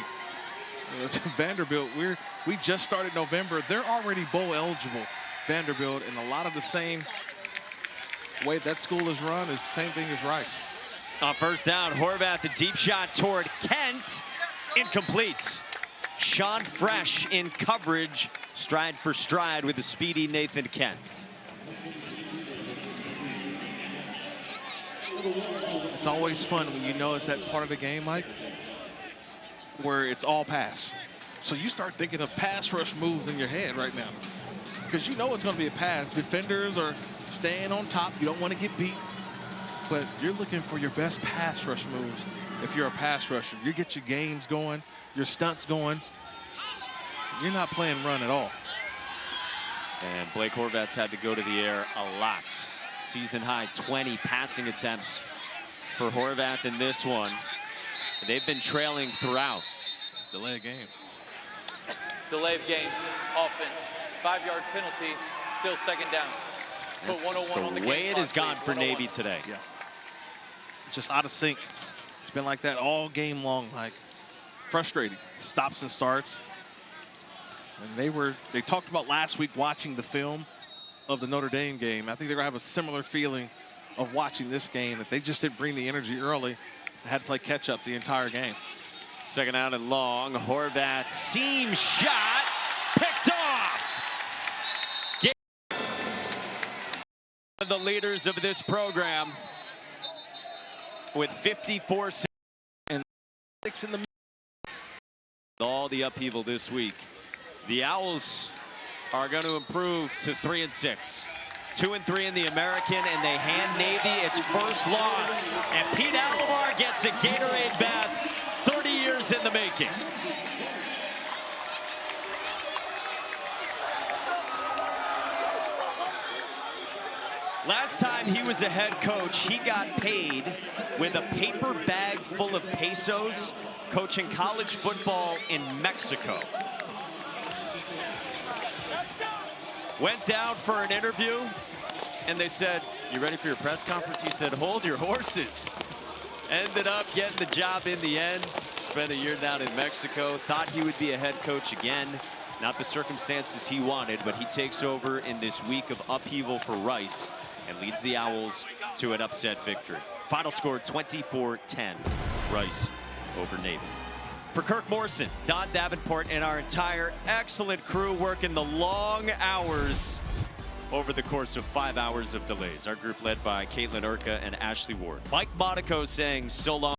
Vanderbilt, we just started November. They're already bowl eligible, Vanderbilt, and a lot of the same way that school is run is the same thing as Rice. On first down, Horvath, the deep shot toward Kent, incomplete. Sean Fresh in coverage, stride for stride with the speedy Nathan Kent. It's always fun when you know it's that part of the game, Mike, where it's all pass. So you start thinking of pass rush moves in your head right now because you know it's going to be a pass. Defenders are staying on top. You don't want to get beat, but you're looking for your best pass rush moves if you're a pass rusher. You get your games going, your stunts going. You're not playing run at all. And Blake Horvath's had to go to the air a lot. Season high 20 passing attempts for Horvath in this one. They've been trailing throughout. Delay of game. Delay of game, offense. 5-yard penalty, still second down. Put 101 on the game. The way it has gone for Navy today. Yeah. Just out of sync. It's been like that all game long, like frustrating. Stops and starts. And they talked about last week watching the film of the Notre Dame game. I think they're gonna have a similar feeling of watching this game, that they just didn't bring the energy early and had to play catch up the entire game. Second out and long, Horvath seam shot, picked off. The leaders of this program with 54 and 6 in the all the upheaval this week. The Owls are going to improve to 3-6. 2-3 in the American, and they hand Navy its first loss. And Pete Alomar gets a Gatorade bath, 30 years in the making. Last time he was a head coach, he got paid with a paper bag full of pesos, coaching college football in Mexico. Went down for an interview, and they said, "You ready for your press conference?" He said, "Hold your horses." Ended up getting the job in the end. Spent a year down in Mexico. Thought he would be a head coach again. Not the circumstances he wanted, but he takes over in this week of upheaval for Rice and leads the Owls to an upset victory. Final score 24-10, Rice over Navy. For Kirk Morrison, Don Davenport, and our entire excellent crew working the long hours over the course of 5 hours of delays. Our group led by Caitlin Urka and Ashley Ward. Mike Monaco saying so long.